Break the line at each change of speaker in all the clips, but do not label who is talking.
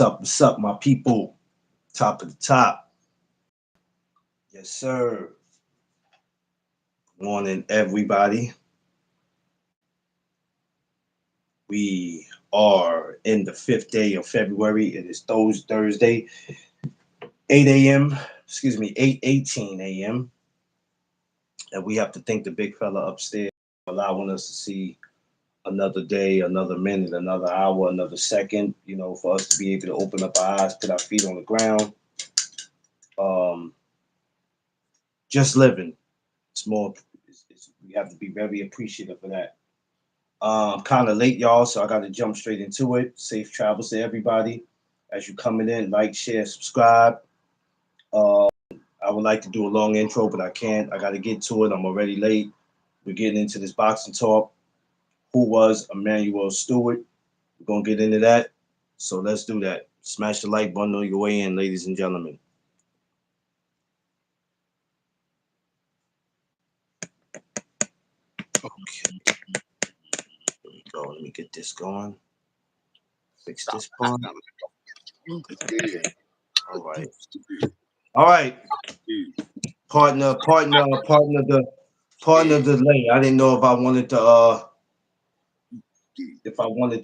What's up, my people? Top of the top. Yes, sir. Morning, everybody. We are in the fifth day of February. It is Thursday, 8 a.m. Excuse me, 8:18 a.m. And we have to thank the big fella upstairs for allowing us to see another day, another minute, another hour, another second, for us to be able to open up our eyes, put our feet on the ground. Um, just living. It's more, we have to be very appreciative of that. Kind of late, y'all, so I got to jump straight into it. Safe travels to everybody. As you coming in, like, share, subscribe. Uh, I would like to do a long intro, but I can't. I got to get to it. I'm already late. We're getting into this boxing talk. Who was Emmanuel Stewart? We're going to get into that. So let's do that. Smash the like button on your way in, ladies and gentlemen. Okay. Here we go. Let me get this going. Fix this part. All right. All right. Partner delay. I didn't know if I wanted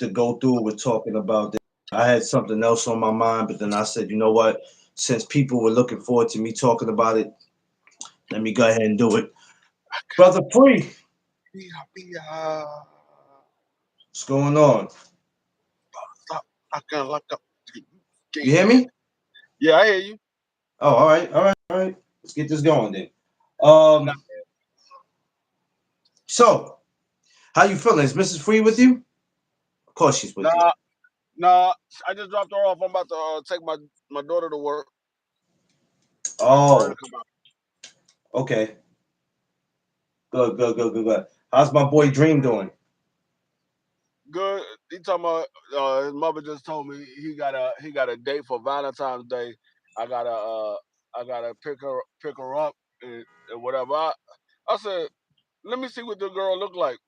to go through with talking about this. I had something else on my mind, but then I said, you know what? Since people were looking forward to me talking about it, let me go ahead and do it. Brother Free. What's going on?
I can't lock up.
You hear me?
Yeah, I hear you.
Oh, all right. Let's get this going then. So, how you feeling? Is Mrs. Free with you? Of course she's with you.
Nah, I just dropped her off. I'm about to take my daughter to work.
Oh, okay. Good. How's my boy Dream doing?
Good. He talking about his mother just told me he got a date for Valentine's Day. I gotta pick her up and whatever. I said, let me see what the girl look like.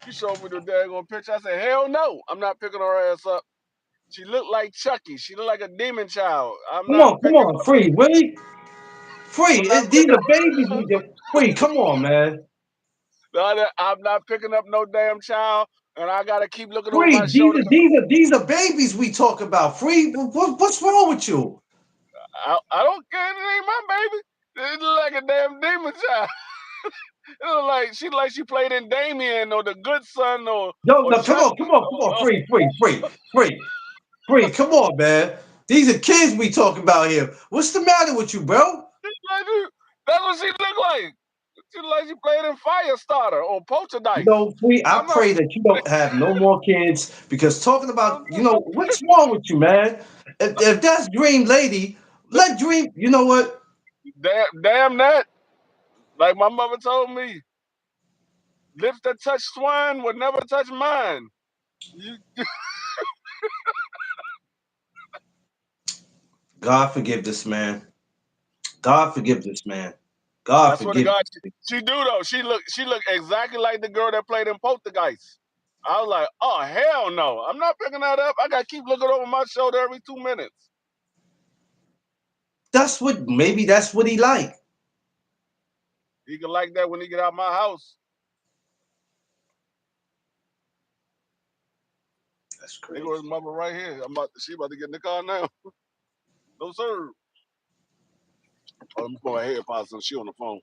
She showed me the daggone picture. I said, hell no, I'm not picking her ass up. She looked like Chucky. She looked like a demon child. I'm
Come
not
on,
picking
Free, really?
I'm
Free,
not
these are babies. Free, come on, man.
I'm not picking up no damn child, and I gotta keep looking over my
Free,
shoulder.
these are babies we talk about. Free, what's wrong with you?
I don't care. It ain't my baby. It look like a damn demon child. It look like she played in Damien or the Good Son
No,
or
come
Chucky.
on, Free. Come on, man. These are kids we talking about here. What's the matter with you, bro?
That's what she look like. She look like she played in Firestarter or Poltergeist.
Free, I
I'm not.
pray that you don't have no more kids because talking about, what's wrong with you, man? If that's Dream Lady, let Dream, you know what?
Damn that. Like my mother told me, lips that touch swine would never touch mine. You,
God forgive this man. God forgive this man.
I
God
swear to
forgive.
God, she do though. She look exactly like the girl that played in Poltergeist. I was like, oh hell no, I'm not picking that up. I gotta keep looking over my shoulder every 2 minutes.
Maybe that's what he like.
He can like that when he get out my house.
That's
They
crazy.
go his mother right here. She about to get in the car now. No sir. Oh, let me put my AirPods on. She on the phone.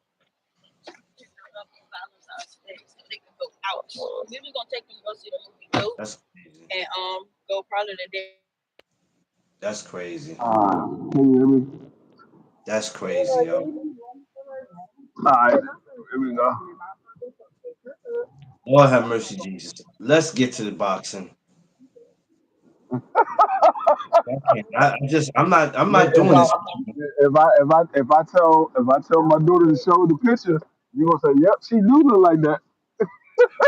That's crazy. And
go probably the day.
That's crazy.
Can you hear me?
That's crazy, yo.
All right, here we go.
Lord have mercy, Jesus. Let's get to the boxing. I can't. I'm
Look,
not doing this.
if I tell my daughter to show the picture, you gonna say, "Yep, she do look like that."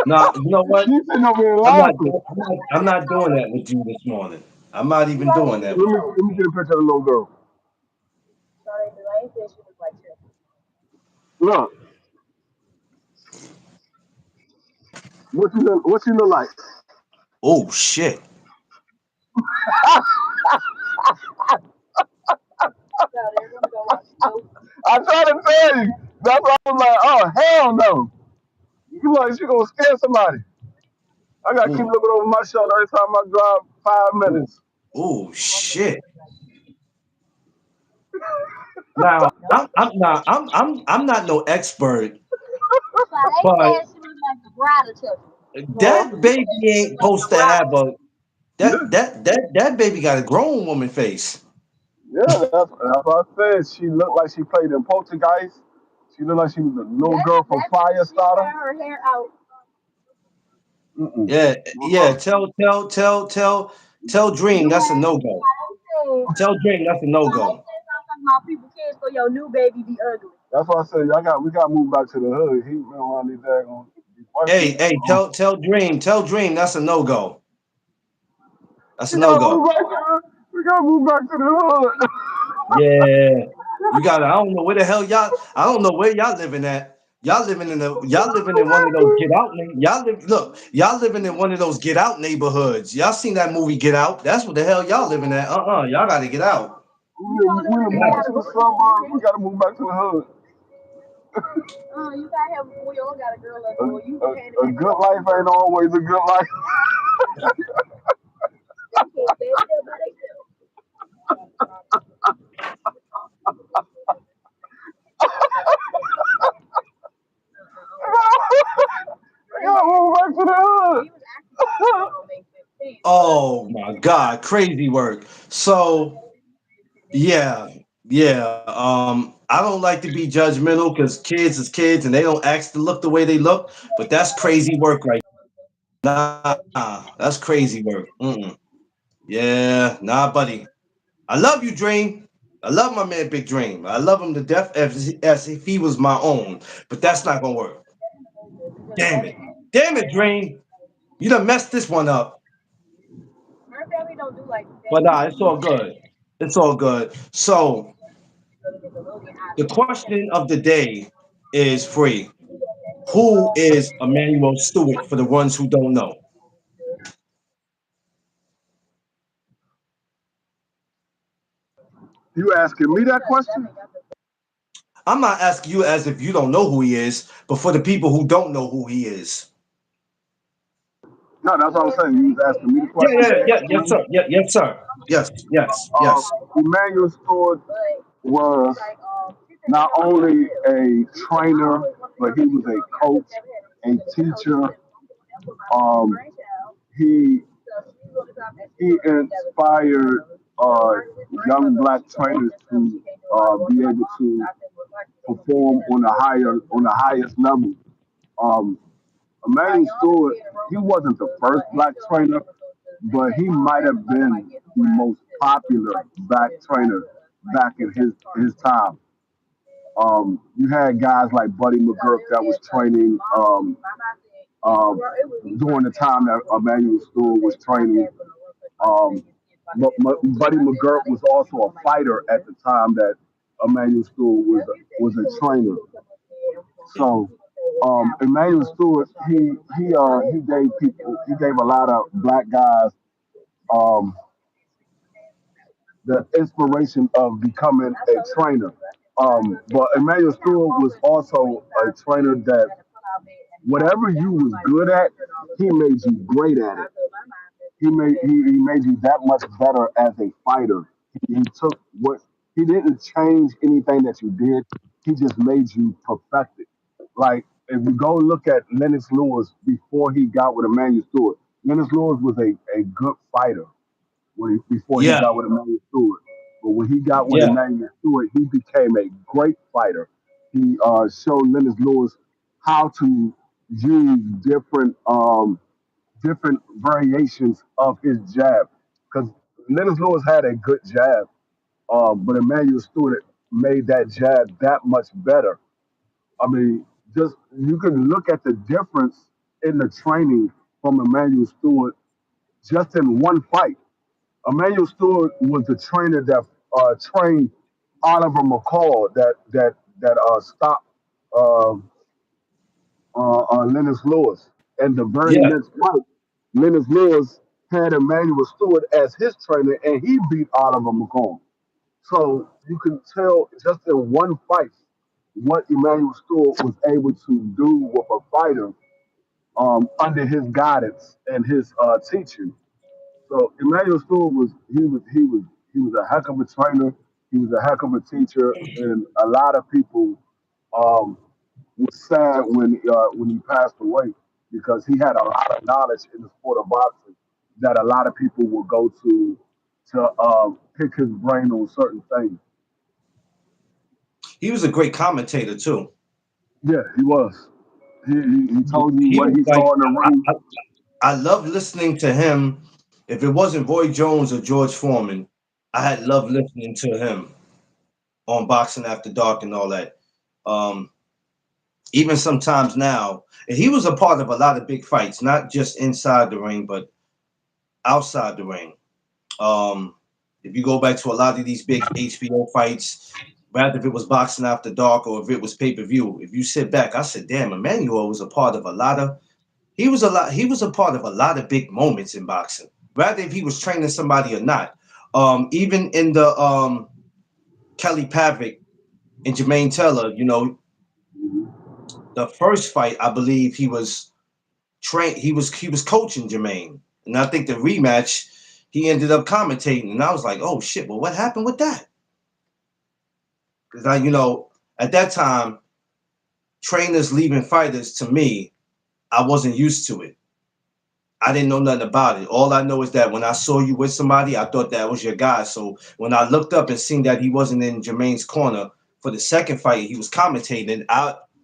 No, you know what?
She's sitting over here
I'm not.
laughing.
I'm not doing that with you this morning. I'm not even doing that with you.
Let me get a picture of the little girl. Look, what she look like?
Oh shit!
I tried to tell you. That's why I was like, oh hell no. You like she gonna scare somebody. I gotta keep
Ooh,
looking over my shoulder every time I drive five
ooh,
minutes.
ooh, shit. Now, I'm not no expert, but
Oh,
that baby ain't supposed to have a that baby got a grown woman face.
yeah, that's what I said. She looked like she played in Poltergeist. She looked like she was a little girl from Firestarter. Mm-mm.
Yeah, yeah.
Uh-uh.
Tell Dream that's a no go. Tell Dream that's a no go.
That's why I said we got to move back to the hood. He been around these daggone boyfriend.
Hey, tell Dream that's a no go. That's a
We
no
gotta move
go.
back to the we gotta move back to the hood.
Yeah, you got. I don't know where the hell y'all. I don't know where y'all living at. Y'all living in one of those get out. Y'all live. Look, y'all living in one of those get out neighborhoods. Y'all seen that movie Get Out? That's what the hell y'all living at. Y'all got to get out.
We
Yeah.
moved to the suburbs. We gotta move back to the hood. A good life ain't always a good life. We gotta move back to the hood.
Oh my God, crazy work. So yeah, yeah. I don't like to be judgmental because kids is kids and they don't act to look the way they look. But that's crazy work right. Nah, that's crazy work. Mm-mm. Yeah, nah, buddy. I love you, Dream. I love my man, Big Dream. I love him to death as if he was my own. But that's not gonna work. Damn it, Dream. You done messed this one up. But nah, it's all good. It's all good. So the question of the day is free. Who is Emmanuel Stewart for the ones who don't know?
You asking me that question?
I'm not asking you as if you don't know who he is, but for the people who don't know who he is.
No, that's what I'm saying. You was asking me the
Yeah,
question.
yeah,
You
yeah,
asking
yes,
me.
sir. Yeah, yes, sir. Yes, yes, yes.
Emmanuel Stewart was not only a trainer, but he was a coach, a teacher. Um, he he inspired uh, young black trainers to be able to perform on the highest level. Um, Emmanuel Stewart, he wasn't the first black trainer, but he might have been the most popular black trainer back in his time. You had guys like Buddy McGurk that was training um, during the time that Emmanuel Stewart was training. Um, but Buddy McGurk was also a fighter at the time that Emmanuel Stewart was a trainer. So Emmanuel Stewart, he gave a lot of black guys um, the inspiration of becoming a trainer. But Emmanuel Stewart was also a trainer that whatever you was good at, he made you great at it. He made you that much better as a fighter. He took what he didn't change anything that you did. He just made you perfect it. Like if you go look at Lennox Lewis before he got with Emmanuel Stewart, Lennox Lewis was a good fighter before he
Yeah,
got with Emmanuel Stewart. But when he got with
yeah,
Emmanuel Stewart, he became a great fighter. He showed Lennox Lewis how to use different variations of his jab. Because Lennox Lewis had a good jab, but Emmanuel Stewart made that jab that much better. I mean, just you can look at the difference in the training from Emmanuel Stewart just in one fight. Emmanuel Stewart was the trainer that trained Oliver McCall that stopped uh, Lennox Lewis. And the very
yeah.
next fight, Lennox Lewis had Emmanuel Stewart as his trainer, and he beat Oliver McCall. So you can tell just in one fight what Emmanuel Stewart was able to do with a fighter under his guidance and his teaching. So Emmanuel Stewart was a heck of a trainer. He was a heck of a teacher, and a lot of people um, was sad when he passed away because he had a lot of knowledge in the sport of boxing that a lot of people would go to pick his brain on certain things.
He was a great commentator too.
Yeah, he was. He told you
He
what
was
he
like
saw in the ring.
I love listening to him. If it wasn't Roy Jones or George Foreman, I had loved listening to him on Boxing After Dark and all that. Um, Even sometimes now, and he was a part of a lot of big fights, not just inside the ring, but outside the ring. Um, if you go back to a lot of these big HBO fights, rather if it was Boxing After Dark or if it was pay per view, if you sit back, I said, "Damn, Emmanuel was a part of a lot of." He was a lot. He was a part of a lot of big moments in boxing. Rather if he was training somebody or not. Even in the Kelly Pavick and Jermaine Taylor, the first fight, I believe he was train. He was coaching Jermaine, and I think the rematch he ended up commentating, and I was like, oh shit, well, what happened with that? Because at that time, trainers leaving fighters to me, I wasn't used to it. I didn't know nothing about it. All I know is that when I saw you with somebody, I thought that was your guy. So when I looked up and seen that he wasn't in Jermaine's corner for the second fight, he was commentating.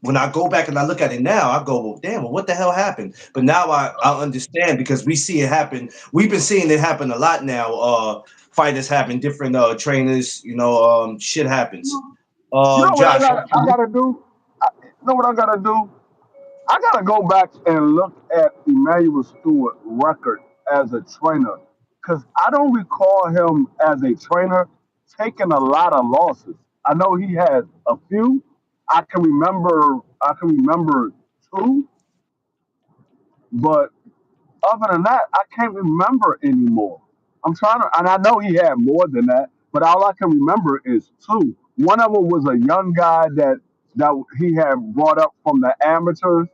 When I go back and I look at it now, I go, well, damn, well, what the hell happened? But now I understand because we see it happen. We've been seeing it happen a lot now. Fighters happen, different trainers, shit happens.
You know what
Josh,
I gotta do? You know what I gotta do? I gotta go back and look at Emmanuel Stewart record as a trainer because I don't recall him as a trainer taking a lot of losses. I know he had a few. I can remember two, but other than that, I can't remember anymore. I'm trying to, and I know he had more than that, but all I can remember is two. One of them was a young guy that he had brought up from the amateurs.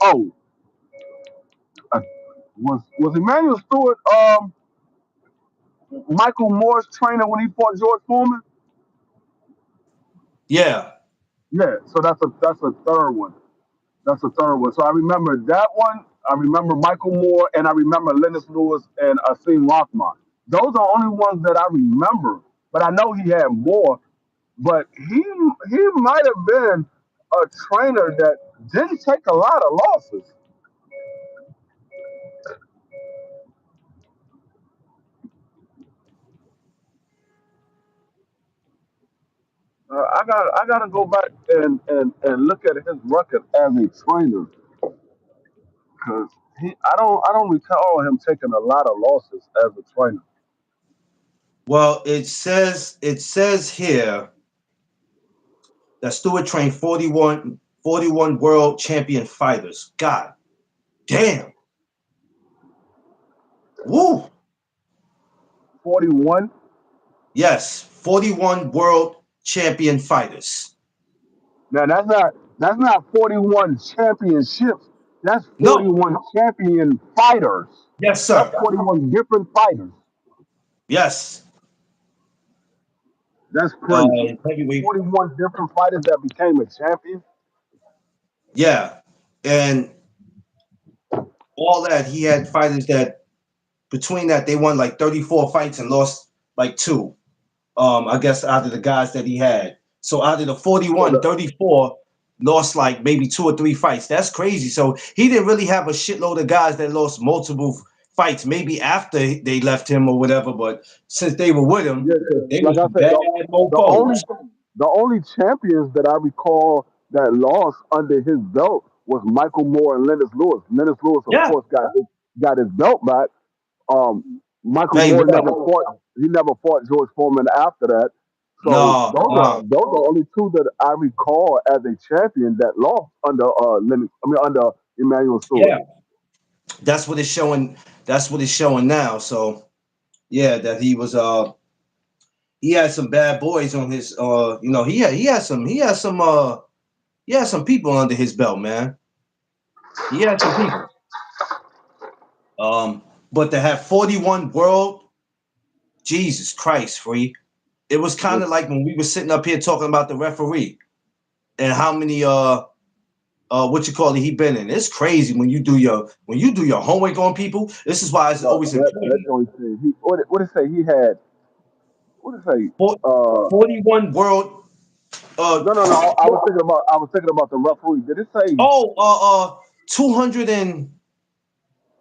Oh, uh, was Emmanuel Stewart Michael Moore's trainer when he fought George Foreman?
yeah.
Yeah, so that's a third one. That's a third one. So I remember that one. I remember Michael Moore, and I remember Lennox Lewis and Asim Rothman. Those are the only ones that I remember. But I know he had more. But he might have been a trainer that didn't take a lot of losses. I gotta go back and look at his record as a trainer because I don't recall him taking a lot of losses as a trainer.
Well, it says here that Stewart trained 41 world champion fighters. God damn. Woo.
41.
Yes, 41 world champion fighters.
Now that's not 41 championships. That's
No.
41 champion fighters.
Yes,
That's
sir.
41 different fighters.
Yes.
That's crazy.
Heavyweight.
41 different fighters that became a champion.
Yeah. And all that, he had fighters that between that they won like 34 fights and lost like two. I guess out of the guys that he had. So out of the
So
41,
the,
34 lost like maybe two or three fights. That's crazy. So he didn't really have a shitload of guys that lost multiple fights, maybe after they left him or whatever. But since they were with him,
yeah, 'cause
they
like
was
I said,
bad
the only
mofos.
the only champions that I recall that lost under his belt was Michael Moore and Lennox Lewis. Lennox Lewis, of
Yeah.
course, got his belt back. Michael
Hey,
Moore never
well,
fought. He never fought George Foreman after that. So
no,
those are only two that I recall as a champion that lost under under Emmanuel Stewart.
yeah. That's what it's showing. That's what it's showing now. So yeah, that he was. he had some bad boys on his he had some people under his belt, man. He had some people. But to have 41 world, Jesus Christ, free. It was kind of like when we were sitting up here talking about the referee and how many what you call it he been in. It's crazy when you do your homework on people. This is why it's
No,
always
that
important.
joint said he. What it say? He had. What it say?
For-
Uh,
41 world uh
no, no, no. I was thinking about the referee. Did it say?
oh 200 and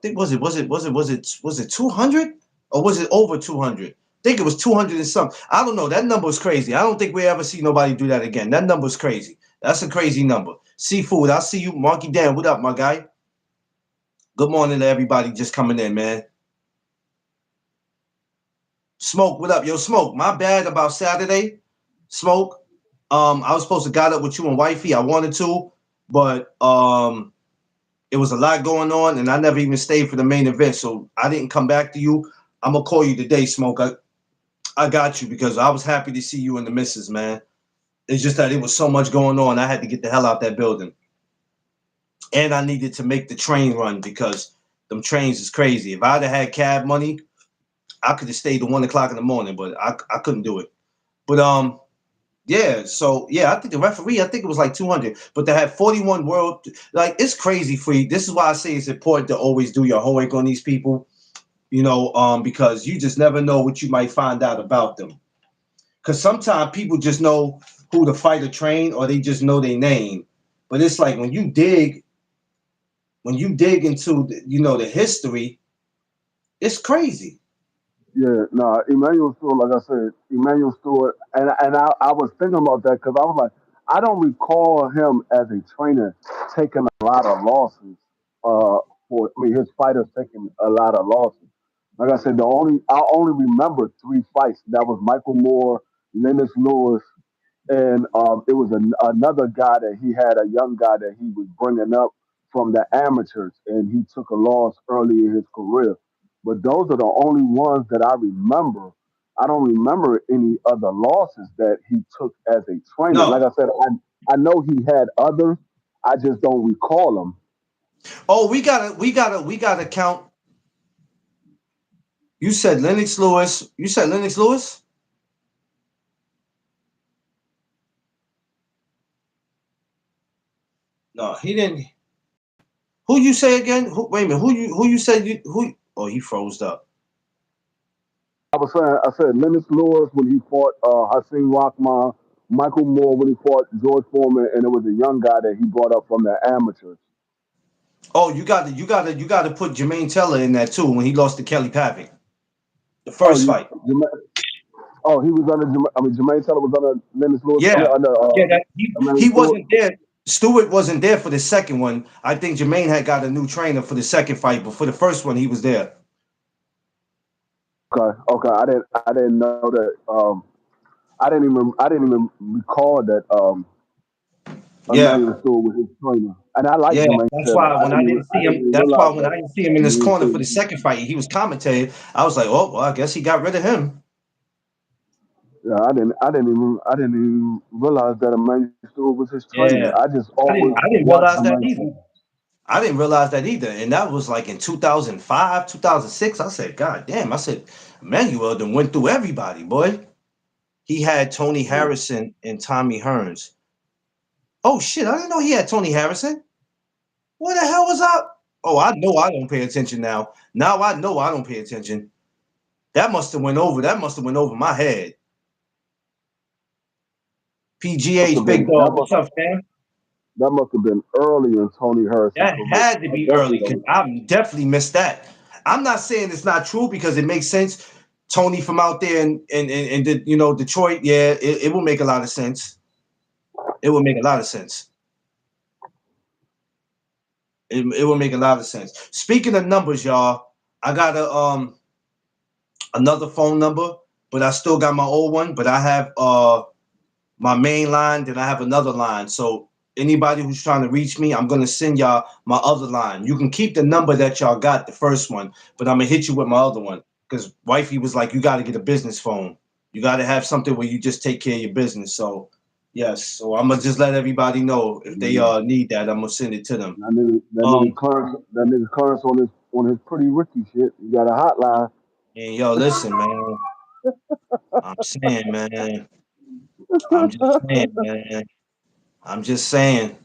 think was it 200 or was it over 200? I think it was 200 and something. I don't know. That number is crazy. I don't think we ever see nobody do that again. That number is crazy. That's a crazy number. Seafood, I see you. Monkey Dan, what up, my guy? Good morning to everybody just coming in, man. Smoke, what up? Yo, Smoke, my bad about Saturday. Smoke. I was supposed to got up with you and wifey. I wanted to, but it was a lot going on, and I never even stayed for the main event, so I didn't come back to you. I'm gonna call you today, Smoke. I got you because I was happy to see you and the missus, man. It's just that it was so much going on. I had to get the hell out that building, and I needed to make the train run because them trains is crazy. If I'd have had cab money, I could have stayed to 1 o'clock in the morning, but I couldn't do it. But yeah, so yeah, I think the referee, I think it was like 200, but they had 41 world. Like it's crazy, free. This is why I say it's important to always do your homework on these people, because you just never know what you might find out about them. Because sometimes people just know who to fight or train, or they just know their name. But it's like when you dig into the history, it's crazy.
Yeah, no, Emmanuel Stewart, like I said, Emmanuel Stewart, and I was thinking about that because I was like, I don't recall him as a trainer taking a lot of losses. His fighters taking a lot of losses. Like I said, I only remember three fights. That was Michael Moore, Lennox Lewis, and it was another guy that he had, a young guy that he was bringing up from the amateurs, and he took a loss early in his career. But those are the only ones that I remember. I don't remember any other losses that he took as a trainer. Like
No.
I said, I know he had others. I just don't recall them.
Oh, we gotta count. You said Lennox Lewis. You said Lennox Lewis? No, he didn't. Who you say again? Wait a minute. Who you said you who? Oh, he froze up.
I said Lennox Lewis when he fought Hassan Rockman, Michael Moore when he fought George Foreman, and it was a young guy that he brought up from the amateurs.
Oh, you got to put Jermaine Teller in that too when he lost to Kelly Pavick, the
Oh,
first fight.
oh, he was under. I mean, Jermaine Teller was under Lennox Lewis. I mean,
Yeah,
under
yeah. That he
Emmanuel Stewart.
wasn't there. Stewart wasn't there for the second one. I think Jermaine had got a new trainer for the second fight, but for the first one, he was there.
Okay, okay. I didn't know that. I didn't even recall that.
Yeah,
Emmanuel Stewart was his trainer, and I like
yeah.
Jermaine
That's
Teller.
why when I didn't see
I didn't
him,
even
that's why
realize
when I
that.
didn't see him in this corner for the second fight, he was commentating. I was like, oh, well, I guess he got rid of him.
Yeah, I didn't even realize that Emmanuel Stewart was his trainer.
Yeah,
I just always
I didn't
watched
realize that
Emmanuel
either.
Stewart.
I didn't realize that either. And that was like in 2005, 2006. I said, God damn. I said, Emmanuel done went through everybody, boy. He had Tony
Yeah.
Harrison and Tommy Hearns. Oh, shit. I didn't know he had Tony Harrison. What the hell was up? Oh, I know I don't pay attention now. Now I know I don't pay attention. That must have went over. That must have went over my head.
Must
PGH
have
Big
been
Dog. What's up, fam?
that must have been early in Tony Harrison's
That
career.
had to
I
be
definitely
early because
don't.
I definitely missed that. I'm not saying it's not true because it makes sense. Tony from out there in Detroit, yeah, it will make a lot of sense. It will make a lot of sense. It will make a lot of sense. Speaking of numbers, y'all, I got another phone number, but I still got my old one. But I have my main line, then I have another line. So anybody who's trying to reach me, I'm gonna send y'all my other line. You can keep the number that y'all got, the first one, but I'm gonna hit you with my other one. Because wifey was like, you gotta get a business phone. You got to have something where you just take care of your business. So yes, so I'm gonna just let everybody know if they
Yeah.
need that, I'm gonna send it to them.
That nigga
Um,
Clarence, on his pretty Ricky shit. You got a hotline.
and yo, listen, man. I'm saying, man. I'm just saying, man. I'm just saying.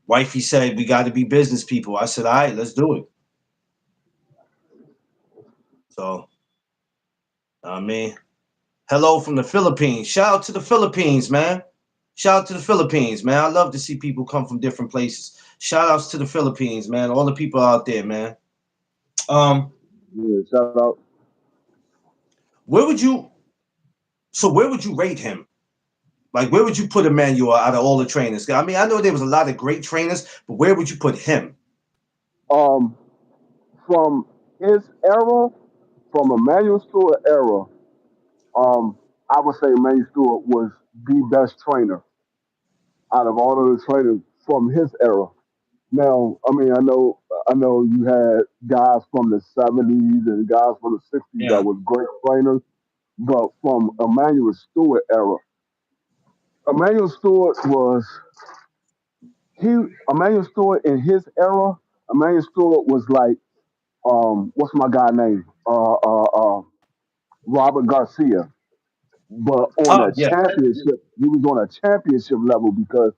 Wifey said we got to be business people. I said, all right, let's do it. So I mean, hello from the Philippines. Shout out to the Philippines, man. Shout out to the Philippines, man. I love to see people come from different places. Shout outs to the Philippines, man. All the people out there, man. Um,
Yeah, shout out.
where would you? So where would you rate him? Like, where would you put Emmanuel out of all the trainers? I mean, I know there was a lot of great trainers, but where would you put him?
Um, from his era, from Emmanuel Stewart era, I would say Emmanuel Stewart was the best trainer out of all of the trainers from his era. Now, I mean, I know you had guys from the '70s and guys from the '60s that
Yeah.
was great trainers, but from Emmanuel Stewart era, Emmanuel Stewart was he. Emmanuel Stewart in his era, Emmanuel Stewart was like, what's my guy name? Robert Garcia. But on
Oh
a
yeah.
championship, he was on a championship level because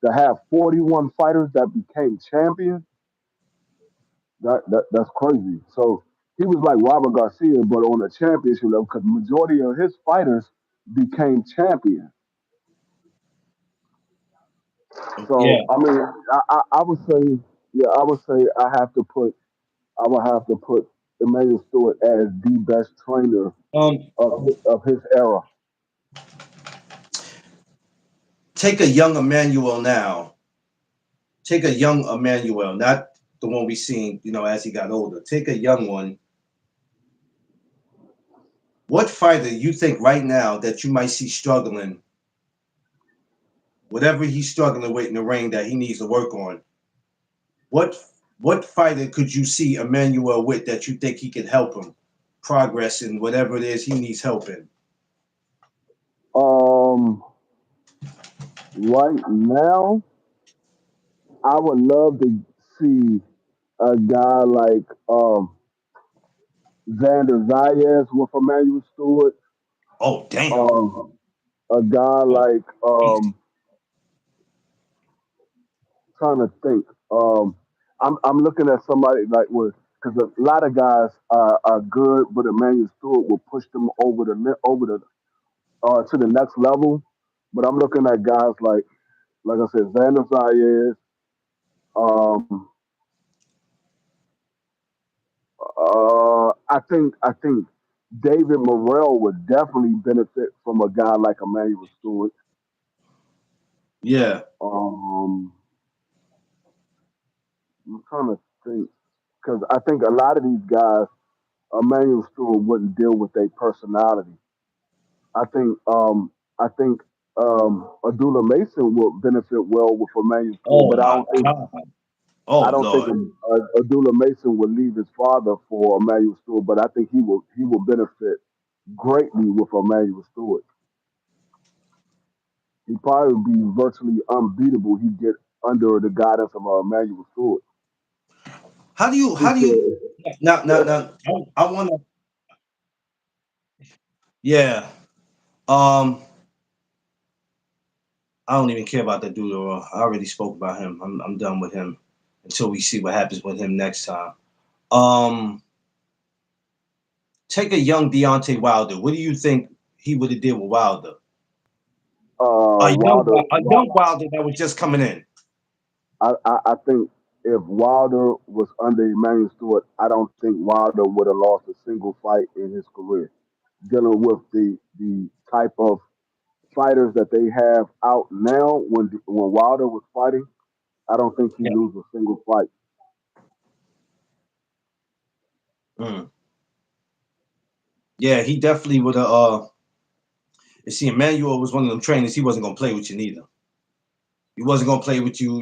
to have 41 fighters that became champions, that's crazy. So he was like Robert Garcia, but on a championship level, because majority of his fighters became champions.
Yeah.
So I mean, I would say, yeah, I would say I would have to put Emmanuel Stewart as the best trainer
Um,
of his era.
take a young Emmanuel now. Take a young Emmanuel, not the one we seen, as he got older. Take a young one. What fighter you think right now that you might see struggling, whatever he's struggling with in the ring that he needs to work on? What what fighter could you see Emmanuel with that you think he could help him progress in whatever it is he needs help in?
Um, right now, I would love to see a guy like Xander Zayas with Emmanuel Stewart.
Oh damn!
Um, a guy
Oh,
like
easy.
trying to think. I'm looking at somebody like with because a lot of guys are good, but Emmanuel Stewart will push them over the to the next level. But I'm looking at guys like I said, Xander Zayas. Um, I think David Morrell would definitely benefit from a guy like Emmanuel Stewart.
Yeah.
Um, I'm trying to think because I think a lot of these guys, Emmanuel Stewart wouldn't deal with their personality. I think um, I think Adula Mason will benefit well with Emmanuel Stewart,
Oh
but
my God. Oh
I don't think
Lord.
Adula Mason would leave his father for Emmanuel Stewart, but I think he will benefit greatly with Emmanuel Stewart. He'd probably be virtually unbeatable. He'd get under the guidance of Emmanuel Stewart.
How do you
Because,
now I want to. Yeah. Um, I don't even care about that dude. I already spoke about him. I'm done with him until we see what happens with him next time. Um, take a young Deontay Wilder. What do you think he would have did with Wilder?
Wilder,
A young Wilder that was just coming in.
I think if Wilder was under Emmanuel Stewart, I don't think Wilder would have lost a single fight in his career. Dealing with the type of fighters that they have out now, when Wilder was fighting, I don't think he
Yeah.
lose a single fight.
Mm. Yeah, he definitely would have. You see, Emmanuel was one of them trainers. He wasn't gonna play with you neither. He wasn't gonna play with you.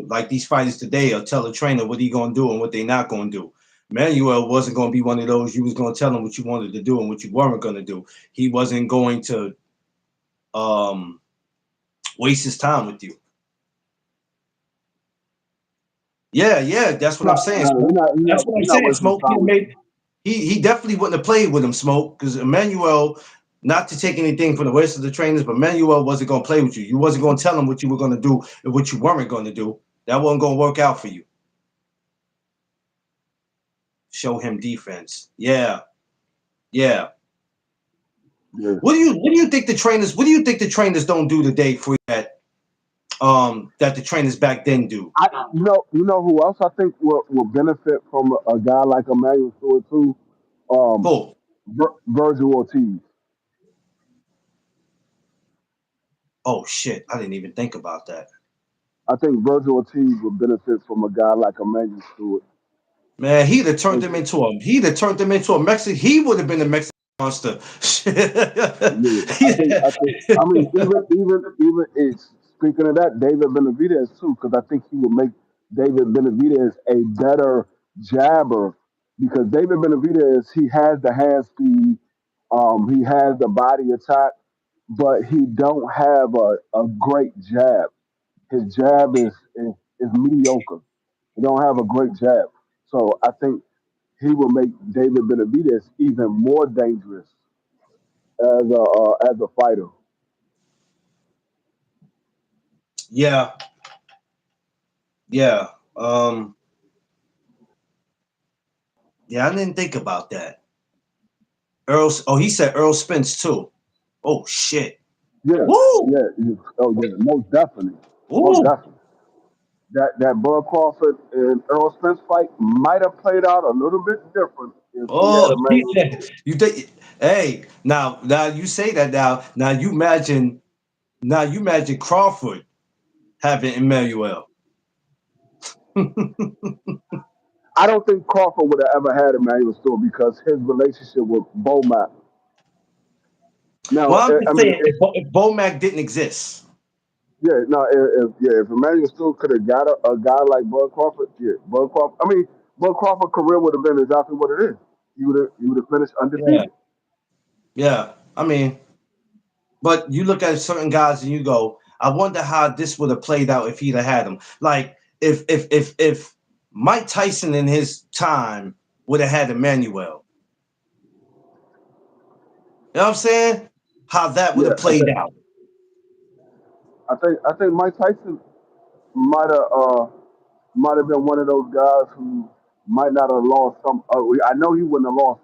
Like these fighters today, or tell a trainer what he gonna do and what they not gonna do. Emmanuel wasn't going to be one of those you was going to tell him what you wanted to do and what you weren't going to do. He wasn't going to um, waste his time with you. Yeah, yeah, that's what I'm
No,
saying,
no,
Smoke. That's what I'm
he not
saying,
wasting his
Smoke. He
time with
made he definitely wouldn't have played with him, Smoke, because Emmanuel, not to take anything from the rest of the trainers, but Emmanuel wasn't going to play with you. You wasn't going to tell him what you were going to do and what you weren't going to do. That wasn't going to work out for you. Show him defense. Yeah, yeah.
you. Yeah.
What do you think the trainers don't do today for that that the trainers back then do?
You know who else I think will benefit from a guy like Emmanuel Stewart too? Um,
Who?
Virgil Ortiz.
Oh shit, I didn't even think about that.
I think Virgil Ortiz would benefit from a guy like Emmanuel Stewart.
Man, he'd have turned him into a Mexican. He would have been a Mexican monster.
Yeah,
Yeah.
I mean, even it's speaking of that, David Benavidez too, because I think he would make David Benavidez a better jabber because David Benavidez he has the hand speed, he has the body attack, but he don't have a great jab. His jab is mediocre. He don't have a great jab, so I think he will make David Benavidez even more dangerous as a fighter.
Yeah, yeah. Um, yeah, I didn't think about that. He said Earl Spence too. Oh shit.
Yeah,
Woo!
oh yeah, most
Woo!
definitely. That Bud Crawford and Earl Spence fight might have played out a little bit different if he had
Oh,
a
he
manual
said
sword.
you think hey, now you say that now. Now you imagine Crawford having Emmanuel.
I don't think Crawford would have ever had a manual sword because his relationship with Bomac. Now,
Well, I'm
I
just
mean,
saying if Bomac didn't exist.
yeah, no, if Emmanuel still could have got a guy like Bud Crawford, yeah, Bud Crawford. I mean, Bud Crawford's career would have been exactly what it is. He would have finished
Yeah.
undefeated.
Yeah. I mean, but you look at certain guys and you go, I wonder how this would have played out if he'd have had him. Like if Mike Tyson in his time would have had Emmanuel. You know what I'm saying? How that would
Yeah,
have played out.
I think Mike Tyson might have might have been one of those guys who might not have lost some. I know he wouldn't have lost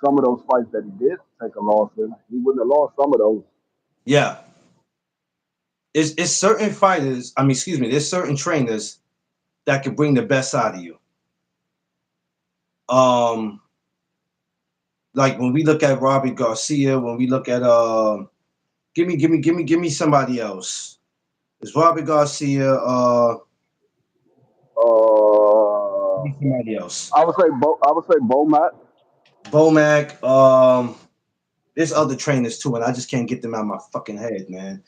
some of those fights that he did take a loss in. He wouldn't have lost some of those.
Yeah. It's certain fighters, I mean, excuse me, there's certain trainers that can bring the best out of you. Um, like when we look at Robbie Garcia, when we look at give me somebody else. It's Robbie Garcia, give
Uh,
me somebody else.
I would say Bomat.
Bomac, there's other trainers too, and I just can't get them out of my fucking head, man.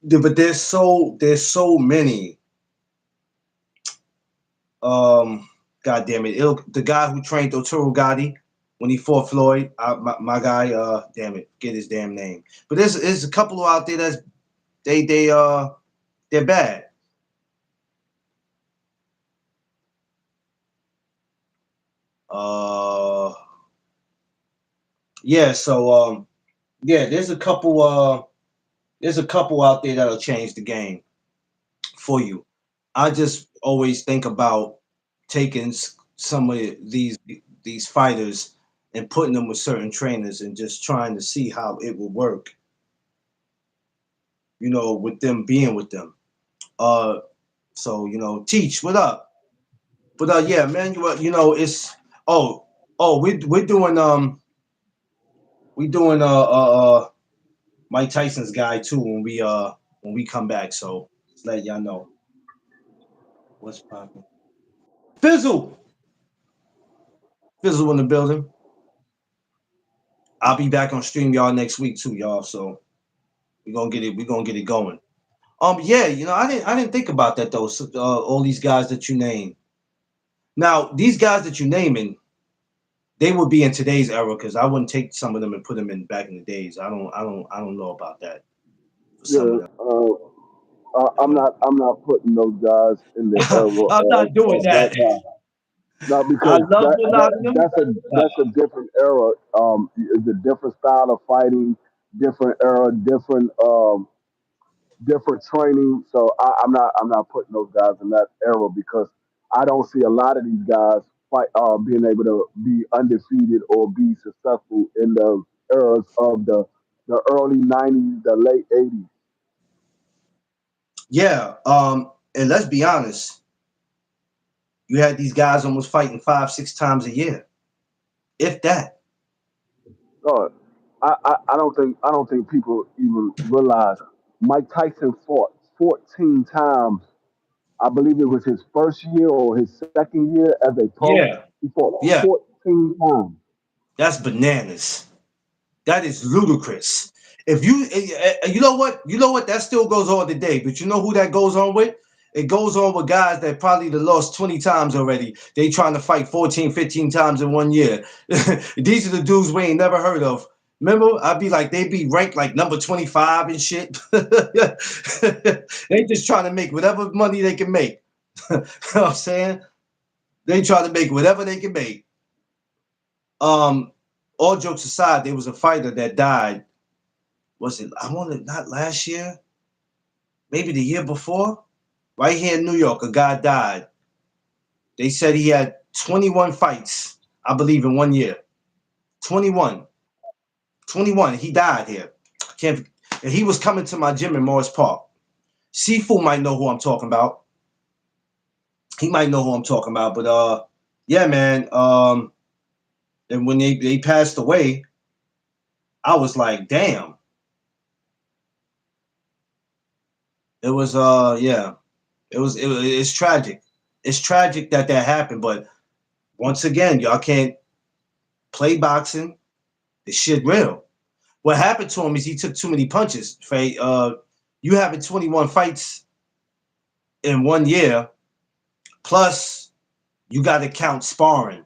But there's so many. Um, God damn it, the guy who trained Arturo Gotti when he fought Floyd, my guy, damn it, get his damn name. But there's a couple out there that's they're bad. Uh, yeah, so yeah, there's a couple out there that'll change the game for you. I just always think about taking some of these fighters and putting them with certain trainers and just trying to see how it will work, with them being with them. Uh, so teach what up, but yeah, Manuel, it's oh we're doing Mike Tyson's guy too when we come back. So just let y'all know what's popping. Fizzle, Fizzle in the building. I'll be back on stream y'all next week too, y'all. So we're gonna get it going. Yeah, I didn't think about that though. So, all these guys that you named. Now, these guys that you're naming, they would be in today's era because I wouldn't take some of them and put them in back in the days. I don't know about that for some of
Yeah,
them.
I'm
You
not putting those guys in the
know?
era
I'm not doing
of
that.
that guy. No,
I
because
love monogamy.
that's a different era. It's a different style of fighting, different era, different training. So I'm not putting those guys in that era because I don't see a lot of these guys fight being able to be undefeated or be successful in the eras of the early '90s, the late '80s.
Yeah. And let's be honest, you had these guys almost fighting 5, 6 times a year, if that.
God, I don't think people even realize Mike Tyson fought 14 times. I believe it was his first year or his second year as a pro.
Yeah.
He fought
Yeah.
14 times.
That's bananas. That is ludicrous. If you know what, that still goes on today. But you know who that goes on with? It goes on with guys that probably done lost 20 times already. They trying to fight 14, 15 times in one year. These are the dudes we ain't never heard of. Remember, I'd be like, they be ranked like number 25 and shit. They just trying to make whatever money they can make. You know what I'm saying? They try to make whatever they can make. Um, all jokes aside, there was a fighter that died. Was it? I want to not last year, maybe the year before. Right here in New York, a guy died. They said he had 21 fights, I believe, in one year. 21, 21. He died here. Can't. And he was coming to my gym in Morris Park. Sifu might know who I'm talking about. He might know who I'm talking about. But yeah, man. And when they passed away, I was like, damn. It was yeah. It's tragic. It's tragic that that happened, but once again, y'all can't play boxing. This shit real. What happened to him is he took too many punches. Faye, you having 21 fights in one year, plus you got to count sparring.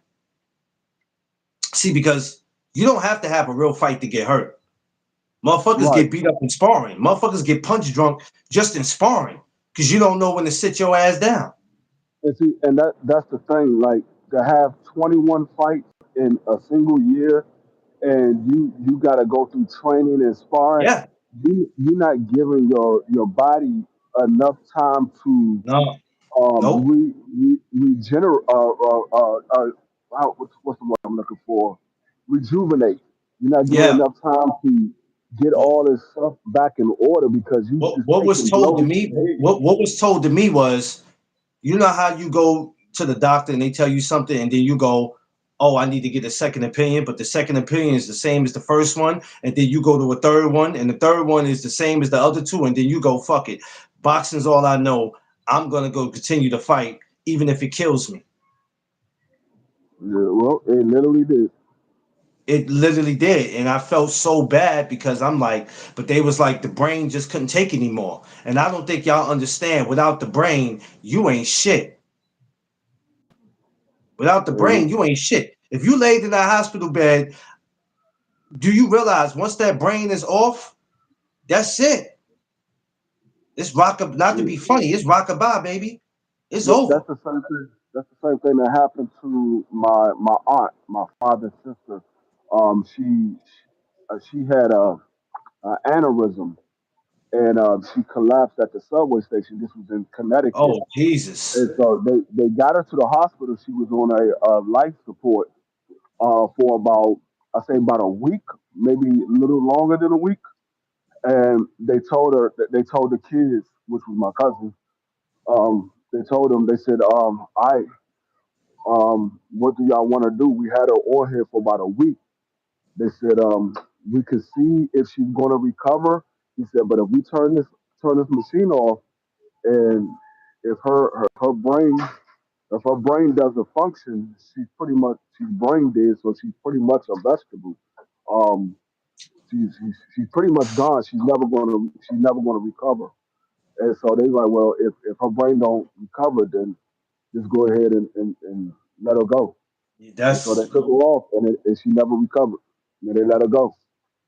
See, because you don't have to have a real fight to get hurt. Motherfuckers
Right.
get beat up in sparring. Motherfuckers get punch drunk just in sparring because you don't know when to sit your ass down.
And see, and that's the thing. Like to have 21 fights in a single year, and you got to go through training and sparring.
Yeah.
You're not giving your body enough time to
No. Nope.
regenerate. What's the word I'm looking for? Rejuvenate. You're not giving
Yeah.
enough time to get
What,
all this stuff back in order because you just
what was
taking
told to
blows
me?
to the head.
What was told to me was, you know how you go to the doctor and they tell you something and then you go, oh, I need to get a second opinion, but the second opinion is the same as the first one, and then you go to a third one, and the third one is the same as the other two, and then you go, fuck it. Boxing's all I know. I'm gonna go continue to fight, even if it kills me.
Yeah, well, it literally did.
It literally did. And I felt so bad because I'm like, but they was like, the brain just couldn't take anymore. And I don't think y'all understand. Without the brain, you ain't shit. Without the
And
brain, you ain't shit. If you laid in that hospital bed, do you realize once that brain is off, that's it. It's rock not to be funny, it's rockabye, baby. It's over.
that's the same thing. That's the same thing that happened to my aunt, my father's sister. She had a aneurysm and she collapsed at the subway station. This was in Connecticut,
Oh Jesus.
and so they got her to the hospital. She was on a life support for about I say about a week, maybe a little longer than a week. And they told the kids, which was my cousin, they told them they said, I what do y'all want to do? We had her on here for about a week. They said, we could see if she's going to recover. He said, but if we turn this machine off, and if her brain if her brain doesn't function, she's brain dead, so she's pretty much a vegetable. Um, she's pretty much gone. She's never gonna recover. And so they like, well, if her brain don't recover, then just go ahead and let her go. And so they
That's
took her off, and she never recovered. And then they let her go.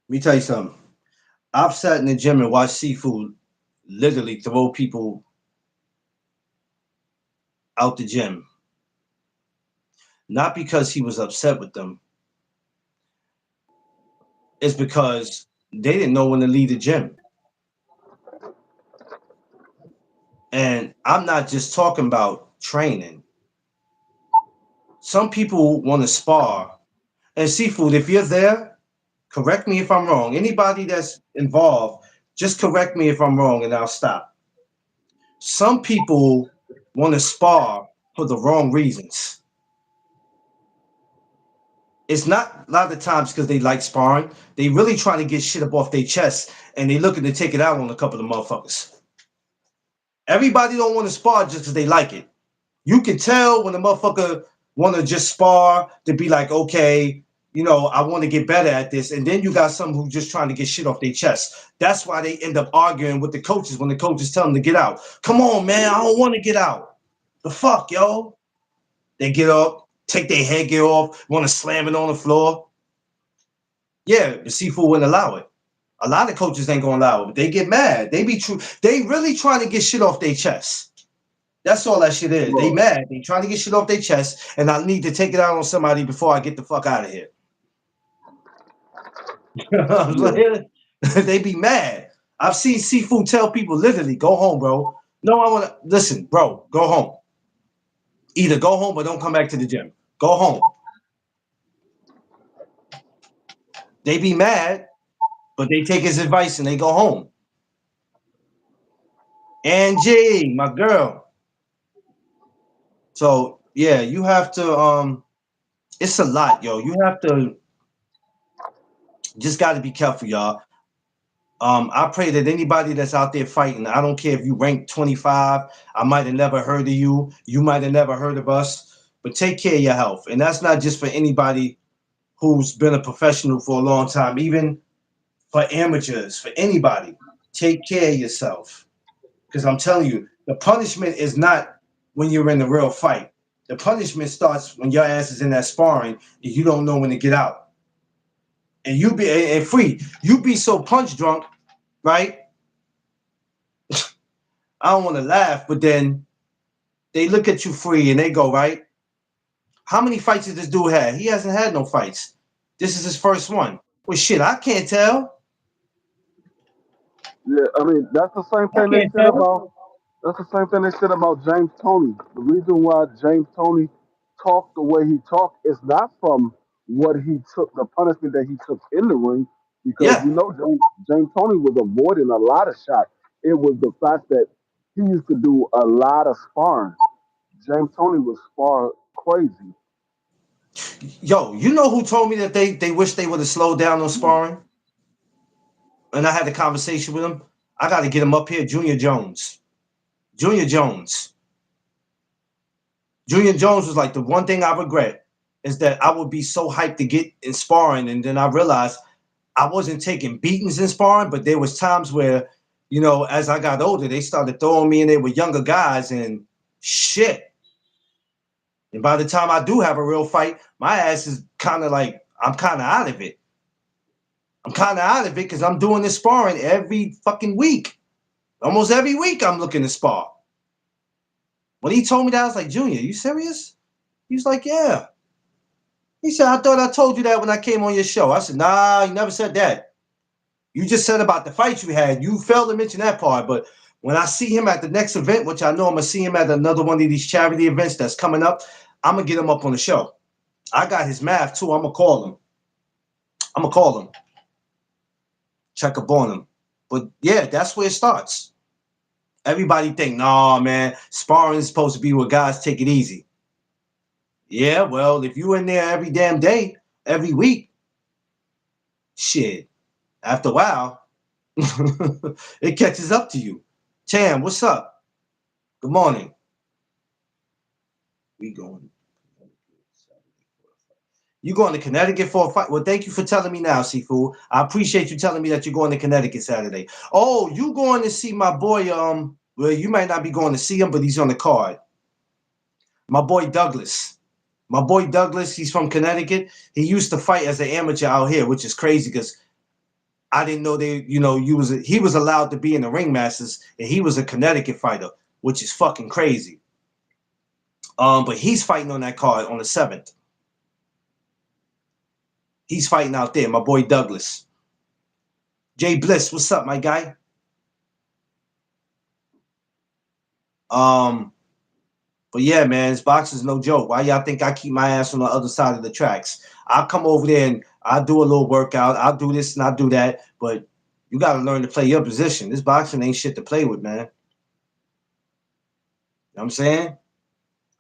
Let me tell you something. I've sat in the gym and watched Seafood literally throw people out the gym, not because he was upset with them. It's because they didn't know when to leave the gym. And I'm not just talking about training. Some people want to spar. And Seafood, if you're there, correct me if I'm wrong. Anybody that's involved, just correct me if I'm wrong and I'll stop. Some people want to spar for the wrong reasons. It's not a lot of times because they like sparring. They really trying to get shit up off their chest and they looking to take it out on a couple of motherfuckers. Everybody don't want to spar just because they like it. You can tell when a motherfucker want to just spar to be like, okay, I want to get better at this. And then you got some who just trying to get shit off their chest. That's why they end up arguing with the coaches when the coaches tell them to get out. Come on, man, I don't want to get out. The fuck, yo? They get up, take their headgear off, want to slam it on the floor. Yeah, the Seafood wouldn't allow it. A lot of coaches ain't gonna allow it, but they get mad. They be true. They really trying to get shit off their chest. That's all that shit is. They
Bro,
mad. They trying to get shit off their chest, and I need to take it out on somebody before I get the fuck out of here.
yeah,
They be mad. I've seen Seafood tell people literally, "Go home, bro." No, I want to listen, bro. Go home. Either go home or don't come back to the gym. Go home. They be mad, but they take his advice and they go home. Angie, my girl. So yeah, you have to. It's a lot, yo. You have to just got to be careful, y'all. I pray that anybody that's out there fighting, I don't care if you rank 25, I might have never heard of you, you might have never heard of us, but take care of your health. And that's not just for anybody who's been a professional for a long time, even for amateurs, for anybody. Take care of yourself. Because I'm telling you, the punishment is not when you're in the real fight. The punishment starts when your ass is in that sparring and you don't know when to get out. And you be and free. You be so punch drunk, right? I don't want to laugh, but then they look at you free and they go, right? How many fights did this dude have? He hasn't had no fights. This is his first one. Well, shit, I can't tell.
yeah. I mean, that's the same
I
thing they
can't
said
tell.
about. That's the same thing they said about James Tony. The reason why James Tony talked the way he talked is not from what he took, the punishment that he took in the ring, because
Yeah.
James Tony was avoiding a lot of shots. It was the fact that he used to do a lot of sparring. James Tony was spar crazy.
Yo, you know who told me that they wish they would have slowed down on sparring? And I had a conversation with him. I got to get him up here, Junior Jones. Junior Jones. Junior Jones was like, the one thing I regret is that I would be so hyped to get in sparring, and then I realized I wasn't taking beatings in sparring, but there was times where, as I got older, they started throwing me in there with younger guys and shit. And by the time I do have a real fight, my ass is kind of like, I'm kind of out of it. I'm kind of out of it because I'm doing this sparring every fucking week. Almost every week I'm looking to spar. When he told me that, I was like, Junior, you serious? He's like, yeah. He said, I thought I told you that when I came on your show. I said, nah, you never said that. You just said about the fight you had. You failed to mention that part. But when I see him at the next event, which I know I'm going to see him at another one of these charity events that's coming up, I'm going to get him up on the show. I got his math too. I'm going to call him. Check up on him. But yeah, that's where it starts. Everybody think, nah, man, sparring is supposed to be where guys take it easy. Yeah, well, if you in there every damn day, every week, shit, after a while, it catches up to you. Tam, what's up? Good morning. We going. You going to Connecticut for a fight? Well, thank you for telling me now, Seafood. I appreciate you telling me that you're going to Connecticut Saturday. Oh, you going to see my boy? Well, you might not be going to see him, but he's on the card. My boy Douglas. My boy Douglas, he's from Connecticut. He used to fight as an amateur out here, which is crazy because I didn't know he was allowed to be in the ringmasters, and he was a Connecticut fighter, which is fucking crazy. But he's fighting on that card on the 7th. He's fighting out there, my boy Douglas. Jay Bliss, what's up, my guy? Um, but yeah, man, this boxing's no joke. Why y'all think I keep my ass on the other side of the tracks? I'll come over there and I'll do a little workout. I'll do this and I'll do that. But you got to learn to play your position. This boxing ain't shit to play with, man. You know what I'm saying?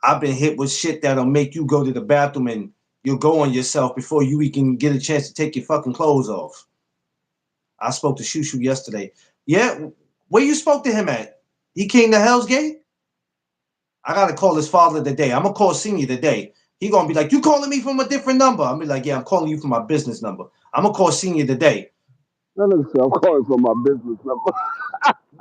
I've been hit with shit that'll make you go to the bathroom and you'll go on yourself before you even get a chance to take your fucking clothes off. I spoke to Shushu yesterday. Yeah, where you spoke to him at? He came to Hell's Gate? I gotta call his father today. I'm gonna call Senior today. He gonna be like, "You calling me from a different number?" I'm be like, "Yeah, I'm calling you from my business number." I'm gonna call Senior today.
That nigga said I'm calling from my business number.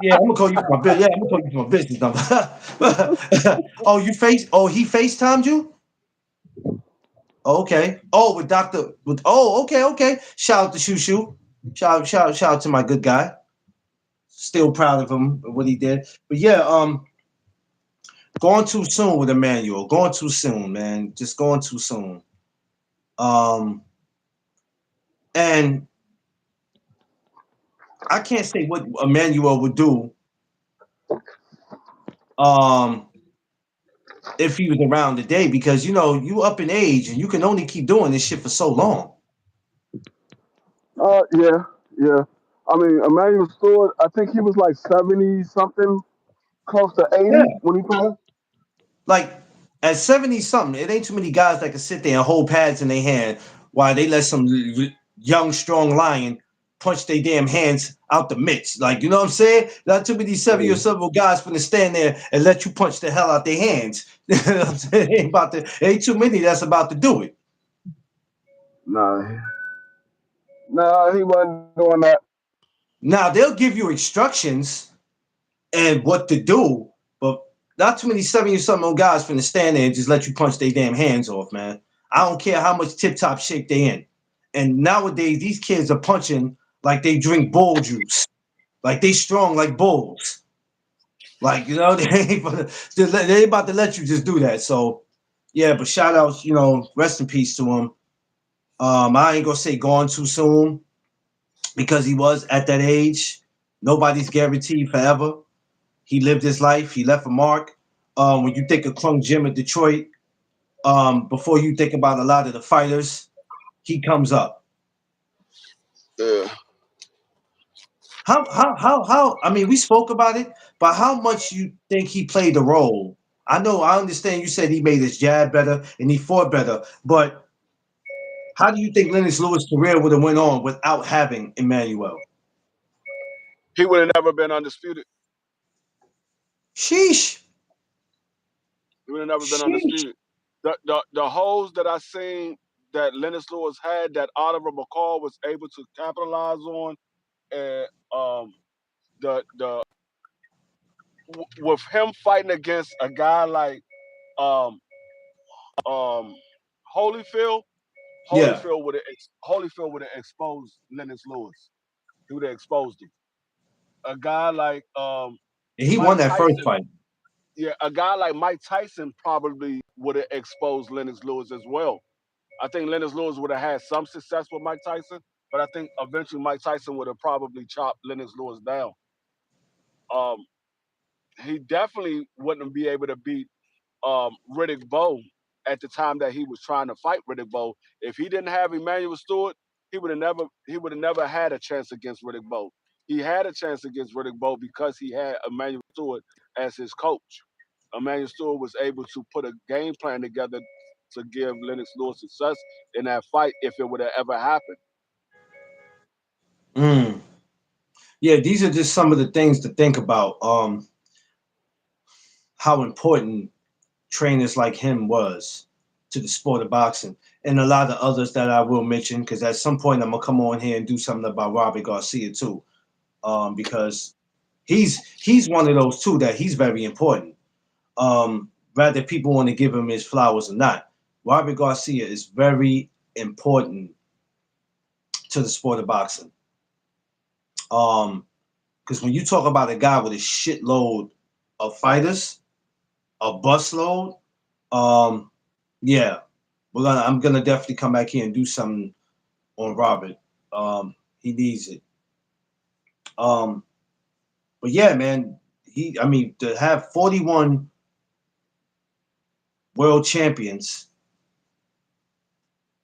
Yeah, I'm gonna call you from my business. Yeah, I'm gonna call you from my business number. Oh, you face? Oh, he FaceTimed you? Oh, okay. Oh, with Doctor. With okay, okay. Shout out to Shushu. Shout out to my good guy. Still proud of him what he did. But yeah, going too soon with Emmanuel. Going too soon, man. Just going too soon. Um, and I can't say what Emmanuel would do um if he was around today because you up in age and you can only keep doing this shit for so long.
Yeah, yeah. I mean, Emmanuel Stewart, I think he was like 70 something, close to
Yeah.
80 when he passed.
Like at 70 something, it ain't too many guys that can sit there and hold pads in their hand while they let some young, strong lion punch their damn hands out the mitts. Like, you know what I'm saying? Not too many 70 or several guys finna stand there and let you punch the hell out their hands. You know what I'm saying? Ain't too many that's about to do it.
Nah, nah, he wasn't doing that.
Now they'll give you instructions and what to do, but not too many 70 something old guys finna stand there and just let you punch their damn hands off, man. I don't care how much tip top shape they in. And nowadays these kids are punching like they drink bull juice. Like they strong like bulls. Like, they ain't about to let you just do that. So yeah, but shout outs, rest in peace to him. I ain't gonna say gone too soon because he was at that age. Nobody's guaranteed forever. He lived his life. He left a mark. When you think of Klung Jim in Detroit, before you think about a lot of the fighters, he comes up.
Yeah.
How? I mean, we spoke about it, but how much you think he played a role? I understand you said he made his jab better and he fought better, but how do you think Lennox Lewis' career would have went on without having Emmanuel?
He would have never been undisputed.
Sheesh,
He would have never been
sheesh.
undisputed. The holes that I seen that Lennox Lewis had that Oliver McCall was able to capitalize on, and the with him fighting against a guy like um um Holyfield,
Yeah,
Holyfield would have exposed Lennox Lewis. He would have exposed him. A guy like
and he won
Mike
that first
Tyson,
fight.
yeah, a guy like Mike Tyson probably would have exposed Lennox Lewis as well. I think Lennox Lewis would have had some success with Mike Tyson, but I think eventually Mike Tyson would have probably chopped Lennox Lewis down. Um, he definitely wouldn't be able to beat Riddick Bowe at the time that he was trying to fight Riddick Bowe. If he didn't have Emmanuel Stewart, he would have never had a chance against Riddick Bowe. He had a chance against Riddick Bowe because he had Emmanuel Stewart as his coach. Emmanuel Stewart was able to put a game plan together to give Lennox Lewis success in that fight if it would have ever happened.
Mm. Yeah, these are just some of the things to think about. How important trainers like him was to the sport of boxing, and a lot of others that I will mention because at some point I'm gonna come on here and do something about Robert Garcia too, because he's one of those too that he's very important. Whether people want to give him his flowers or not. Robert Garcia is very important to the sport of boxing. Um, because when you talk about a guy with a shitload of fighters, a busload, um, yeah, I'm gonna definitely come back here and do something on Robert. He needs it. Um, but yeah, man, I mean, to have 41 world champions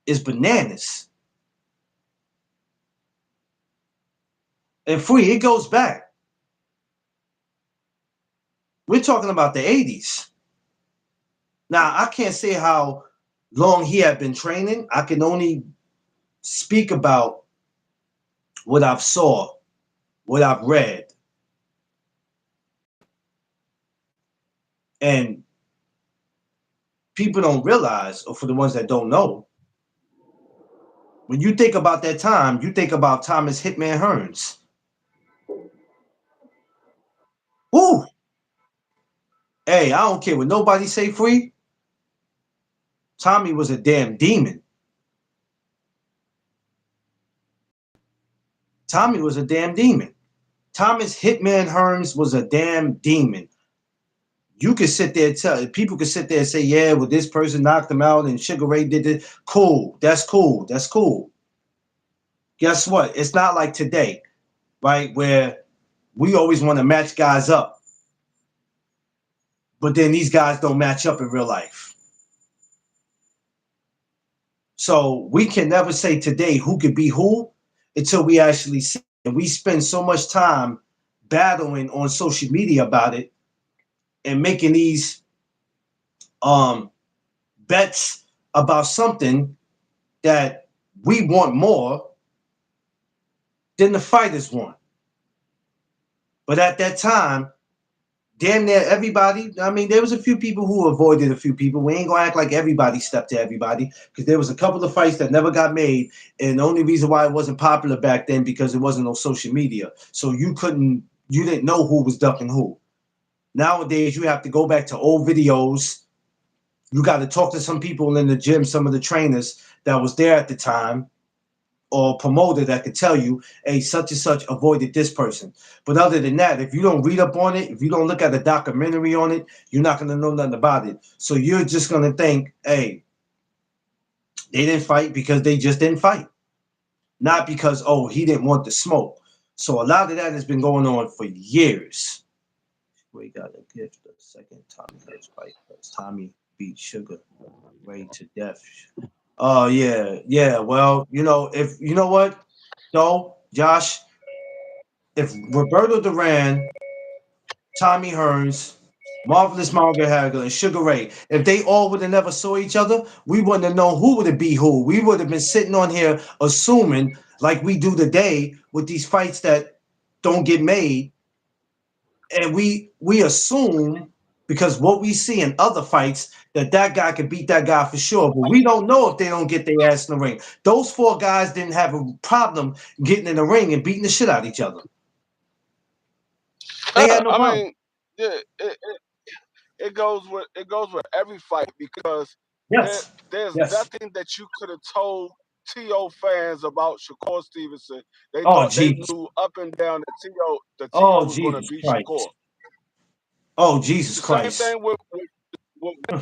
is bananas. And free, it goes back. We're talking about the 80s. Now, I can't say how long he had been training. I can only speak about what I've saw, what I've read. And people don't realize, or for the ones that don't know, when you think about that time, you think about Thomas Hitman Hearns. Woo! Hey, I don't care what nobody say free. Tommy was a damn demon. Tommy was a damn demon. Thomas Hitman Hearns was a damn demon. You could sit there and tell people could sit there and say, yeah, well, this person knocked him out and Sugar Ray did it. Cool. That's cool. That's cool. Guess what? It's not like today, right? Where we always want to match guys up. But then these guys don't match up in real life. So we can never say today who could be who until we actually see. And we spend so much time battling on social media about it and making these um, bets about something that we want more than the fighters want. But at that time, damn near everybody. I mean, there was a few people who avoided a few people. We ain't gonna act like everybody stepped to everybody because there was a couple of fights that never got made, and the only reason why it wasn't popular back then because it wasn't on social media, so you didn't know who was ducking who. Nowadays, you have to go back to old videos. You got to talk to some people in the gym, some of the trainers that was there at the time, or promoter that could tell you, hey, such and such avoided this person. But other than that, if you don't read up on it, if you don't look at a documentary on it, you're not going to know nothing about it. So you're just going to think, hey, they didn't fight because they just didn't fight. Not because, oh, he didn't want the smoke. So a lot of that has been going on for years. We got a gift the second Tommy Hurts fight because Tommy beat Sugar Ray to death. Oh yeah, yeah. Well, if you know what, though, Josh, if Roberto Duran, Tommy Hearns, Marvelous Margaret Hagler, and Sugar Ray, if they all would have never saw each other, we wouldn't have known who would have be who. We would have been sitting on here assuming, like we do today with these fights that don't get made, and we assume because what we see in other fights that guy could beat that guy for sure, but we don't know if they don't get their ass in the ring. Those four guys didn't have a problem getting in the ring and beating the shit out of each other. They had no
I
problem.
mean, yeah, it goes with every fight because
Yes,
there's
yes.
nothing that you could have told TO fans about Shakur Stevenson. They
Oh
thought they
Jesus.
knew up and down that TO
Oh
was going to
Jesus
beat Shakur.
Christ. Oh Jesus
The same
Christ.
thing with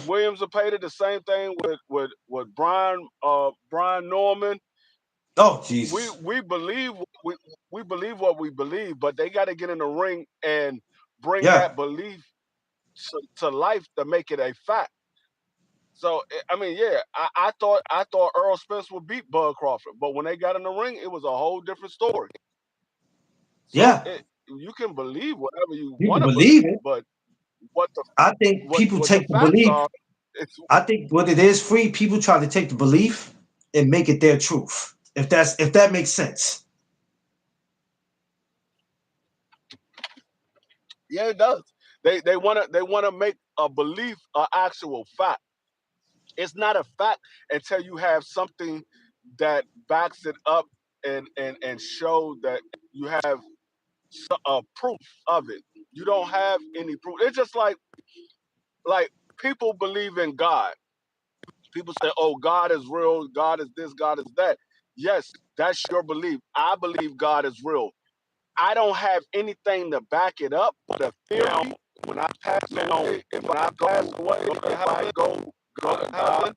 Williams Zapata. The same thing with Brian Norman.
Oh
We
Jesus.
we believe we we believe what we believe, but they got to get in the ring and bring
Yeah,
that belief to life to make it a fact. So I mean, yeah, I thought Earl Spence would beat Bud Crawford, but when they got in the ring, it was a whole different story. So
yeah.
you can believe whatever you
You can
want to
believe
believe,
it.
but what the
I think people
what the
take the
facts
belief.
are, it's
I think what it is, free people try to take the belief and make it their truth. If that makes sense.
yeah, it does. They wanna make a belief an actual fact. It's not a fact until you have something that backs it up and show that you have proof of it. You don't have any proof. It's just like people believe in God. People say, "Oh, God is real. God is this. God is that." Yes, that's your belief. I believe God is real. I don't have anything to back it up, but a theory. When I pass away, when I pass away, if I go to heaven,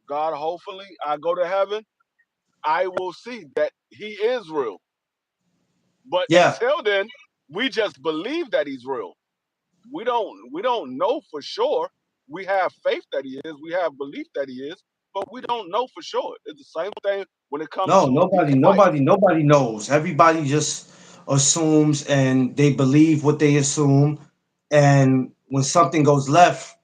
God, hopefully, I go to heaven. I will see that He is real. But
Yeah.
until then, we just believe that He's real. We don't know for sure. We have faith that He is. We have belief that He is, but we don't know for sure. It's the same thing when it comes
No,
to
nobody,
these fights.
nobody, nobody knows. Everybody just assumes and they believe what they assume. And when something goes left,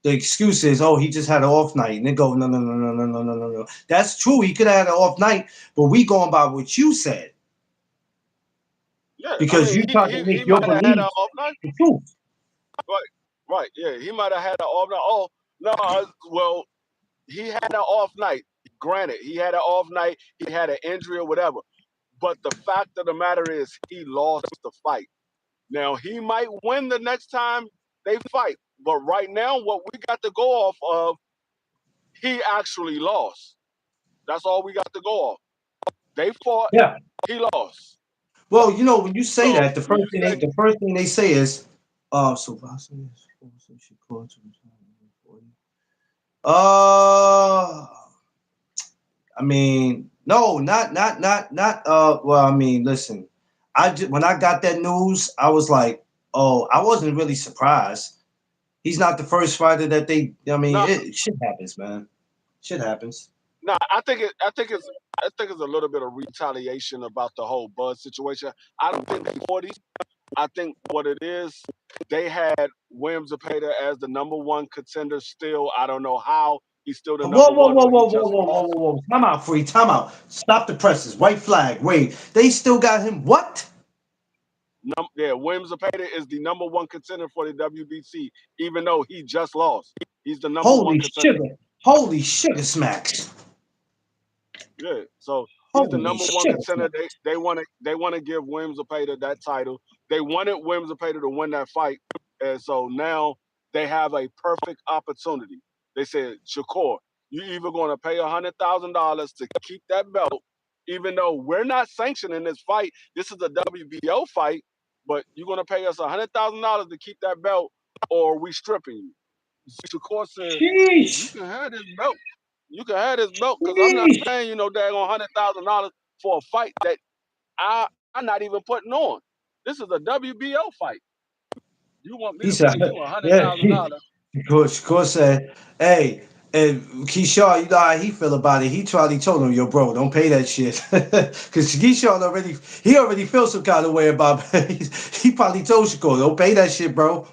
the excuse is, oh, he just had an off night. And they go, no, no, no, no, no, no, no, no, no. That's true. He could have had an off night, but we going by what you said
Yeah, I
because
mean,
you tried to
he
make your
might have had
belief
an off night.
the truth.
Right, right. Yeah, he might have had an off night. Oh no, well, he had an off night. Granted, he had an off night. He had an injury or whatever. But the fact of the matter is, he lost the fight. Now he might win the next time they fight, but right now, what we got to go off of, he actually lost. That's all we got to go off. They fought,
Yeah.
he lost.
Well, you know, when you say
So
that, the
when
first
you
thing
say
they say is, so boxing is so she called to I mean, no, well, I mean, listen, when I got that news, I was like, oh, I wasn't really surprised. He's not the first fighter that they. I mean,
no,
shit happens, man. Shit happens.
no, I think it's a little bit of retaliation about the whole Bud situation. I don't think they 40. I think what it is, they had Williams Zepeda as the number one contender still. I don't know how he's still the
Whoa,
number
whoa,
one
whoa,
when he
whoa, whoa,
just
whoa, whoa,
lost.
whoa, whoa! Time out, free. Time out. Stop the presses. White flag. Wait, they still got him. What?
Yeah, Williams Zepeda is the number one contender for the WBC, even though he just lost. He's the number one
Holy
contender.
sugar. Holy sugar smacks.
Yeah, so he's the
Holy
number one
sugar
contender.
smacks.
They want to give Williams Zepeda that title. They wanted Williams Zepeda to win that fight, and so now they have a perfect opportunity. They said, Shakur, you either going to pay $100,000 to keep that belt, even though we're not sanctioning this fight. This is a WBO fight, but you're going to pay us $100,000 to keep that belt, or we stripping you. Shakur said,
Sheesh.
you can have this belt. You can have this belt because I'm not
Sheesh.
paying you no daggone $100,000 for a fight that I'm not even putting on. This is a WBO fight. You want me
He
to
said,
pay you a hundred
yeah,
thousand dollars?
Shakur said, hey, and Keyshawn, you know how he feel about it. He probably told him, yo, bro, don't pay that shit. Because Keyshawn already feels some kind of way about it. He probably told Shakur, don't pay that shit, bro.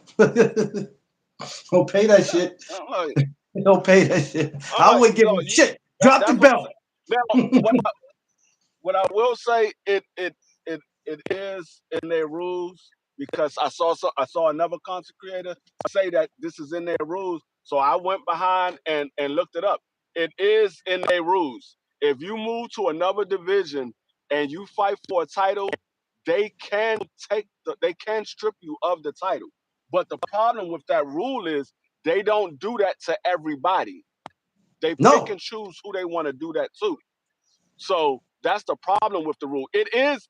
Don't pay that
Yeah.
shit.
I'm like,
Don't pay that shit.
I'm
I
like,
wouldn't give him shit. Drop the
that's what I'm
belt.
saying. Now, what I will say, it is in their rules because I saw another content creator say that this is in their rules. So I went behind and looked it up. It is in their rules. If you move to another division and you fight for a title, they can strip you of the title. But the problem with that rule is they don't do that to everybody. They pick
No.
and choose who they want to do that to. So that's the problem with the rule. It is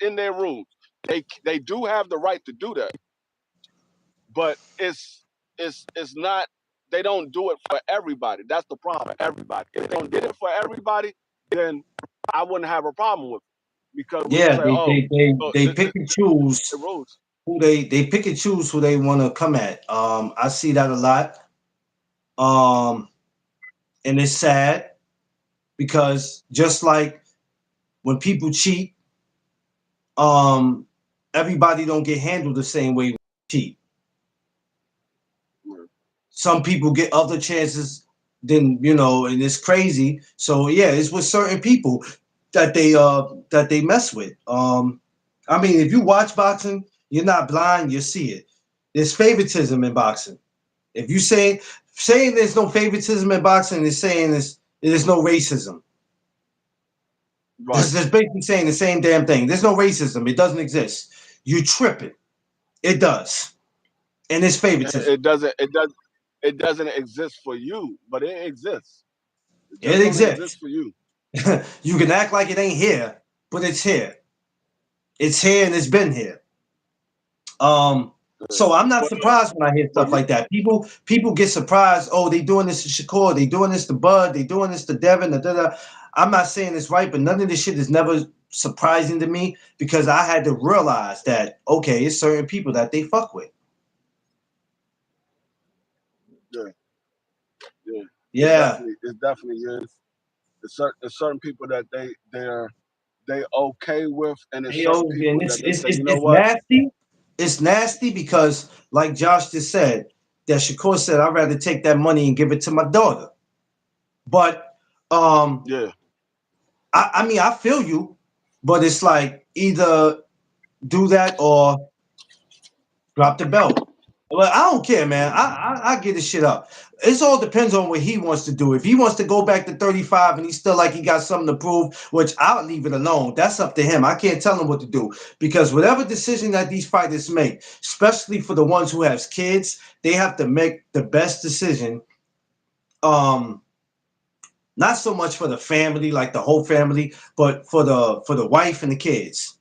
in their rules. They do have the right to do that, but it's not. They don't do it for everybody. That's the problem. Everybody. If they don't did it for everybody, then I wouldn't have a problem with it because we would
Yeah,
say,
they
oh,
they they,
look,
they pick and choose
the rules.
who they pick and choose who they want to come at. I see that a lot. Um, and it's sad because just like when people cheat, um, everybody don't get handled the same way when they cheat. Some people get other chances than and it's crazy. So yeah, it's with certain people that they mess with. I mean, if you watch boxing, you're not blind, you see it. There's favoritism in boxing. If you saying there's no favoritism in boxing is saying there's no racism.
Right.
This is basically saying the same damn thing. There's no racism. It doesn't exist. You tripping. It does. And it's favoritism.
It doesn't. It does. it doesn't exist for you, but it exists. It
It
just don't exist
exists.
for you.
You can act like it ain't here, but it's here. It's here and it's been here. Um,
Yeah.
so I'm not
But
surprised when I hear
but
stuff like that. People get surprised. Oh, they doing this to Shakur. They doing this to Bud. They doing this to Devin. Da, da, da. I'm not saying it's right, but none of this shit is never surprising to me because I had to realize that okay, it's certain people that they fuck with.
yeah, yeah,
Yeah,
it definitely is. It's certain people that they okay with, and it's
they
certain
always and
people that they say, you know
it's
what?
nasty. It's nasty because, like Josh just said, that Shakur said, I'd rather take that money and give it to my daughter. But um,
Yeah,
I mean, I feel you, but it's like either do that or drop the belt. Well, I don't care, man. I get this shit up. It all depends on what he wants to do. If he wants to go back to 35 and he's still like he got something to prove, which I'll leave it alone. That's up to him. I can't tell him what to do because whatever decision that these fighters make, especially for the ones who have kids, they have to make the best decision. Um, Not so much for the family, like the whole family, but for the wife and the kids.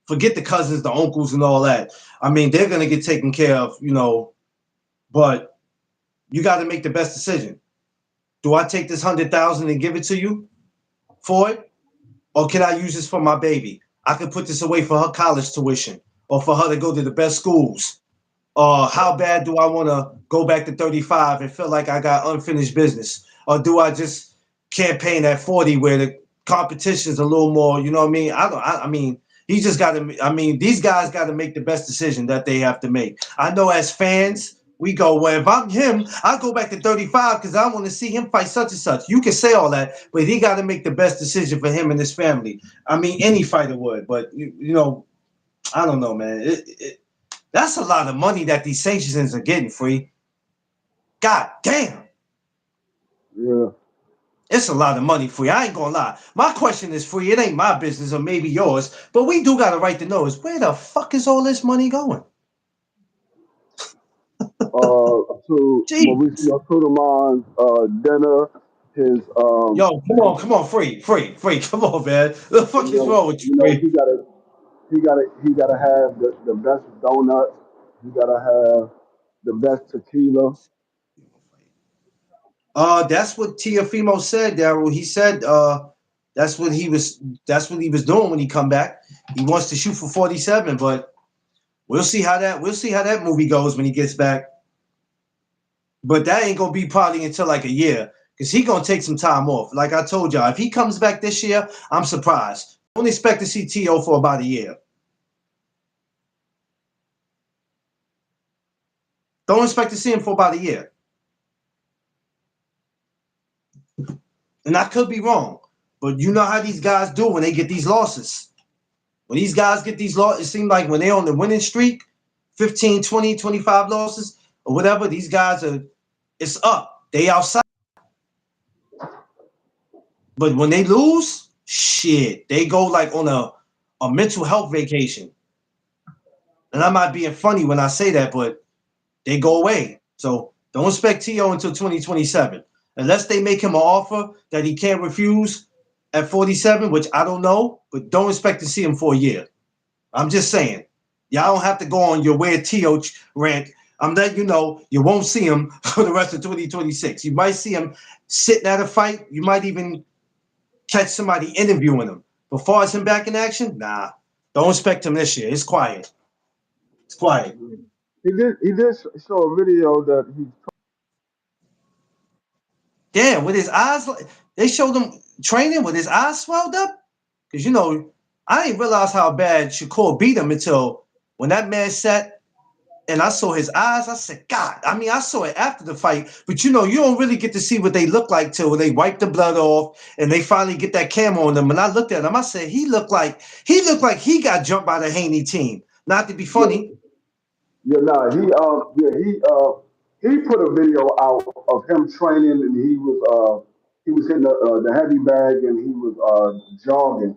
Forget the cousins, the uncles, and all that. I mean, they're gonna get taken care of, but you got to make the best decision. Do I take this 100,000 and give it to you for it, or can I use this for my baby? I could put this away for her college tuition, or for her to go to the best schools. How bad do I want to go back to 35 and feel like I got unfinished business, or do I just campaign at 40 where the competition is a little more? You know what I mean? I don't. I mean, he just got to. I mean, these guys got to make the best decision that they have to make. I know as fans. We go, well, if I'm him, I'll go back to 35 because I want to see him fight such and such. You can say all that, but he got to make the best decision for him and his family. I mean, any fighter would, but I don't know, man. That's a lot of money that these sanctions are getting free. God damn.
Yeah.
It's a lot of money free. I ain't gonna lie. My question is free. It ain't my business or maybe yours, but we do got a right to know is where the fuck is all this money going?
To
Jeez.
Mauricio Suleiman's dinner, his
Yo,
his,
come on, free. Come on, man. What the fuck is wrong with you, free?
he gotta have the best donuts. He gotta have the best tequila.
That's what Tiafimo said, Daryl. He said that's what he was that's what he was doing when he come back. He wants to shoot for 47, but we'll see how that movie goes when he gets back. But that ain't gonna be probably until like a year because he gonna take some time off. Like I told y'all, if he comes back this year, I'm surprised. Don't expect to see To for about a year. Don't expect to see him for about a year. And I could be wrong, but you know how these guys do when they get these losses. When these guys get these losses, it seems like when they're on the winning streak, 15, 20, 25 losses or whatever, these guys are, it's up. They outside. But when they lose, shit, they go like on a mental health vacation. And I might being funny when I say that, but they go away. So don't expect To until 2027. Unless they make him an offer that he can't refuse at 47, which I don't know, but don't expect to see him for a year. I'm just saying. Y'all don't have to go on your weird rant. I'm letting you know you won't see him for the rest of 2026. You might see him sitting at a fight. You might even catch somebody interviewing him. But far as him back in action, nah. Don't expect him this year. It's quiet. It's quiet.
He did show a video that he.
Damn, with his eyes, they showed him training with his eyes swelled up. Because, I didn't realize how bad Shakur beat him until when that man sat and I saw his eyes. I said, God, I mean, I saw it after the fight, but you don't really get to see what they look like till they wipe the blood off and they finally get that camera on them. And I looked at him, I said, he got jumped by the Haney team. Not to be
Yeah,
funny.
yeah, nah, he put a video out of him training, and he was hitting the heavy bag, and he was jogging.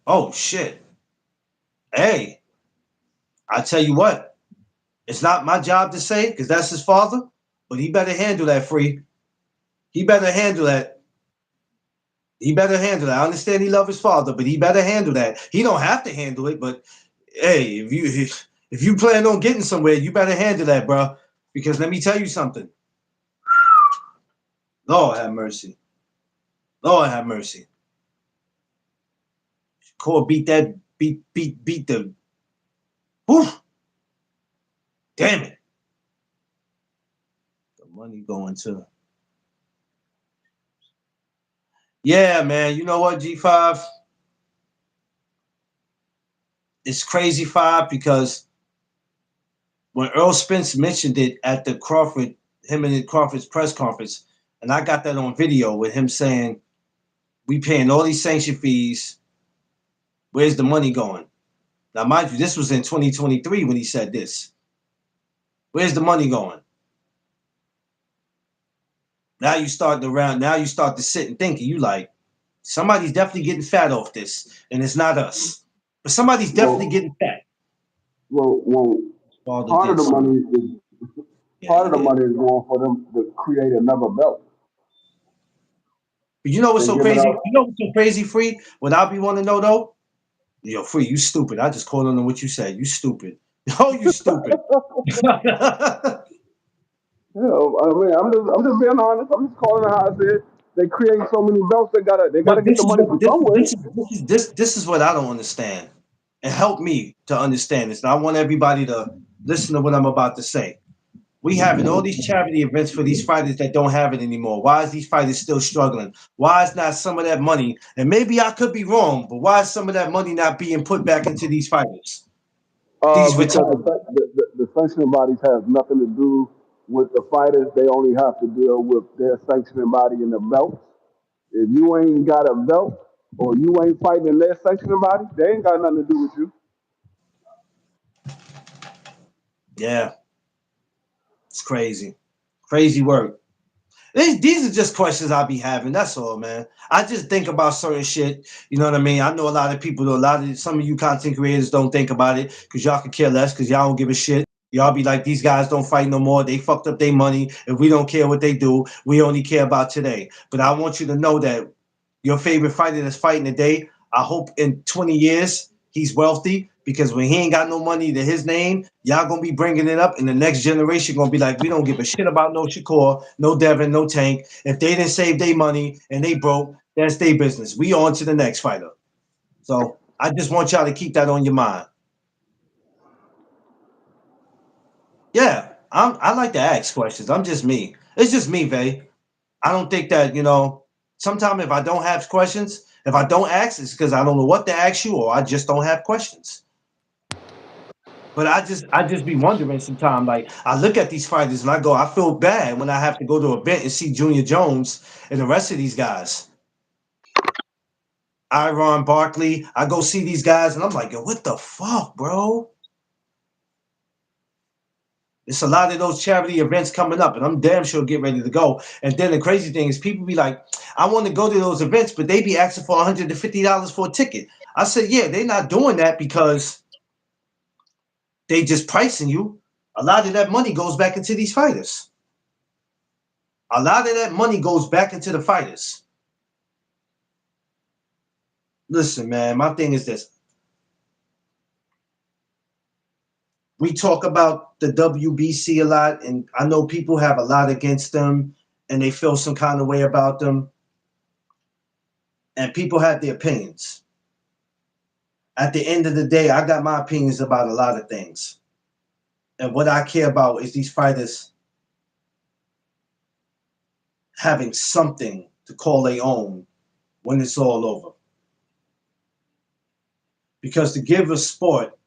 Oh shit. Hey. I tell you what, it's not my job to say because that's his father, but he better handle that free. He better handle that. He better handle that. I understand he love his father, but he better handle that. He don't have to handle it, but hey, if you plan on getting somewhere, you better handle that, bro. Because let me tell you something. Lord have mercy. Lord have mercy. Core beat that beat the whew, damn it. The money going to yeah, man. You know what, G5? It's crazy five because when Earl Spence mentioned it at the Crawford, him and Crawford's press conference, and I got that on video with him saying, we paying all these sanction fees. Where's the money going? Now, mind you, this was in 2023 when he said this. Where's the money going? Now you start around. Now you start to sit and think. And you like, somebody's definitely getting fat off this, and it's not us. But somebody's definitely
Well,
getting fat.
well,
All of
part of the
this.
money is
Yeah,
part
you
of the
did.
money is going for them to create another belt.
But you know what's
They
so
give it
crazy?
out.
You know what's so crazy, Free? What I be want to know though? Yo, Free, you stupid. I just called on what you said. You stupid. Oh, you stupid. But
You know, I mean, I'm just being honest. I'm just calling it how I said. They create so many belts. They gotta get
this
the
is
money
what
from somewhere.
this is what I don't understand. And help me to understand this. And I want everybody to listen to what I'm about to say. We having all these charity events for these fighters that don't have it anymore. Why is these fighters still struggling? Why is not some of that money? And maybe I could be wrong, but why is some of that money not being put back into these fighters? These
Because
retired.
the sanctioning bodies have nothing to do with the fighters. They only have to deal with their sanctioning body and the belts. If you ain't got a belt or you ain't fighting in their sanctioning body, they ain't got nothing to do with you.
Yeah, it's crazy. Crazy work. These are just questions I be having. That's all, man. I just think about certain shit. You know what I mean? I know a lot of people, some of you content creators don't think about it because y'all could care less because y'all don't give a shit. Y'all be like, these guys don't fight no more. They fucked up their money. If we don't care what they do, we only care about today. But I want you to know that your favorite fighter that's fighting today, I hope in 20 years he's wealthy because when he ain't got no money to his name, y'all gonna be bringing it up, and the next generation gonna be like, we don't give a shit about no Shakur, no Devin, no Tank. If they didn't save their money and they broke, that's their business. We on to the next fighter. So I just want y'all to keep that on your mind. Yeah, I like to ask questions. I'm just me. It's just me, Vay. I don't think that, sometimes if I don't have questions, if I don't ask, it's because I don't know what to ask you or I just don't have questions. But I just be wondering sometimes, like I look at these fighters and I go, I feel bad when I have to go to an event and see Junior Jones and the rest of these guys. Iron Barkley, I go see these guys and I'm like, yo, what the fuck, bro? It's a lot of those charity events coming up, and I'm damn sure get ready to go. And then the crazy thing is, people be like, I want to go to those events, but they be asking for $150 for a ticket. I said, yeah, they're not doing that because they just pricing you. A lot of that money goes back into these fighters. A lot of that money goes back into the fighters. Listen, man, my thing is this. We talk about the WBC a lot, and I know people have a lot against them, and they feel some kind of way about them, and people have their opinions. At the end of the day, I got my opinions about a lot of things. And what I care about is these fighters having something to call their own when it's all over. Because to give a sport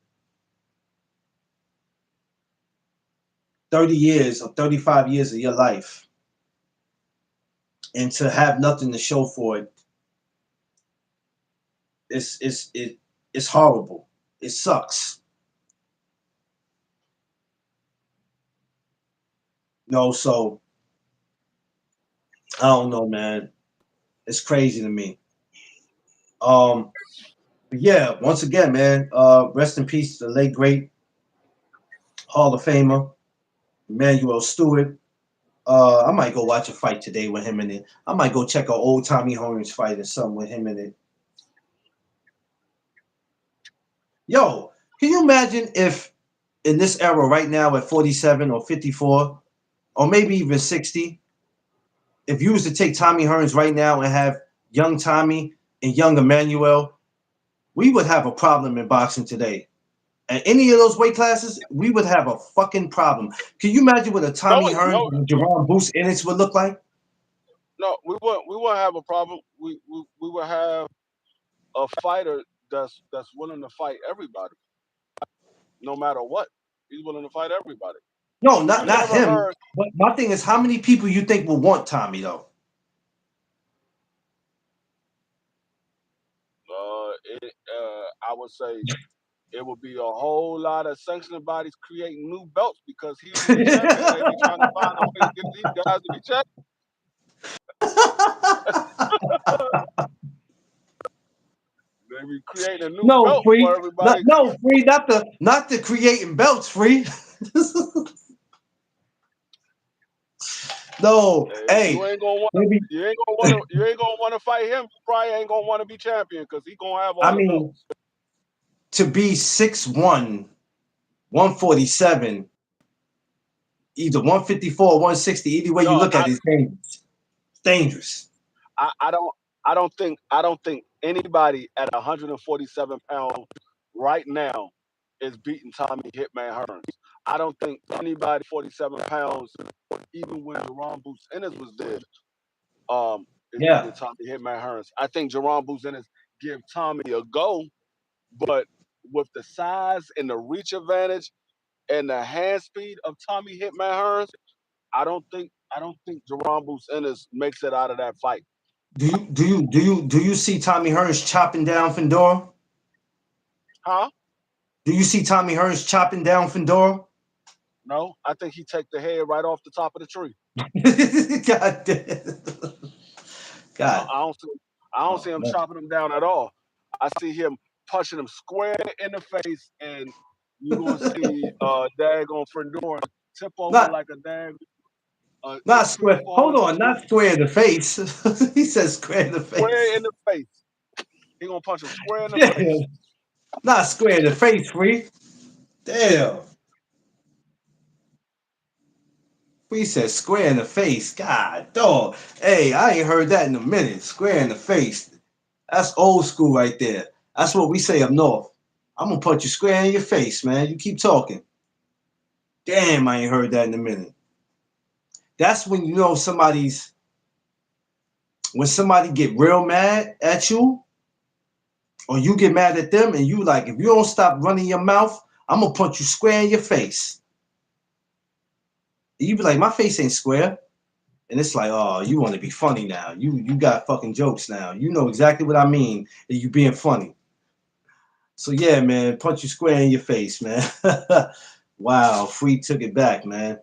30 years or 35 years of your life and to have nothing to show for it, it's horrible. It sucks. So I don't know, man. It's crazy to me. But yeah, once again, man, rest in peace to the late great Hall of Famer, Emmanuel Stewart. I might go watch a fight today with him in it. I might go check an old Tommy Hearns fight or something with him in it. Yo, can you imagine if in this era right now at 47 or 54 or maybe even 60, if you was to take Tommy Hearns right now and have young Tommy and young Emmanuel, we would have a problem in boxing today. At any of those weight classes, we would have a fucking problem. Can you imagine what a
No,
Tommy Hearns
no,
and Jerome Boost Ennis would look like?
no. We won't have a problem. We will have a fighter that's willing to fight everybody, no matter what. He's willing to fight everybody.
No,
You
not
never
him.
heard.
But my thing is, how many people you think will want Tommy though?
I would say it would be a whole lot of sanctioning bodies creating new belts because he will be champion and they be trying to find a way to get these guys to be champion. They be creating a new
No,
belt for
free.
everybody.
No, free. Not the creating belts, free. No,
You
hey,
ain't gonna want to.
maybe.
You ain't gonna want to. You ain't gonna want to fight him. You probably ain't gonna want to be champion because he gonna have
I
all the
mean,
belts.
to be 6'1", 147, either 154 or 160, either way you
No,
look at it, it's dangerous. It's dangerous.
I don't. I don't think anybody at 147 pounds right now is beating Tommy Hitman Hearns. I don't think anybody 47 pounds, even when Jerome Boots Ennis was there, is beating
Yeah.
Tommy Hitman Hearns. I think Jerome Boots Ennis give Tommy a go, but with the size and the reach advantage and the hand speed of Tommy Hitman Hearns, I don't think Jerome Boots Ennis makes it out of that fight.
Do you see Tommy Hearns chopping down Fedora?
Huh?
Do you see Tommy Hearns chopping down Fedora?
No, I think he take the head right off the top of the tree.
God damn.
No,
God.
I don't see
Oh
him
man.
chopping him down at all. I see him punching him square in the face, and you gonna see daggone Fendora tip over
Not
like a dag
not
tree
square. Hold
falling
on,
into
not square in the face. He says square in the
square
face.
in the face. He gonna punch him square in the
Damn.
face.
Not square in the face, free. Damn. Free says square in the face. God dog. Hey, I ain't heard that in a minute. Square in the face. That's old school right there. That's what we say up north. I'm gonna punch you square in your face, man. You keep talking. Damn, I ain't heard that in a minute. That's when you know when somebody get real mad at you, or you get mad at them, and you like, if you don't stop running your mouth, I'm gonna punch you square in your face. And you be like, my face ain't square. And it's like, oh, you want to be funny now. You got fucking jokes now. You know exactly what I mean. That you being funny. So yeah, man, punch you square in your face, man. Wow, Free took it back, man.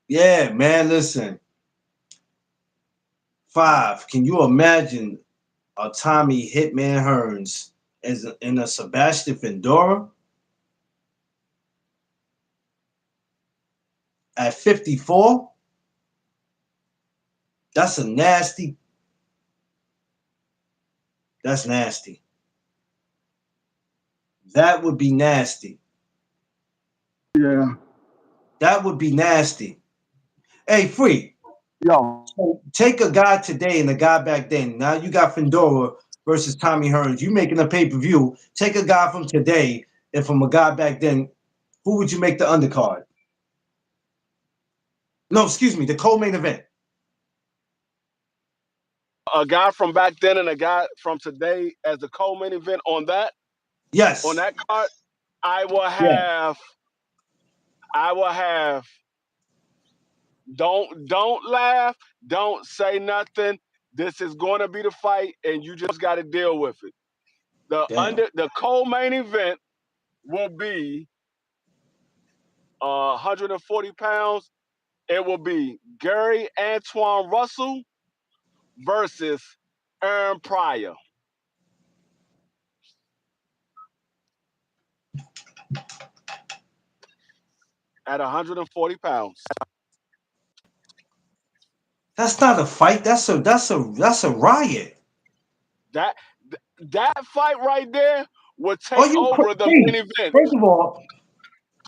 Yeah, man. Listen, five. Can you imagine a Tommy Hitman Hearns in a Sebastian Fedora at 54? That's a nasty. That's nasty. That would be nasty.
Yeah.
That would be nasty. Hey, Free.
Yo.
So take a guy today and a guy back then. Now you got Fedora versus Tommy Hearns. You making a pay per view. Take a guy from today and from a guy back then. Who would you make the undercard? No, excuse me, the co-main event.
A guy from back then and a guy from today as the co-main event on
Yes.
that card, I will
Yeah.
have I will have don't laugh, don't say nothing. This is going to be the fight, and you just got to deal with it.
Damn.
The co-main event will be 140 pounds. It will be Gary Antoine Russell versus Aaron Pryor. at 140 pounds.
That's not a fight. That's a riot.
That that fight right there would
Are
take
you
over the
crazy?
main event.
First of all,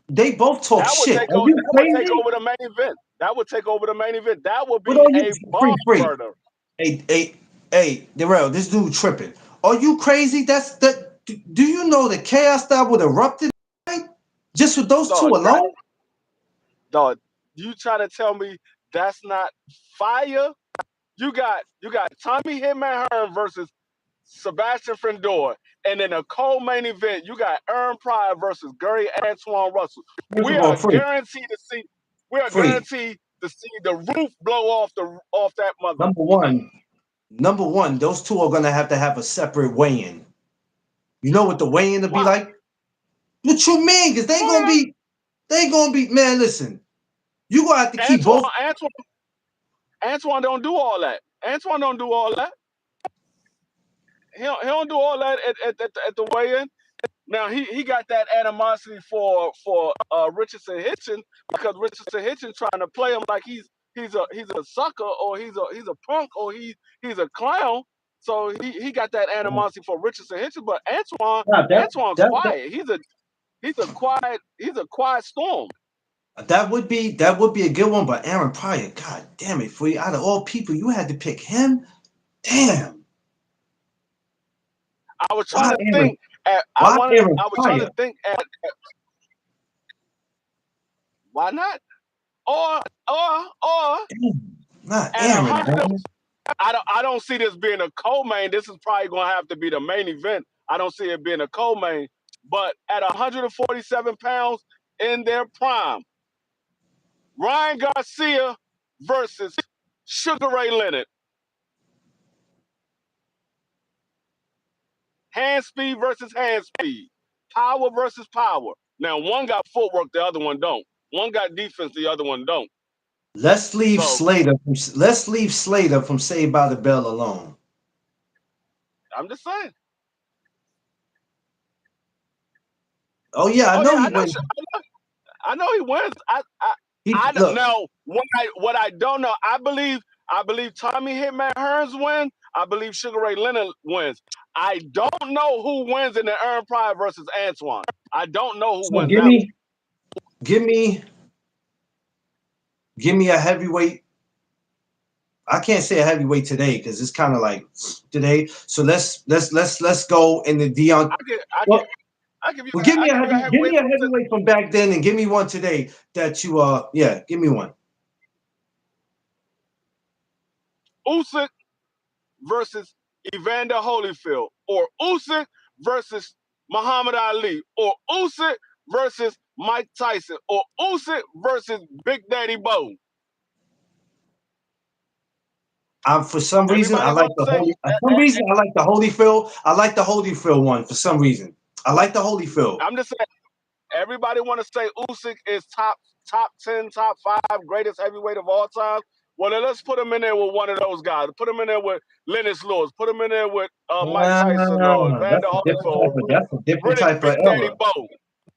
they both talk
That would
shit.
take
Are
over.
you
That would take
crazy?
over the main event. That would take over the main event. That would
What
be
are you
a
free
barn
free?
burner.
Hey, Darrell, this dude tripping. Are you crazy? That's that. Do you know the chaos that would erupt in night just with those two
Dog, that
alone?
dog. You trying to tell me that's not fire? You got Tommy Hitman Hearn versus Sebastian Friendor, and in a co-main event, you got Aaron Pryor versus Gary Antoine Russell.
First
We
of all,
are
free,
guaranteed to see. We are
free.
guaranteed to see the roof blow off that mother.
Number one, number one. Those two are gonna have to have a separate weigh-in. You know what the weigh-in will be
Why?
like? What you mean? Because they gonna
What?
be, they gonna be. Man, listen. You gonna have to keep
Antoine,
both.
Antoine, Antoine don't do all that. Antoine don't do all that. He don't do all that at the weigh-in. Now he got that animosity for Richardson Hitchens because Richardson Hitchens trying to play him like he's a sucker or he's a punk or he's a clown. So he got that animosity for Richardson Hitchens, but
Nah,
Antoine's quiet. He's a quiet storm.
that would be a good one. But Aaron Pryor, God damn it, for you, out of all people, you had to pick him. Damn.
I was trying
Why
to
Aaron?
think at I
Why
wanted
Aaron
I was trying to
Pryor?
think at why not? Or
Damn, not
at a
Aaron,
hundred
man.
I don't see this being a co-main. This is probably gonna have to be the main event. I don't see it being a co-main. But at 147 pounds in their prime, Ryan Garcia versus Sugar Ray Leonard. Hand speed versus hand speed. Power versus power. Now one got footwork, the other one don't. One got defense, the other one don't. So
Let's leave Slater from Saved by the Bell alone.
I'm just saying.
Oh yeah, I
Oh
know
yeah,
he went.
I know he wins.
He
I
look.
now what I don't know. I believe Tommy Hitman Hearns win. I believe Sugar Ray Leonard wins. I don't know who wins in the Aaron Pryor versus Antoine. I don't know who
So
wins
give
that one.
me, give me, give me a heavyweight. I can't say a heavyweight today because it's kind of like today. So let's go in the Dion.
I give I give
Well,
I give you
well, give
I
me a
give you a
give
heavyweight
me a
versus
heavyweight from back then, and give me one today that you yeah, give me one.
Usyk versus Evander Holyfield, or Usyk versus Muhammad Ali, or Usyk versus Mike Tyson, or Usyk versus Big Daddy Bo.
For some reason I
Everybody
like
gonna
the
say
holy. For some reason I like the Holyfield. I like the Holyfield one for some reason. I like the Holyfield.
I'm just saying. Everybody want to say Usyk is top 10, top 5 greatest heavyweight of all time. Well, then let's put him in there with one of those guys. Put him in there with Lennox Lewis. Put him in there with Mike Tyson or Evander Holyfield or
That's a different
Riddick
type of
Big Daddy
era.
Bo.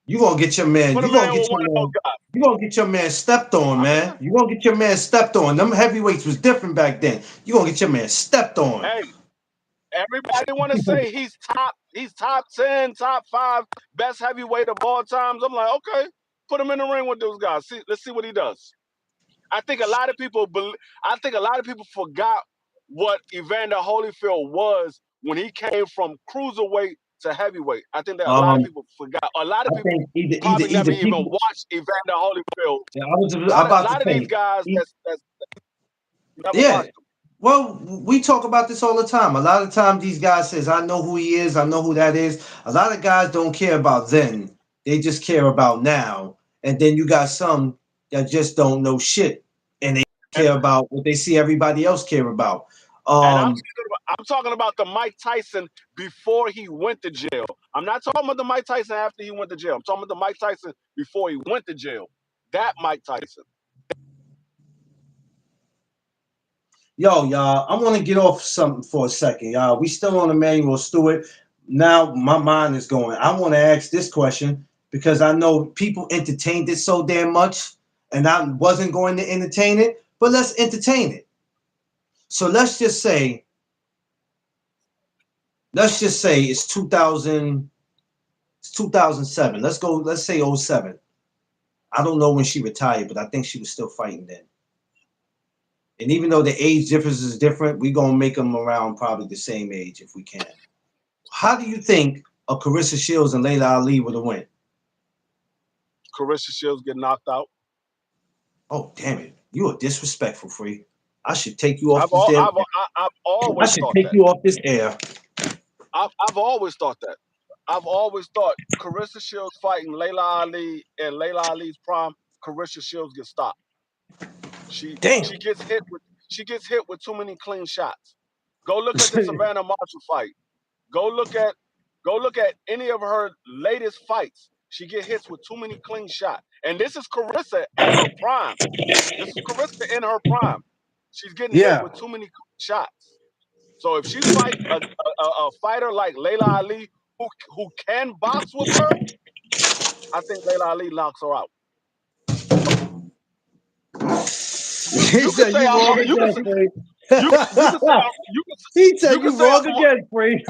You gonna get your man.
Put
You
him in
gonna
there
get
with
your
one of those
man.
guys.
You gonna get your man stepped on,
I'm just
man.
saying.
You gonna get your man stepped on. Them heavyweights was different back then. You gonna get your man stepped on.
Hey, everybody want to say he's top 10, top 5 best heavyweight of all times. I'm like, okay, put him in the ring with those guys. Let's see what he does. I think a lot of people forgot what Evander Holyfield was when he came from cruiserweight to heavyweight. I think that a lot of
Um,
people forgot. A lot of
I
people
think
probably never
either
even
people.
watched Evander Holyfield.
Yeah, I was
A lot of,
about to
lot of these
say.
guys that's never
Yeah.
watched him.
Well, we talk about this all the time. A lot of times these guys says, I know who he is, I know who that is. A lot of guys don't care about then. They just care about now. And then you got some that just don't know shit. And they
And
care about what they see everybody else care about.
and
Um,
I'm talking about the Mike Tyson before he went to jail. I'm not talking about the Mike Tyson after he went to jail. I'm talking about the Mike Tyson before he went to jail. That Mike Tyson.
yo, y'all, I want to get off something for a second, y'all. We still on Emmanuel Stewart. Now my mind is going. I want to ask this question. because I know people entertained it so damn much, and I wasn't going to entertain it. But let's entertain it. So let's just say it's 2000, it's 2007. Let's go. Let's say '07. I don't know when she retired, but I think she was still fighting then. And even though the age difference is different, we're gonna make them around probably the same age if we can. How do you think a Carissa Shields and Layla Ali would have went?
Carissa Shields get knocked out.
Oh damn it! You are disrespectful, Free. I should take you off
I've
this
all,
damn.
I've
I
always
should
thought
take
that.
you off this air.
I've always thought that. I've always thought Carissa Shields fighting Layla Ali and Layla Ali's prime. Carissa Shields gets stopped. She
Damn.
she gets hit with too many clean shots. Go look at the Savannah Marshall fight. Go look at any of her latest fights. She get hits with too many clean shots. And this is Carissa at her prime. This is Carissa in her prime. She's getting hit
Yeah.
with too many shots. So if she fight a fighter like Layla Ali who can box with her, I think Layla Ali knocks her out.
He
You can
said
say
you
I'm
wrong
wrong.
again, Free.
You can say
He said
you can
you
say
wrong
I'm
again, Free.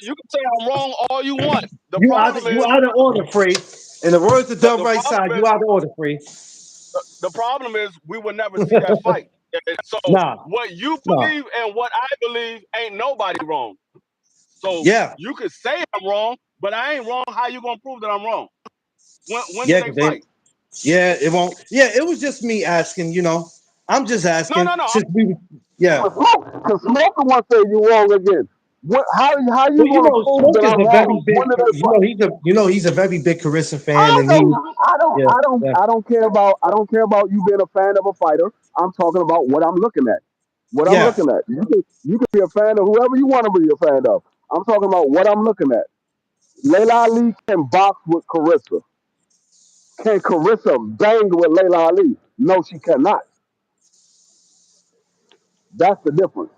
you can say I'm wrong all you want. The
You out of order, Free. In the words of Dumb
the
Right
problem
Side, you
is
out of order, Free.
we will never see that fight. And so
Nah,
what you
nah.
believe and what I believe ain't nobody wrong. So
Yeah,
you could say I'm wrong, but I ain't wrong. How you gonna prove that I'm wrong? When did
yeah,
they fight?
yeah, it won't. Yeah, it was just me asking. I'm just
No,
asking
no, no.
since we. Yeah,
Because Smoke the one say you wrong again. How you
well,
gonna prove
Smoke
that
is
I'm
a very
wrong?
big.
When did they fight?
He's a very big Carissa fan,
I
and he.
don't, I don't,
Yeah,
I don't,
yeah,
I don't care about. I don't care about you being a fan of a fighter. I'm talking about what I'm looking at. What I'm
yeah.
looking at. You can be a fan of whoever you want to be a fan of. I'm talking about what I'm looking at. Layla Ali can box with Carissa. Can Carissa bang with Layla Ali? No, she cannot. That's the difference.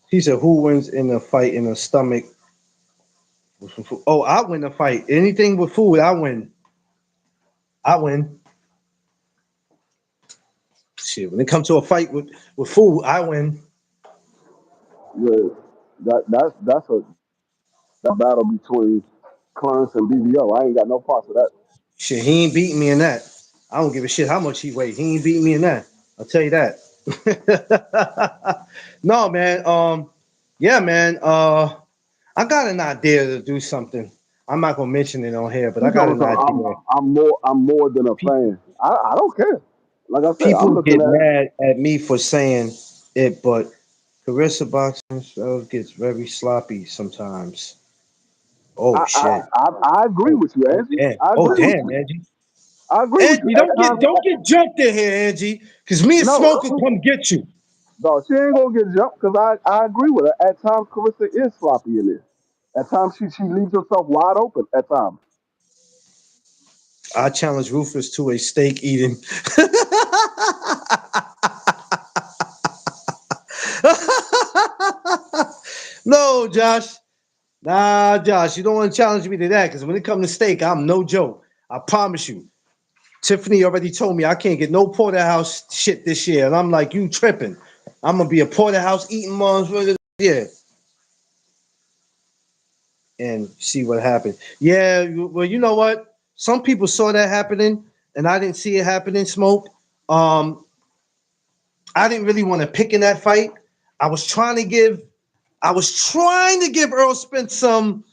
He said, "Who wins in a fight in the stomach?" Oh, I win the fight. Anything with food, I win. I win. Shit, when it comes to a fight with food, I win.
Yeah, that's a battle between Clarence and BBO. I ain't got no parts of that.
Shit, he ain't beating me in that. I don't give a shit how much he weigh. He ain't beating me in that. I'll tell you that. No, man. Yeah, man. I got an idea to do something. I'm not gonna mention it on here, but I
You
got
talking
an
something?
idea.
I'm more than a
People,
fan. I don't care. Like I said, I'm
people
looking
get
at.
mad at me for saying it, but Carissa boxing gets very sloppy sometimes. Oh
I I
shit.
I agree
Oh,
with you,
oh
Angie.
damn.
I
Oh
agree with
damn,
you.
Angie.
I agree with you.
Angie,
At times,
don't get jumped in here, Angie, because me and
no,
Smoke will come get you.
no, she ain't gonna get jumped because I agree with her. At times, Carissa is sloppy in this. At times, she leaves herself wide open. At times,
I challenge Rufus to a steak eating. No, Josh. Nah, Josh, you don't want to challenge me to that because when it comes to steak, I'm no joke. I promise you. Tiffany already told me I can't get no porterhouse shit this year, and I'm like, you tripping? I'm gonna be a porterhouse eating motherfucker. Yeah, and see what happened. Yeah, well, you know what? Some people saw that happening, and I didn't see it happening. Smoke. Um, I didn't really want to pick in that fight. I was trying to give. I was trying to give Earl Spence some.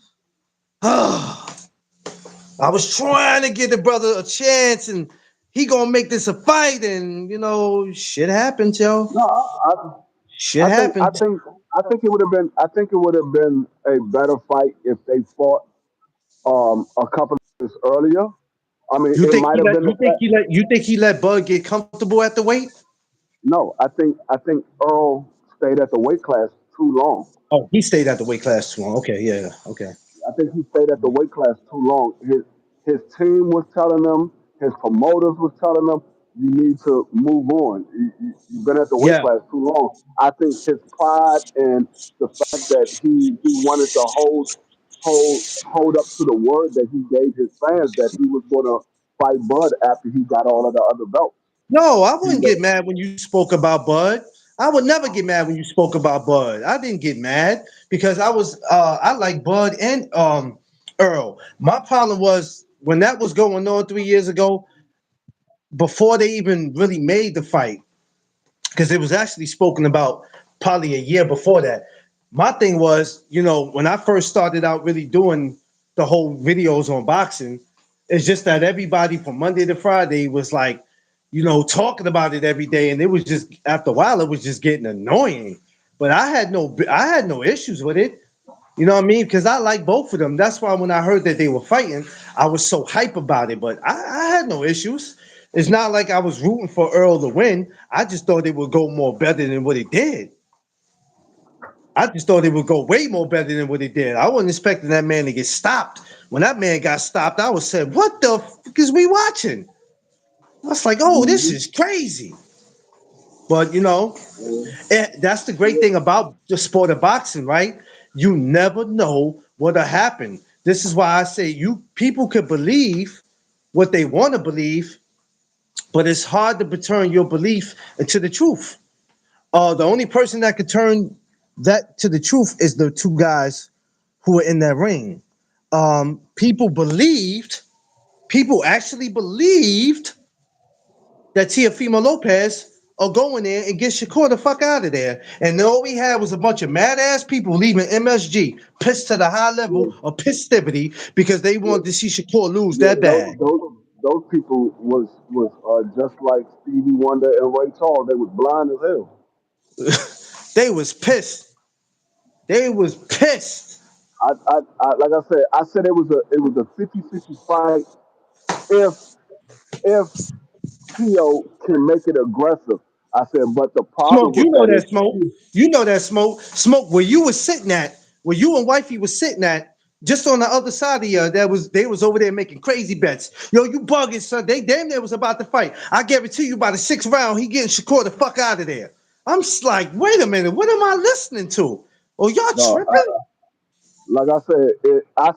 I was trying to give the brother a chance, and he gonna make this a fight, and shit happened, yo.
no,
Shit
I think I
happened.
think I think it would have been a better fight if they fought a couple of years earlier. I mean,
You
it
think
might
he
have
let?
been the fact.
You think he let Bud get comfortable at the weight?
No, I think Earl stayed at the weight class too long.
Oh, he stayed at the weight class too long. Okay, yeah, okay.
I think he stayed at the weight class too long. His team was telling him, his promoters was telling him, you need to move on. You've been at the weight
Yeah,
class too long. I think his pride and the fact that he wanted to hold. hold up to the word that he gave his fans that he was going to fight Bud after he got all of the other belts.
No, I
He
wouldn't get mad when you spoke about Bud. I would never get mad when you spoke about Bud. I didn't get mad because I like Bud and Earl. My problem was when that was going on 3 years ago, before they even really made the fight, because it was actually spoken about probably a year before that. My thing was, when I first started out really doing the whole videos on boxing, it's just that everybody from Monday to Friday was like, talking about it every day, and it was just after a while, it was just getting annoying. But I had no issues with it. You know what I mean? Because I like both of them. That's why when I heard that they were fighting, I was so hype about it. But I had no issues. It's not like I was rooting for Earl to win. I just thought it would go more better than what it did. I just thought it would go way more better than what it did. I wasn't expecting that man to get stopped. When that man got stopped, I was saying, "What the fuck is we watching?" I was like, "Oh, this
Mhm.
is crazy." But
Yeah.
that's the great
Yeah.
thing about the sport of boxing, right? You never know what'll happen. This is why I say you people could believe what they want to believe, but it's hard to turn your belief into the truth. The only person that could turn that to the truth is the two guys who were in that ring. People actually believed that Tiafimo Lopez will go in there and get Shakur the fuck out of there. And all we had was a bunch of mad ass people leaving MSG, pissed to the high
Yeah.
level of pissivity because they
Yeah.
wanted to see Shakur lose
Yeah,
that bad.
those people was just like Stevie Wonder and Ray Charles. They was blind as hell.
They was pissed. They was pissed.
Like I said it was a 50-50 fight if if Tio can make it aggressive. I said, but the
Smoke,
problem
you
with
know
that
that
is
smoke. You know that smoke. Smoke where you was sitting at, where you and wifey was sitting at, just on the other side of you, they was over there making crazy bets. Yo, you bugging, son. They damn near was about to fight. I guarantee you by the sixth round, he getting Shakur the fuck out of there. I'm just like, wait a minute, what am I listening to? Oh, y'all
no.
tripping?
Like I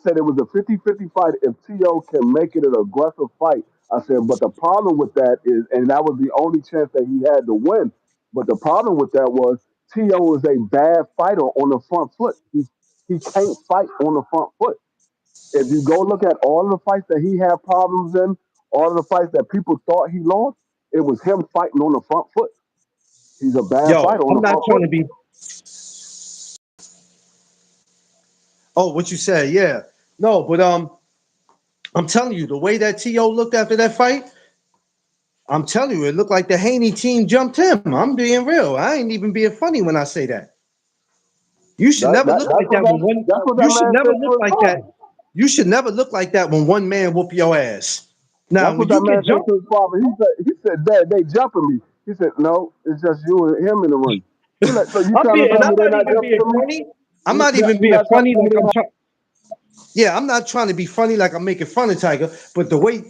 said it was a 50-50 fight if T.O. can make it an aggressive fight. I said, but the problem with that is, and that was the only chance that he had to win. But the problem with that was T.O. is a bad fighter on the front foot. He can't fight on the front foot. If you go look at all of the fights that he had problems in, all of the fights that people thought he lost, it was him fighting on the front foot. He's a bad
Yo,
fighter on
I'm
the
not
front
trying
foot.
to be. Oh, what you said? Yeah. No, but I'm telling you, the way that To looked after that fight, I'm telling you, it looked like the Haney team jumped him. I'm being real. I ain't even being funny when I say that. You should
That,
never
that,
look
that's
like
what
that
that
when one.
that's what
You
that
should
man
never
said to
look
his
like that.
father.
You should never look like that when one man whoop your ass. Now,
That's
when
what that
you
man
get
said
jumped,
to his father. Dad, they jumping me. He said, no, it's just you and him in the ring. He like, so you
I'm
trying to
being,
tell
and
me
I'm
they're
not
not
even
jumping
being
me?
funny. I'm not even
You're
being
not trying to
funny
tell me
like
they're
I'm
not.
trying. Yeah, I'm not trying to be funny like I'm making fun of Tiger, but the way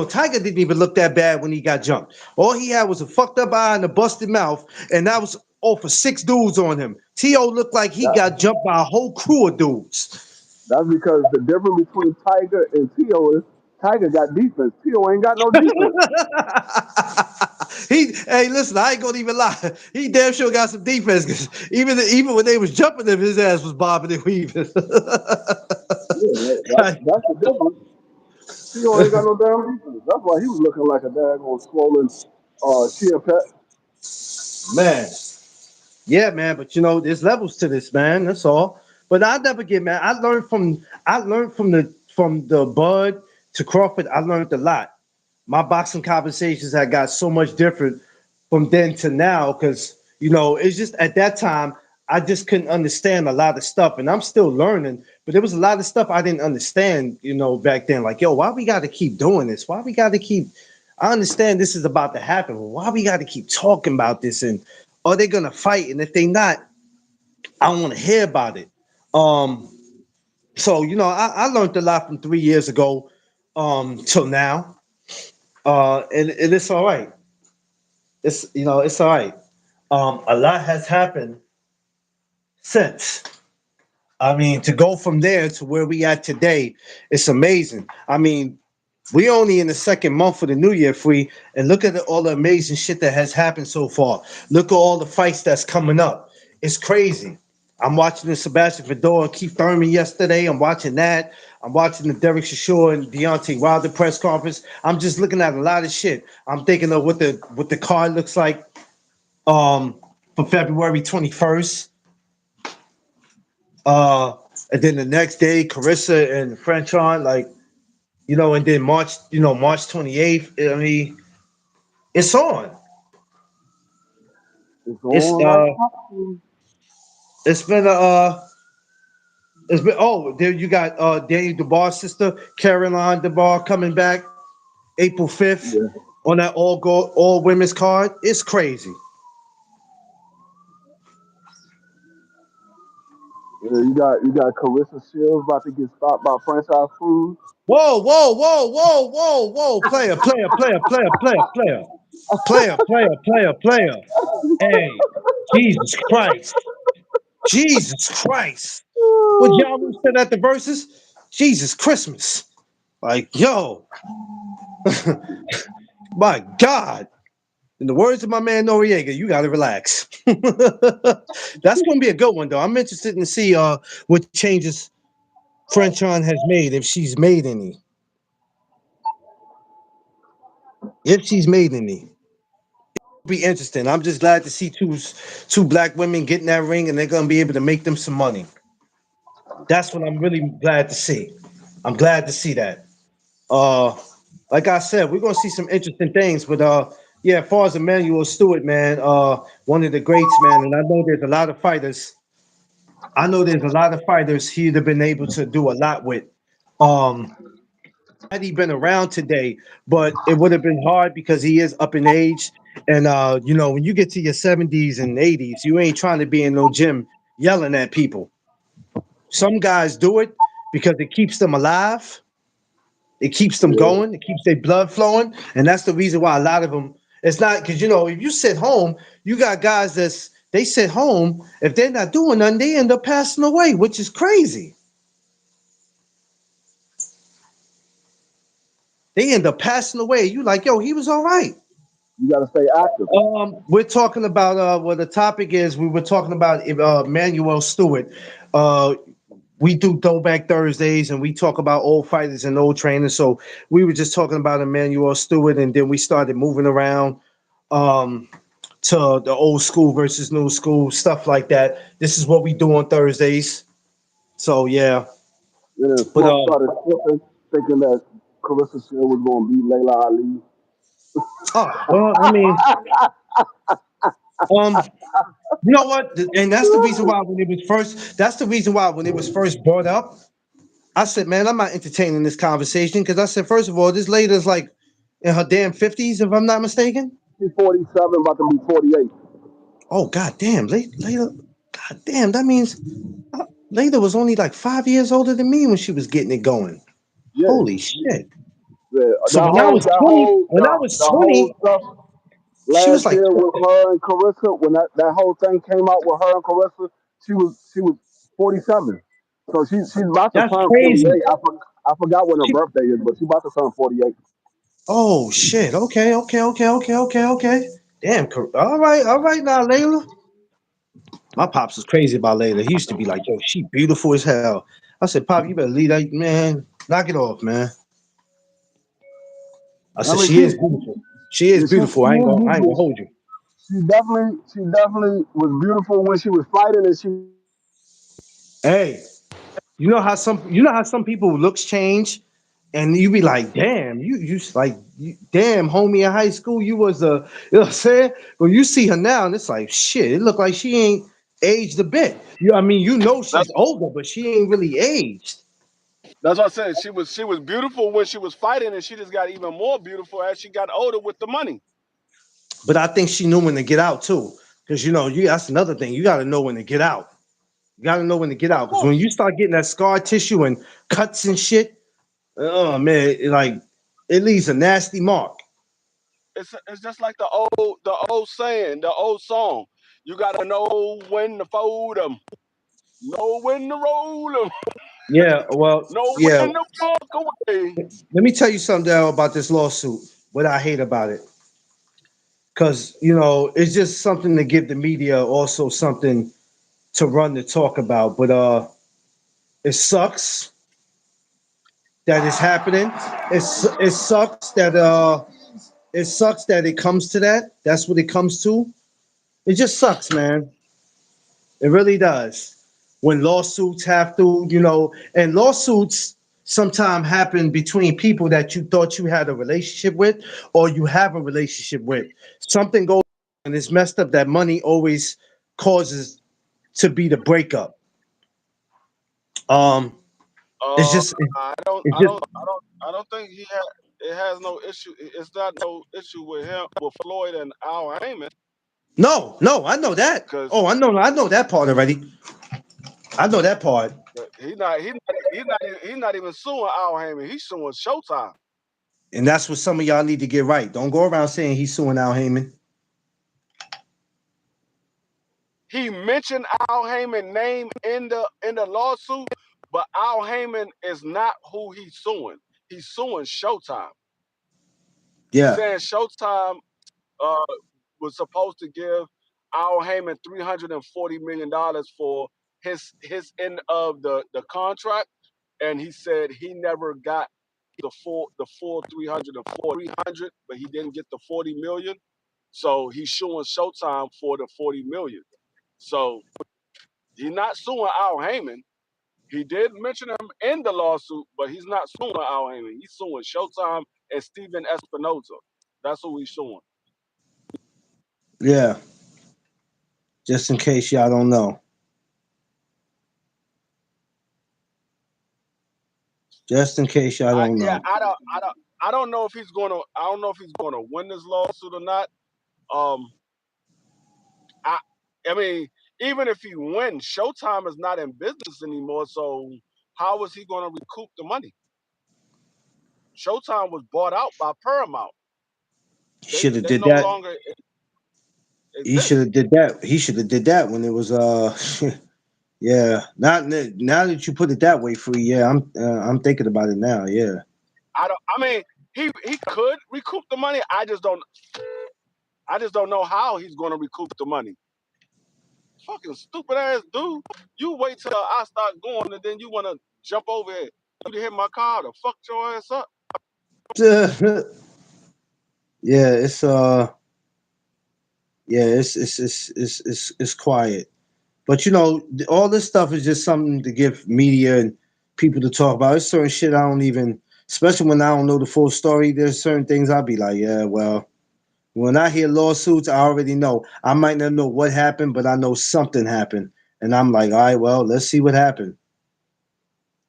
Tiger didn't even look that bad when he got jumped. All he had was a fucked up eye and a busted mouth, and that was all for six dudes on him. To looked like he
That,
got jumped by a whole crew of dudes.
that's because the difference between Tiger and Tio is Tiger got defense. Tio ain't got no defense.
Hey, listen, I ain't gonna even lie. He damn sure got some defense because even when they was jumping him, his ass was bobbing and weaving.
Yeah, that's the difference. Tio ain't got no damn defense. That's why he was looking like a daggone swollen chia pet.
Man, yeah, man, but there's levels to this, man. That's all. But I never get mad. I learned from the Bud to Crawford. I learned a lot. My boxing conversations had got so much different from then to now because it's just at that time I just couldn't understand a lot of stuff, and I'm still learning. But there was a lot of stuff I didn't understand, back then. Like, yo, why we got to keep doing this? Why we got to keep? I understand this is about to happen. But why we got to keep talking about this? And are they gonna fight? And if they not, I don't want to hear about it. Um, so I learned a lot from 3 years ago till now, and it's all right. It's all right. A lot has happened since. I mean, to go from there to where we at today, it's amazing. I mean, we only in the second month of the new year, free, and look at all the amazing shit that has happened so far. Look at all the fights that's coming up. It's crazy. I'm watching the Sebastian Fedor and Keith Thurman yesterday. I'm watching that. I'm watching the Derek Chisora and Deontay Wilder press conference. I'm just looking at a lot of shit. I'm thinking of what the card looks like for February 21st. Uh, and then the next day, Carissa and French on, like, and then March 28th. I mean, it's on.
It's
It's
on like popcorn.
it's been oh, there you got Daniel DeBar's sister, Caroline DeBar, coming back April 5th
Yeah,
on that all women's card. It's crazy.
yeah. You got Carissa Shields about to get stopped by franchise food.
Whoa, whoa, whoa, whoa, whoa, whoa, player. Hey, Jesus Christ. Jesus Christ. What
Oh,
y'all said at the verses? Jesus Christmas. Like, yo, my God. In the words of my man Noriega, you gotta relax. That's gonna be a good one though. I'm interested in see what changes Frenchon has made, if she's made any. If she's made any. Be interesting. I'm just glad to see two black women get in that ring and they're gonna be able to make them some money. That's what I'm really glad to see. I'm glad to see that. Uh, like I said, we're gonna see some interesting things. But yeah, as far as Emmanuel Stewart, man, one of the greats, man, and I know there's a lot of fighters. I know there's a lot of fighters he'd have been able to do a lot with. Um, had he been around today, but it would have been hard because he is up in age. And when you get to your 70s and 80s, you ain't trying to be in no gym yelling at people. Some guys do it because it keeps them alive. It keeps them
yeah.
going. It keeps their blood flowing, and that's the reason why a lot of them. It's not because if you sit home, you got guys they sit home. If they're not doing nothing, they end up passing away, which is crazy. They end up passing away. You like, yo, he was all right.
You got to stay active.
We're talking about what the topic is. We were talking about Manuel Stewart. Uh, we do Throwback Thursdays, and we talk about old fighters and old trainers. So we were just talking about Emmanuel Stewart, and then we started moving around um, to the old school versus new school stuff like that. This is what we do on Thursdays. So yeah,
And then
but
Smoke started flipping, thinking that Carissa Shields was going to beat Layla Ali.
well, I mean, um, you know what? And that's the reason why when it was first. That's the reason why when it was first brought up, I said, man, I'm not entertaining this conversation because I said, first of all, this lady's like in her damn 50s, if I'm not mistaken.
She's 47, about to be 48.
Oh, god damn, Layla, god damn, that means Layla was only like 5 years older than me when she was getting it going.
Yeah,
Holy shit.
yeah.
So when I was 20,
The whole stuff
she
last
was like,
year with her and Carissa, when that whole thing came out with her and Carissa, she was 47. So she's about to
that's
turn
crazy.
48. I forgot when her
She,
birthday is, but she's about to turn 48.
oh shit. Okay. Damn. All right now, Layla. My pops was crazy about Layla. He used to be like, yo, she beautiful as hell. I said, Pop, you better leave that, man. Knock it off, man. I
I
said,
mean,
she is beautiful. She is
yeah,
beautiful.
she is
I ain't gonna
beautiful.
hold you.
She definitely was beautiful when she was fighting, and she
Hey, you know how some people looks change, and you be like, damn, damn, homie in high school, you was you know what I'm saying? When you see her now, and it's like, shit, it look like she ain't aged a bit. I mean,
That's
she's older, but she ain't really aged.
that's what I said. She was beautiful when she was fighting, and she just got even more beautiful as she got older with the money.
But I think she knew when to get out too, because that's another thing. You got to know when to get out. You got to know when to get
Of
out, because when
course,
you start getting that scar tissue and cuts and shit, oh man, it leaves a nasty mark.
it's just like the old saying, the old song. You gotta know when to fold them. know when to roll 'em,
Yeah, well,
know
yeah.
when to walk away.
Let me tell you something Daryl, about this lawsuit. What I hate about it, because it's just something to give the media also something to run to talk about. But it sucks that it's happening. It sucks that it comes to that. That's what it comes to. It just sucks, man. It really does. When lawsuits have to, and lawsuits sometimes happen between people that you thought you had a relationship with or you have a relationship with. Something goes and it's messed up. That money always causes to be the breakup. Um, it's
Uh,
just, it,
I don't,
it's
I
just
don't, I don't, I don't think he had. It has no issue. It's not no issue with him, with Floyd and Al Heyman,
no, no. I know that.
because
Oh, I know that part already. I know that part,
he's not even suing Al Heyman. He's suing Showtime.
and that's what some of y'all need to get right. Don't go around saying he's suing Al Heyman.
He mentioned Al Heyman name in the lawsuit, but Al Heyman is not who he's suing. He's suing Showtime. He's
Yeah,
saying Showtime uh, was supposed to give Al Heyman $340 million for his end of the contract, and he said he never got the full 300, but he didn't get the 40 million. So he's suing Showtime for the 40 million. So he's not suing Al Heyman. He did mention him in the lawsuit, but he's not suing Al Heyman. He's suing Showtime and Steven Espinoza. That's who he's suing.
yeah. Just in case y'all don't know. Just in case y'all
I
don't
yeah,
know.
I don't know if he's going to I don't know if he's going to win this lawsuit or not. Um, I I mean, even if he wins, Showtime is not in business anymore. So how is he going to recoup the money? Showtime was bought out by Paramount.
He
They
should have
they
did
no
that.
longer
He should
exist.
have did that. He should have did that when it was yeah. Not now that you put it that way, free. Yeah, I'm thinking about it now. Yeah.
I mean, he could recoup the money. I just don't know how he's going to recoup the money. Fucking stupid ass dude. You wait till I start going and then you want to jump over here. You to hit my car to fuck your ass up.
Yeah, it's quiet. But all this stuff is just something to give media and people to talk about. There's certain shit I don't even, especially when I don't know the full story. There's certain things I'll be like, yeah, well, when I hear lawsuits, I already know. I might not know what happened, but I know something happened, and I'm like, all right, well, let's see what happened.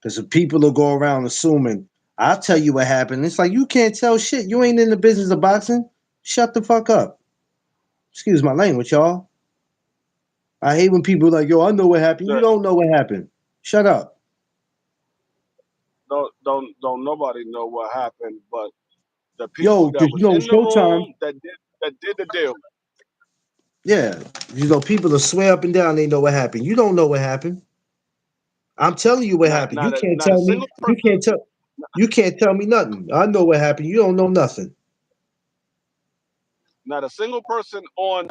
Because the people will go around assuming I'll tell you what happened. It's like you can't tell shit. You ain't in the business of boxing. Shut the fuck up. Excuse my language, y'all. I hate when people are like, yo, I know what happened. You
The-
don't know what happened. Shut up.
don't nobody know what happened, but the
Yo,
people that
because
was in the
Showtime,
room that did the deal.
yeah. People will swear up and down they know what happened. You don't know what happened. I'm telling you what
Not
happened. You
not a
can't
not a
tell me.
single person.
You can't tell me nothing. I know what happened. You don't know nothing.
Not a single person on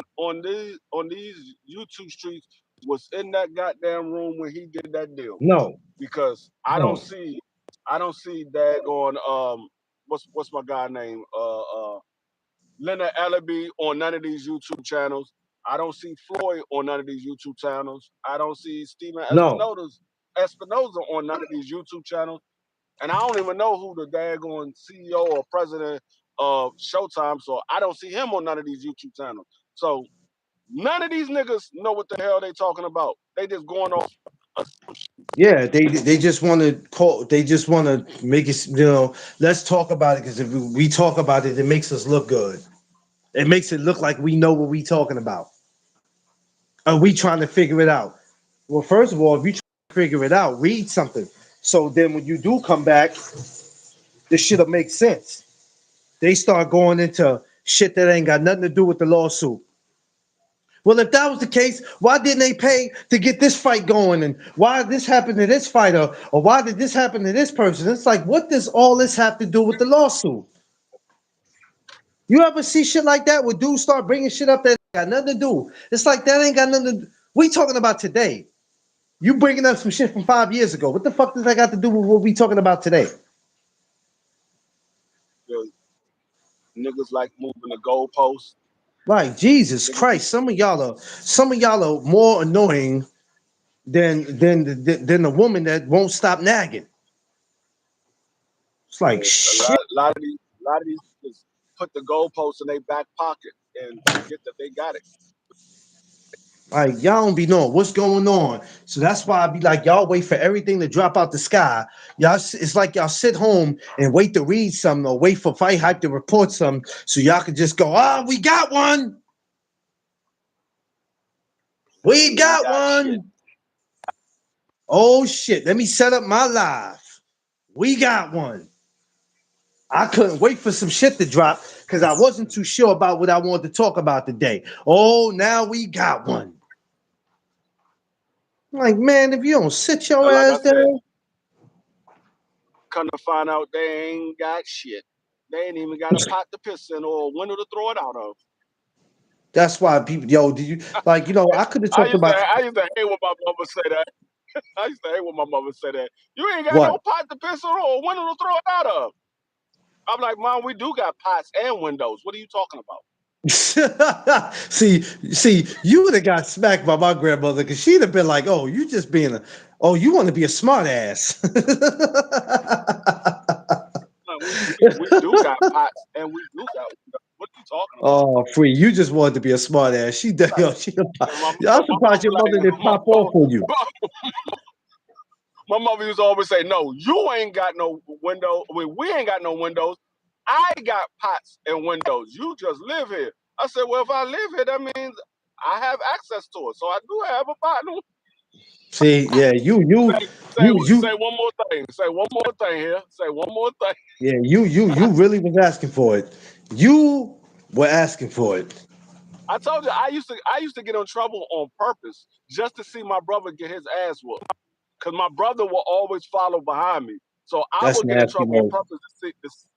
these YouTube streets was in that goddamn room when he did that deal.
No,
Because
no,
I don't see daggone what's my guy name? Leonard Ellaby on none of these YouTube channels. I don't see Floyd on none of these YouTube channels. I don't see Steven
no.
Espinoza on none of these YouTube channels. And I don't even know who the daggone CEO or president of Showtime. So I don't see him on none of these YouTube channels. So none of these niggas know what the hell they talking about. They just going off.
Yeah, they just want to call. They just want to make it. Let's talk about it because if we talk about it, it makes us look good. It makes it look like we know what we talking about. Are we trying to figure it out? Well, first of all, if you try to figure it out, read something. So then when you do come back, this shit'll make sense. They start going into shit that ain't got nothing to do with the lawsuit. Well, if that was the case, why didn't they pay to get this fight going? And why did this happen to this fighter? Or why did this happen to this person? It's like, what does all this have to do with the lawsuit? You ever see shit like that where dudes start bringing shit up that got nothing to do? It's like that ain't got nothing to do. We talking about today. You bringing up some shit from 5 years ago. What the fuck does that got to do with what we talking about today?
The niggas like moving the goalposts.
Like Jesus
Niggas be
Christ, some of y'all are more annoying than the woman that won't stop nagging. It's like
a
shit.
lot of these niggas put the goalposts in their back pocket and forget that they got it.
Like y'all don't be knowing what's going on. So that's why I be like, y'all wait for everything to drop out the sky. It's like y'all sit home and wait to read something or wait for Fight Hype to report something so y'all can just go, we got one. We
We ain't
got
got shit.
one. Oh shit. Let me set up my live. We got one. I couldn't wait for some shit to drop because I wasn't too sure about what I wanted to talk about today. Oh, now we got one. I'm like, man, if you don't sit your
Like I
ass
said,
down,
come to find out they ain't got shit. They ain't even got a pot to piss in or a window to throw it out of.
that's why people, yo, do you like, I could have
I
talked
used to
about
I used to hate when my mother say that. I used to hate when my mother said that. You ain't got
what?
no pot to piss in or a window to throw it out of. I'm like, Mom, we do got pots and windows. What are you talking about?
see, you would have got smacked by my grandmother because she'd have been like, oh, you just being you want to be a smart ass.
Like, we do got pots and we do got windows. What are you talking about?
Oh, free. You just wanted to be a smart ass.
Like, and
I'm
my mom
surprised your mother
like
didn't pop off on you.
my mother used to always say, "No, you ain't got no window. We ain't got no windows. I got pots and windows. You just live here." I said, "Well, if I live here, that means I have access to it. So I do have a pot."
See, yeah,
Say, say one more thing. Say one more thing here. Say one more thing.
yeah, you really was asking for it. You were asking for it.
I told you I used to get in trouble on purpose just to see my brother get his ass whooped. Because my brother will always follow behind me. So I
That's
would get in
nasty,
trouble on
man.
purpose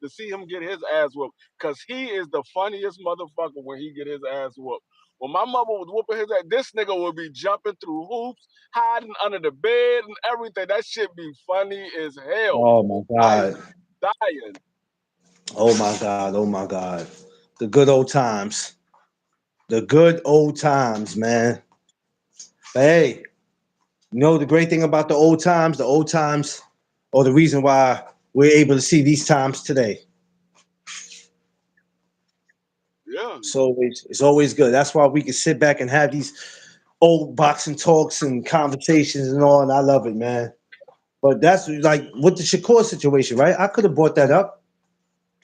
to see him get his ass whooped. Because he is the funniest motherfucker when he get his ass whooped. When my mother was whooping his ass, this nigga would be jumping through hoops, hiding under the bed and everything. That shit be funny as hell.
Oh my
I used
God.
to be dying.
Oh my God. Oh my God. The good old times. The good old times, man. But hey, the great thing about the old times, or the reason why we're able to see these times today.
Yeah.
It's always good. That's why we can sit back and have these old boxing talks and conversations and all, and I love it, man. But that's like with the Shakur situation, right? I could have brought that up.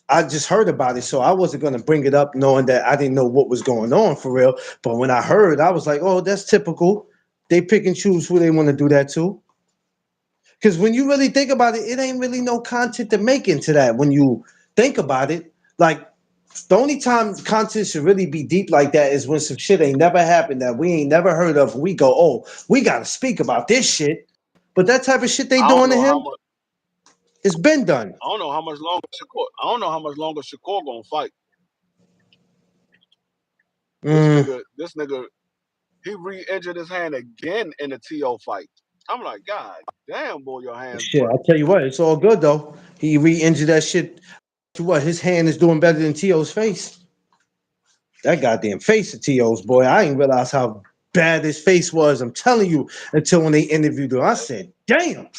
I just heard about it, so I wasn't gonna bring it up, knowing that I didn't know what was going on for real. But when I heard, I was like, "Oh, that's typical." They pick and choose who they want to do that to. Because when you really think about it, it ain't really no content to make into that. When you think about it, like the only time content should really be deep like that is when some shit ain't never happened that we ain't never heard of. We go, oh, we got to speak about this shit. But that type of shit they
I don't
doing to
know how
him,
much.
it's been done.
I don't know how much longer Shakur. I don't know how much longer Shakur gonna fight. This
Mm,
nigga. This nigga. He re-injured his hand again in the TO fight. I'm like, God damn, boy, your hands
shit, I
butt.
tell you what, it's all good though. He re-injured that shit. What? His hand is doing better than To's face. That goddamn face of To's, boy. I didn't realize how bad his face was. I'm telling you, until when they interviewed him, I said, "Damn."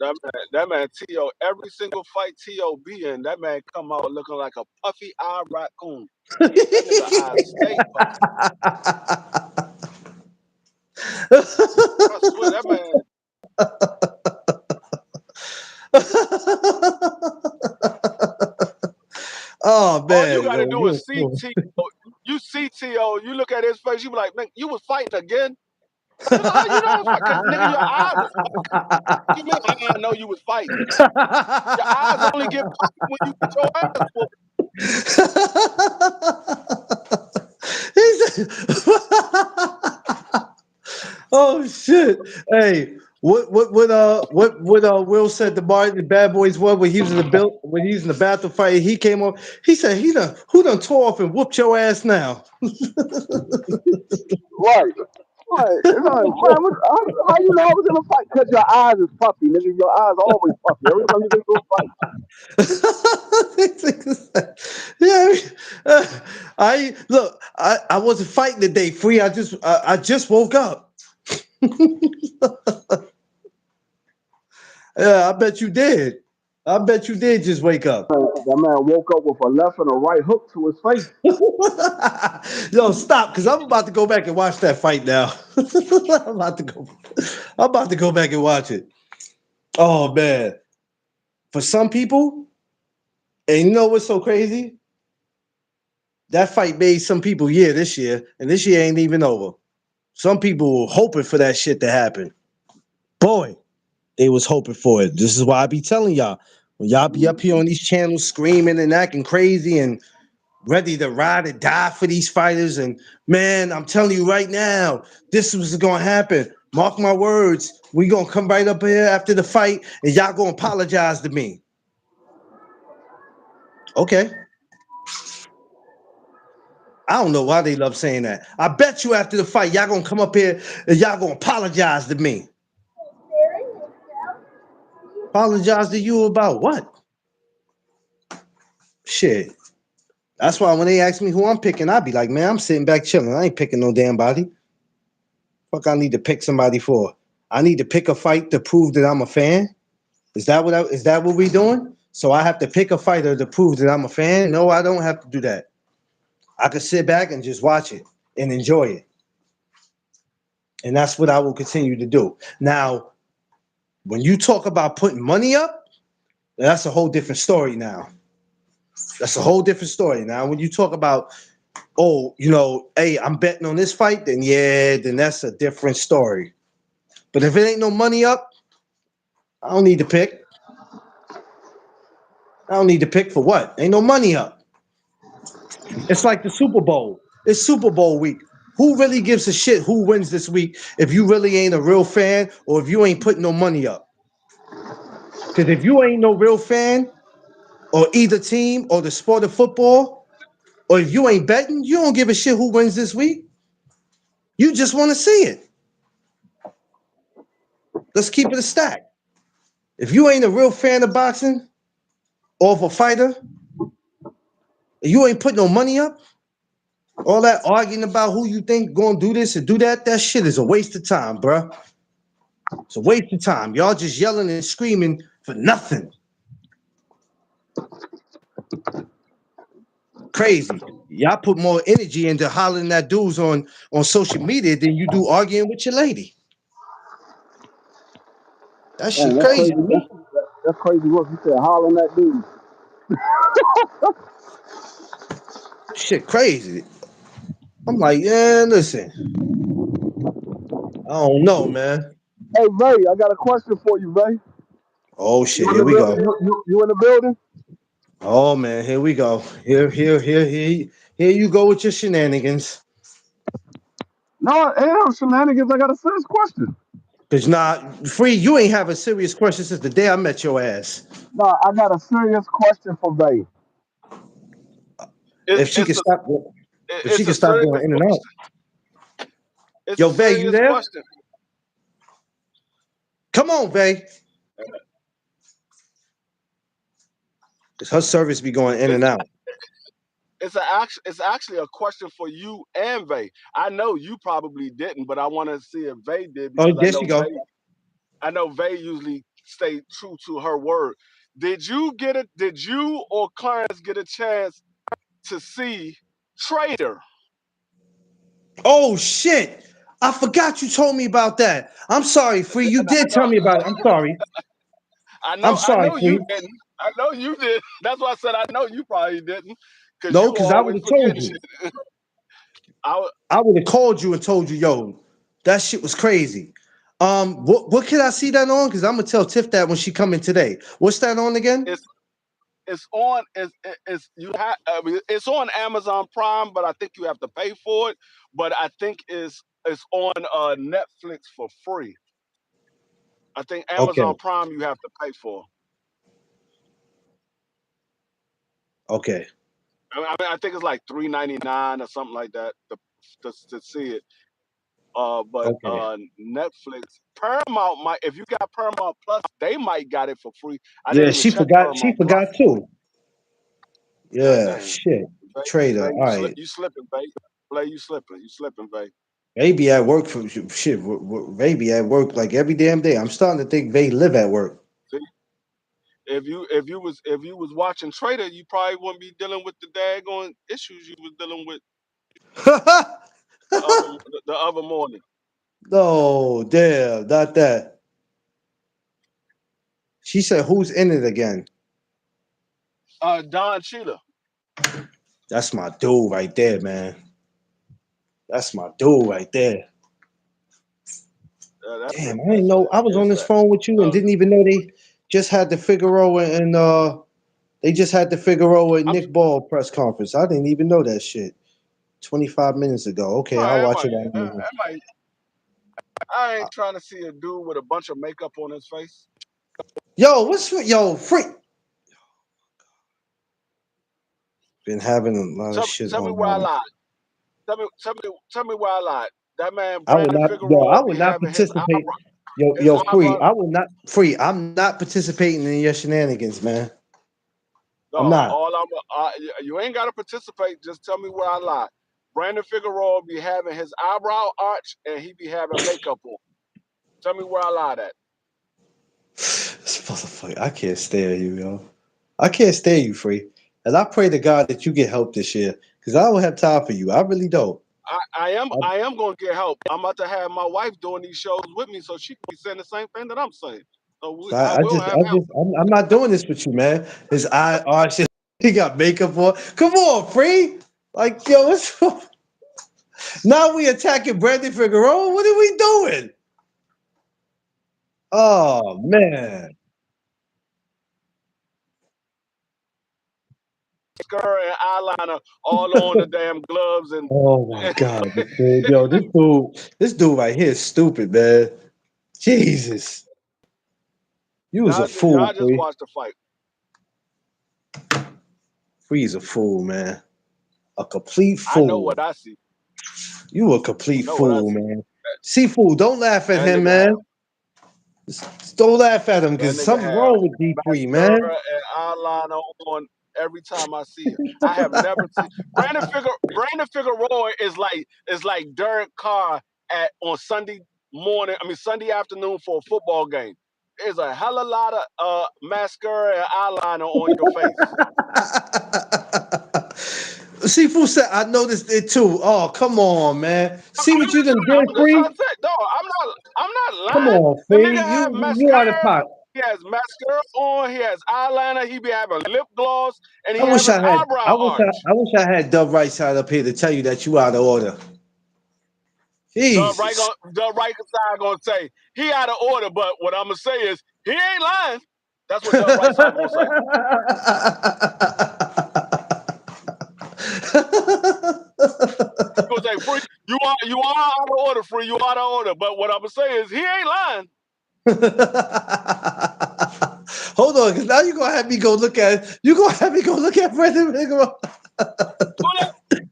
That man, To every single fight To be in, that man come out looking like a puffy eyed raccoon. That nigga eyes stay puffy. I swear that man.
Oh
All you
man,
got to
yo,
do is see To. You see To. You look at his face. You be like, man, you was fighting again. Nigga, how you know? Cause nigga, your eye was. You mean I know you was fighting? Your eyes only get puffy when you get your ass whooped.
he said, Oh shit! Hey, what Will said to Martin the Bad Boys one when he was in the when he was in the bathroom fight, he came up. He said who done tore off and whooped your ass now.
Right. Right. It's like, man, how you know I was in a fight? Because your eyes is puffy, nigga. Your eyes always puffy. Every time you get into a fight.
Yeah, I look. I wasn't fighting today, free. I just woke up. Yeah, I bet you did. I bet you did just wake up.
That man woke up with a left and a right hook to his face.
Yo, stop, because I'm about to go back and watch that fight now. I'm about to go. I'm about to go back and watch it. Oh man, for some people, and you know what's so crazy? That fight made some people this year, and this year ain't even over. Some people were hoping for that shit to happen. Boy, they was hoping for it. This is why I be telling y'all when y'all be up here on these channels screaming and acting crazy and ready to ride and die for these fighters. And man, I'm telling you right now, this was gonna happen. Mark my words. We gonna come right up here after the fight, and y'all gonna apologize to me. Okay. I don't know why they love saying that. I bet you after the fight, y'all gonna come up here and y'all gonna apologize to me. Apologize to you about what? Shit. That's why when they ask me who I'm picking, I be like, man, I'm sitting back chilling. I ain't picking no damn body. Fuck, I need to pick somebody for. I need to pick a fight to prove that I'm a fan. Is that what we doing? So I have to pick a fighter to prove that I'm a fan? No, I don't have to do that. I could sit back and just watch it and enjoy it. And that's what I will continue to do. Now, when you talk about putting money up, that's a whole different story now. That's a whole different story. Now, when you talk about, oh, hey, I'm betting on this fight, then yeah, then that's a different story. But if it ain't no money up, I don't need to pick. I don't need to pick for what? Ain't no money up. It's like the Super Bowl. It's Super Bowl week. Who really gives a shit who wins this week if you really ain't a real fan or if you ain't putting no money up? Because if you ain't no real fan or either team or the sport of football, or if you ain't betting, you don't give a shit who wins this week. You just want to see it. Let's keep it a stack. If you ain't a real fan of boxing or of a fighter, you ain't putting no money up, all that arguing about who you think gonna do this and do that, that shit is a waste of time, bruh. It's a waste of time. Y'all just yelling and screaming for nothing. Crazy. Y'all put more energy into hollering at dudes on social media than you do arguing with your lady. That
Man,
shit
that's
crazy,
crazy
man.
work. That's crazy work. You said hollering at dude.
Shit crazy. I'm like, yeah, listen. I don't know, man.
Hey, Ray, I got a question for you, Ray.
Oh
You
shit,
in
here
the
we
building?
go.
You in the building?
Oh man, here we go. Here you go with your shenanigans.
No, ain't no shenanigans. I got a serious question.
Cause free, you ain't have a serious question since the day I met your ass.
No, I got a serious question for Ray.
It,
If she
it's
could
a
stop, if she
it's a
could stop
serious
going in and out.
question. It's a
Yo, Vay, you
serious
there?
question.
Come on, Vay. Cause her service be going in
It's
and out.
it's actually a question for you and Vay. I know you probably didn't, but I want to see if Vay did
Oh,
because
there she go.
I know Vay usually stay true to her word. Did you get it? Did you or Clarence get a chance to see Trader?
Oh shit. I forgot you told me about that. I'm sorry, Free. You
I
did tell
know,
me about it. I'm sorry. I'm
I
sorry,
know you
Free.
didn't. I know you did. That's why I said I know you probably didn't, because
No,
you
because I would
always
have told
forgetting
you.
shit. I,
I would have called you and told you, yo, that shit was crazy. What can I see that on? Because I'm gonna tell Tiff that when she come in today. What's that on again?
it's it's on it's you have I mean, it's on Amazon Prime, but I think you have to pay for it. But I think it's It's on Netflix for free. I think
Okay,
Amazon Prime you have to pay for.
okay,
I think it's like $3.99 or something like that to see it. But
okay.
Netflix, Paramount might, if you got Paramount Plus, they might got it for free. I didn't
Yeah,
even
she
check
forgot. She
Paramount Plus.
forgot too.
God
Yeah,
dang,
shit.
Bay,
Trader.
Bay,
All right.
you slipping, Bay. Play, you slipping, Bay.
Maybe at work for shit. Maybe at work like every damn day. I'm starting to think they live at work.
See, if you was watching Trader, you probably wouldn't be dealing with the daggone issues you was dealing with the other morning.
No, damn, not that. She said, "Who's in it again?"
Don Cheadle.
That's my dude right there, man. That's my dude right there.
That's a
Damn, I didn't
that's
know
a
I was on
it's
this
a
phone with you and
look.
didn't even know they just had the Figueroa and they just had the Figueroa and
I'm
Nick Ball press conference. I didn't even know that shit. 25 minutes ago. Okay, I'll
sorry,
watch it while I'm in here.
I ain't trying to see a dude with a bunch of makeup on his face.
Yo, freak been having a lot of shit
Tell me
on
where I
my
lied. Tell me where I lied. That man Brandon
I
Figueroa
would
be
not
having his
participate.
his
Free.
eyebrow.
I will not free. I'm not participating in your shenanigans, man. I'm
No,
not.
all you ain't gotta participate. Just tell me where I lied. Brandon Figueroa be having his eyebrow arch and he be having makeup on. Tell me where I lied at.
This motherfucker, I can't stand you, yo. I can't stand you, free. And I pray to God that you get help this year, because I don't have time for you. I really don't.
I am gonna get help. I'm about to have my wife doing these shows with me so she can be saying the same thing that I'm saying. So
So
I will have help.
I'm not doing this with you, man. His eye, oh shit, he got makeup on. Come on, free. Like, yo, what's now we attacking Brandon Figueroa? What are we doing? Oh man.
Mascara and eyeliner all on the damn gloves and
Oh my God, this dude, yo, this dude right here is stupid, man. Jesus, you was a fool,
y'all just
free.
watch the fight.
Free's a fool, man. A complete
I know
fool.
what I see.
You a
I
complete
know what I
fool,
see.
man. Seafood, don't laugh at
That
him,
nigga have
man. Don't laugh at him,
that
because
nigga
something
have
wrong with D3,
mascara
man.
and eyeliner on every time I see him. I have never seen Brandon Figueroa is like Derek Carr at on Sunday morning. I mean Sunday afternoon for a football game. There's a hell of a lot of mascara and eyeliner on your face.
Seafood said, I noticed it too. Oh, come on, man. See what you done did,
I'm just
Free?
trying to say, no, I'm not
Come
lying.
on,
The
Free.
nigga have
You out of
mascara.
pot.
He has mascara on. He has eyeliner. He be having lip gloss, and
I
he have
wish
his
I had.
eyebrow arch.
I wish I had Dub Right side up here to tell you that you out of order. Jesus.
The right side gonna say he out of order, but what I'm gonna say is he ain't lying. That's what the right side gonna say. He gonna say free. You are out of order, free. You out of order. But what I'm gonna say is he ain't lying.
Hold on, because now you're gonna have me go look at. You gonna have me go look at Brandon Figueroa.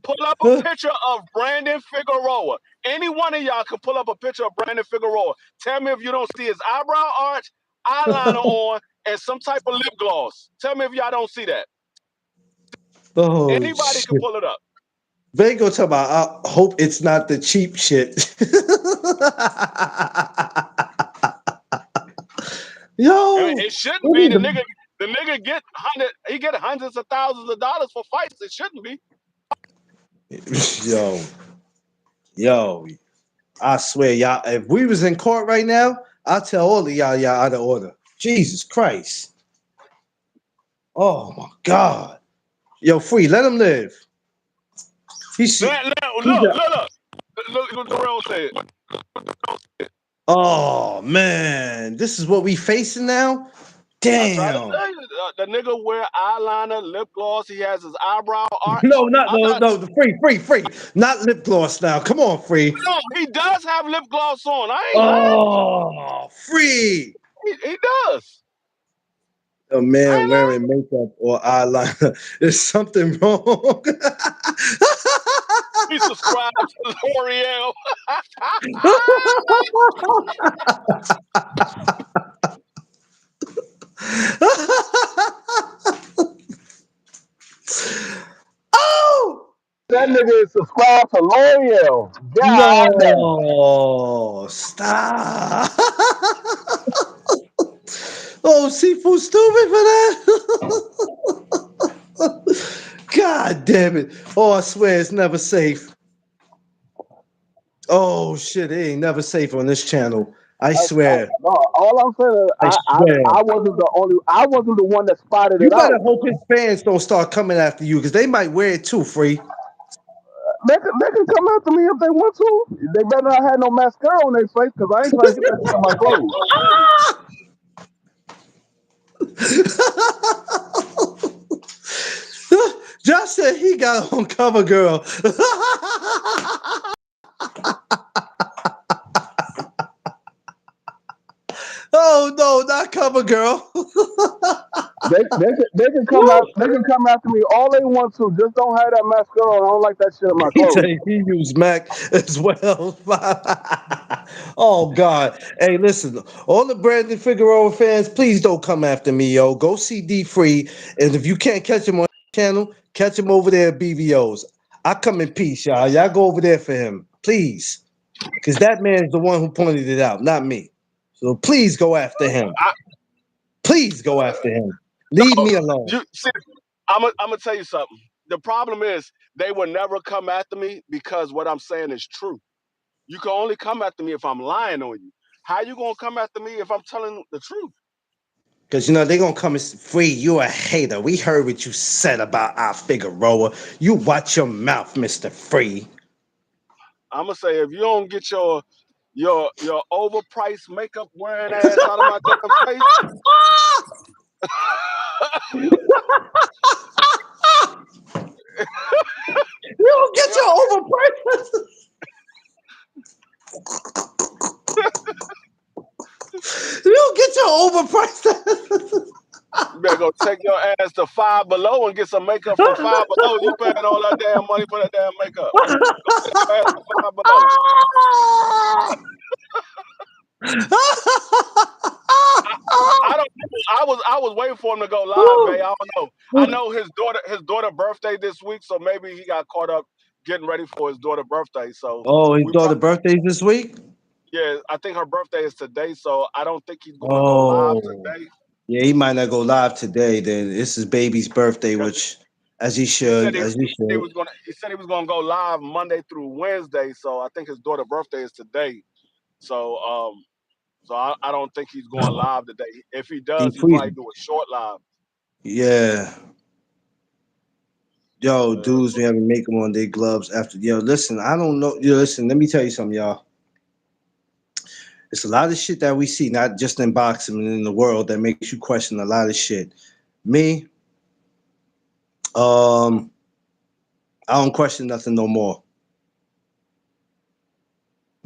Pull up a picture of Brandon Figueroa. Any one of y'all can pull up a picture of Brandon Figueroa. Tell me if you don't see his eyebrow arch, eyeliner on, and some type of lip gloss. Tell me if y'all don't see that.
Oh
Anybody can
shit.
pull it up.
They go talk about. I hope it's not the cheap shit.
I mean,
Yo,
it shouldn't
we
be.
need
The nigga get hundreds of thousands of dollars for fights. It shouldn't be.
to, yo. I swear, y'all. If we was in court right now, I'll tell all of y'all out of order. Jesus Christ. Oh my God. Yo, free. Let him live. He's
Look, look,
he's
look,
a.
look. Look what Darrell said.
Oh man, this is what we facing now.
I tried to
Damn.
tell you, the nigga wear eyeliner, lip gloss. He has his eyebrow
No,
arch.
not
I'm
no,
not.
no. The free. Not lip gloss now. Come on, free.
No, he does have lip gloss on. I ain't lying.
Oh, free.
He does.
A
I
man
ain't lying.
wearing makeup or eyeliner. There's something wrong.
He subscribed to L'Oreal.
Oh
That nigga is subscribed to L'Oreal. God damn.
no! Stop! Oh, seafood stupid for that. God damn it! Oh, I swear it's never safe. Oh shit! It ain't never safe on this channel. I swear.
No, all I'm saying is
I swear.
I wasn't the one that spotted
You
it
better
out.
hope his fans don't start coming after you because they might wear it too, free.
They can come after me if they want to. They better not have no mascara on their face because I ain't trying to get that shit in my clothes.
Josh said he got on cover girl. Oh no, not cover girl.
They can come after me all they want to. Just don't have that mascara on. I don't like that shit in my
He
clothes.
said he used Mac as well. Oh God. Hey, listen, all the Brandon Figueroa fans, please don't come after me, yo. Go see D Free. And if you can't catch him on the channel, catch him over there at BVO's. I come in peace, y'all. Y'all go over there for him. Please. Because that man is the one who pointed it out, not me. So please go after him.
I,
Please go after him. Leave
no,
me alone.
you see, I'm gonna tell you something. The problem is they will never come after me because what I'm saying is true. You can only come after me if I'm lying on you. How you gonna come after me if I'm telling the truth?
Because you know they're gonna come and free. You a hater. We heard what you said about our Figueroa. You watch your mouth, Mr. Free.
I'm gonna say if you don't get your overpriced makeup wearing ass out of my damn face,
You don't get
you
your overpriced. You don't get your overpriced.
better go take your ass to Five Below and get some makeup from Five Below. You paying all that damn money for that damn makeup. Take your ass to Five Below. I don't. I was waiting for him to go live, Vay. I don't know. I know his daughter birthday this week, so maybe he got caught up getting ready for his daughter birthday. So
Oh, his
we
daughter
probably
birthday's this week.
yeah. I think her birthday is today, so I don't think he's gonna go live
Oh,
today
yeah, he might not go live today. Then it's his baby's birthday,
because
which, as he
he said
should,
he,
as he
he said he
should.
was gonna he said he was gonna go live Monday through Wednesday. So I think his daughter birthday is today. So I don't think he's going live today. If he
D
does, he
Freeze.
probably do a short live.
Yeah. Yo,
Uh,
dudes, we having make them on their gloves after. Yo, listen, I don't know. Yo, listen, let me tell you something, y'all. It's a lot of shit that we see, not just in boxing, but in the world, that makes you question a lot of shit. Me, um, I don't question nothing no more.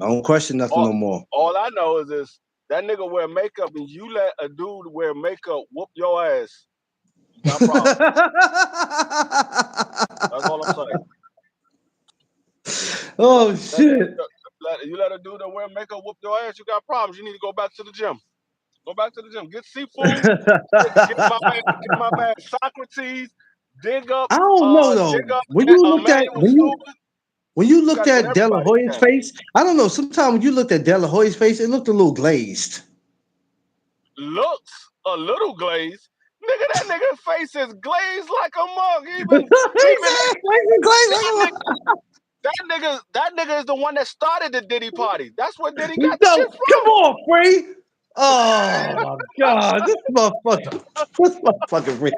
I don't question nothing
all,
no more.
all I know is this: that nigga wear makeup, and you let a dude wear makeup whoop your ass. You got problems. That's all I'm saying.
Oh
Let,
shit.
you let a dude that wear makeup whoop your ass. You got problems. You need to go back to the gym. Go back to the gym. Get seafood. Get my man Socrates.
I don't know
Dig
though.
up
When you looked at
Emmanuel Stewart.
when you
You
looked
got to get
at De La
everybody you
Hoya's
can.
face, I don't know. Sometimes when you looked at De La Hoya's face, it looked a little glazed.
Looks a little glazed. Nigga, that nigga face is glazed like a mug. Even
Exactly,
that nigga,
glazed.
that nigga is the one that started the Diddy party. That's where Diddy got the
No,
shit
come
from.
on, Free. Oh my God, this motherfucker Free.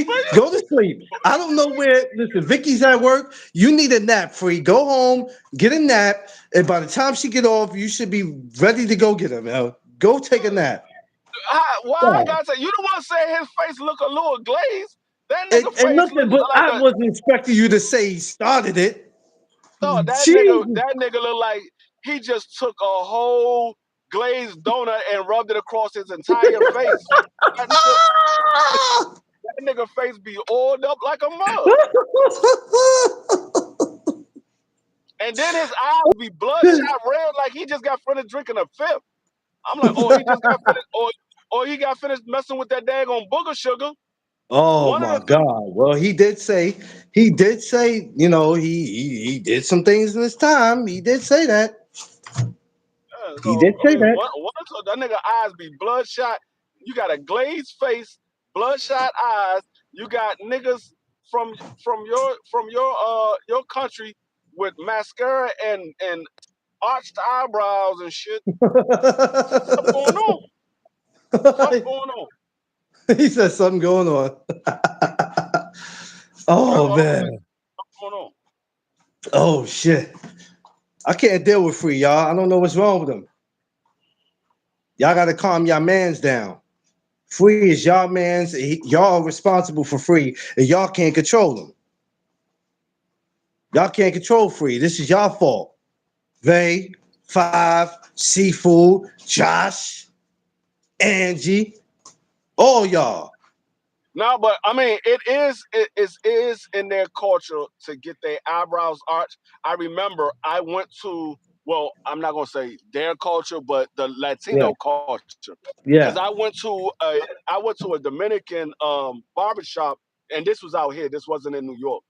Free, go to sleep. I don't know where. Listen, Vicky's at work. You need a nap, Free. Go home, get a nap, and by the time she get off, you should be ready to go get her, man. Go take a nap.
Why I
God.
gotta say you the one saying his face look a little glazed? That nigga
And
face
look,
look
but
like
I
a
wasn't expecting you to say he started it.
dog.
Jesus.
That nigga look like he just took a whole glazed donut and rubbed it across his entire face. That nigga, that nigga face be oiled up like a mug, and then his eyes be bloodshot red like he just got finished drinking a fifth. I'm like, oh, he just got finished, or he got finished messing with that daggone booger sugar.
Oh
One of
my
the two.
God. Well, he did say, he did some things in his time. He did say that.
Yeah,
He
so
did
I
say
mean,
that.
one of that nigga eyes be bloodshot. You got a glazed face, bloodshot eyes. You got niggas from your country with mascara and arched eyebrows and shit. Something going on. Something going on.
He said something going on.
That's
Oh
all I'm saying.
man.
Something going on.
Oh shit. I can't deal with Free, y'all. I don't know what's wrong with him. Y'all gotta calm y'all mans down. Free is y'all man's. Y'all responsible for Free, and y'all can't control him. Y'all can't control Free. This is y'all fault. Vay, Five, Seafood, Josh, Angie, all y'all.
No, but I mean, it is in their culture to get their eyebrows arched. I remember I went to, well, I'm not gonna say their culture, but the
Yeah,
Latino culture, because
yeah,
I went to a Dominican barbershop, and this was out here. This wasn't in New York.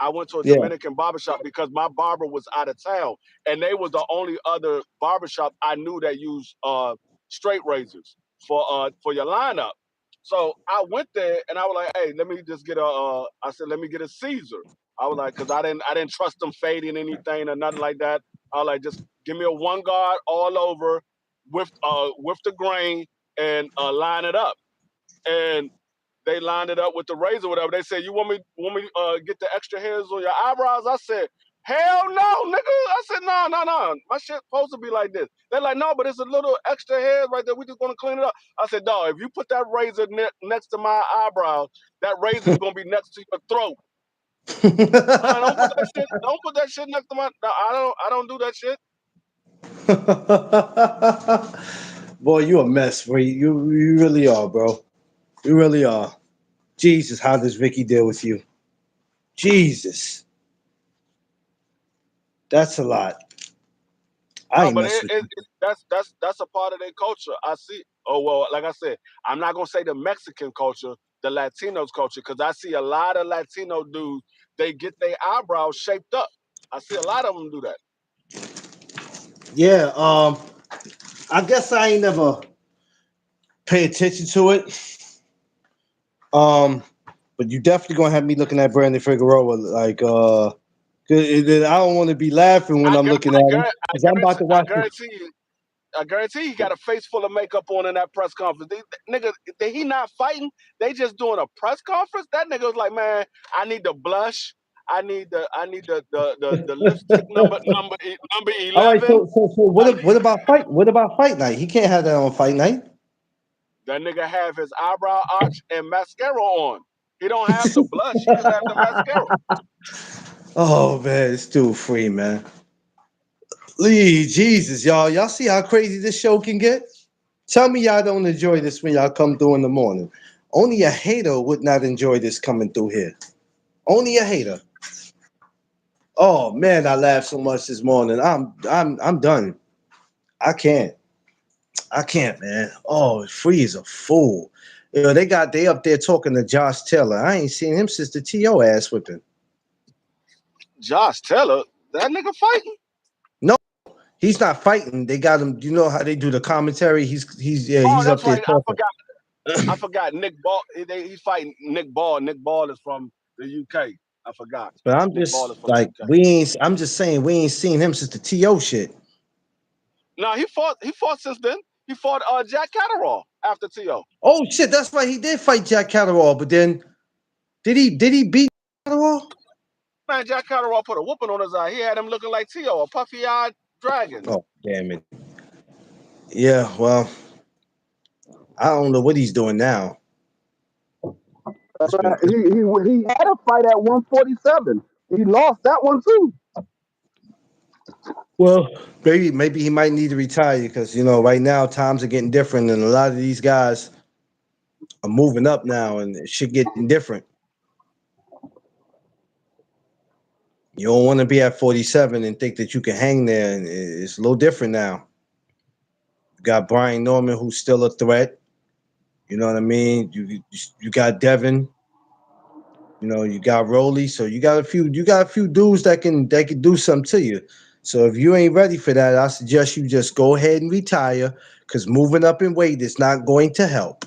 I went to a
yeah.
Dominican barbershop because my barber was out of town, and they was the only other barbershop I knew that used straight razors for your lineup. So I went there and I was like, "Hey, let me just get a." I said, "Let me get a Caesar." I was like, because I didn't trust them fading anything or nothing like that. I was like, just give me a one guard all over with the grain and line it up. And they lined it up with the razor, whatever. They said, "You want me get the extra hairs on your eyebrows?" I said, "Hell no, nigga." I said, "No, no, no. My shit's supposed to be like this." They're like, "No, but it's a little extra hairs right there. We just gonna clean it up." I said, "Dog, if you put that razor next to my eyebrows, that razor is gonna be next to your throat." Don't put that shit. Don't put that shit next to my. No, I don't do that shit.
Boy, you a mess, bro. You really are, bro. You really are. Jesus, how does Vicky deal with you? Jesus, that's a lot. I
No,
ain't
but
mess with you.
that's a part of their culture. I see. Oh well, like I said, I'm not gonna say the Mexican culture, the Latinos culture, because I see a lot of Latino dudes. They get their eyebrows shaped up. I see a lot of them do that.
Yeah, I guess I ain't never pay attention to it. Um, but you definitely gonna have me looking at Brandon Figueroa like 'cause I don't want to be laughing when I'm looking at him because I'm about to
I
watch it.
guarantee you. I guarantee he got a face full of makeup on in that press conference. Nigga, he not fighting. They just doing a press conference. That nigga was like, man, I need the blush. I need the lipstick number
All right,
11.
so
I
what
need
about fight? What about fight night? He can't have that on fight night.
that nigga have his eyebrow arch and mascara on. He don't have the blush. He just have the mascara.
Oh man, it's too free, man. Lee, Jesus, y'all see how crazy this show can get? Tell me y'all don't enjoy this when y'all come through in the morning. Only a hater would not enjoy this coming through here. Only a hater. Oh man, I laughed so much this morning. I'm done. I can't. I can't, man. Oh, Free is a fool. You know, they up there talking to Josh Taylor. I ain't seen him since the TO ass whipping.
Josh Taylor, that nigga fighting?
No, he's not fighting. They got him. You know how they do the commentary?
Oh,
He's up
that's
there
right. I
talking.
forgot. I forgot. Nick Ball. He's fighting Nick Ball. Nick Ball is from the UK. I forgot.
But I'm
Nick Ball is
just
from the
like
UK.
we ain't. I'm just saying we ain't seen him since the TO shit.
No, he fought. He fought since then. He fought Jack Catterall after TO.
Oh shit, that's right. He did fight Jack Catterall, but then did he beat Catterall?
Man, Jack Catterall put a whooping on his eye. He had him looking like TO, a puffy-eyed dragon.
Oh damn it. Yeah, well, I don't know what he's doing now. It's been it's,
He had a fight at 147. He lost that one too.
well, maybe he might need to retire because right now times are getting different, and a lot of these guys are moving up now, and it shit getting different. You don't want to be at 47 and think that you can hang there, and it's a little different now. You got Brian Norman, who's still a threat. You know what I mean? You got Devin. You got Rolly. So you got a few dudes that can do something to you. So if you ain't ready for that, I suggest you just go ahead and retire because moving up in weight is not going to help.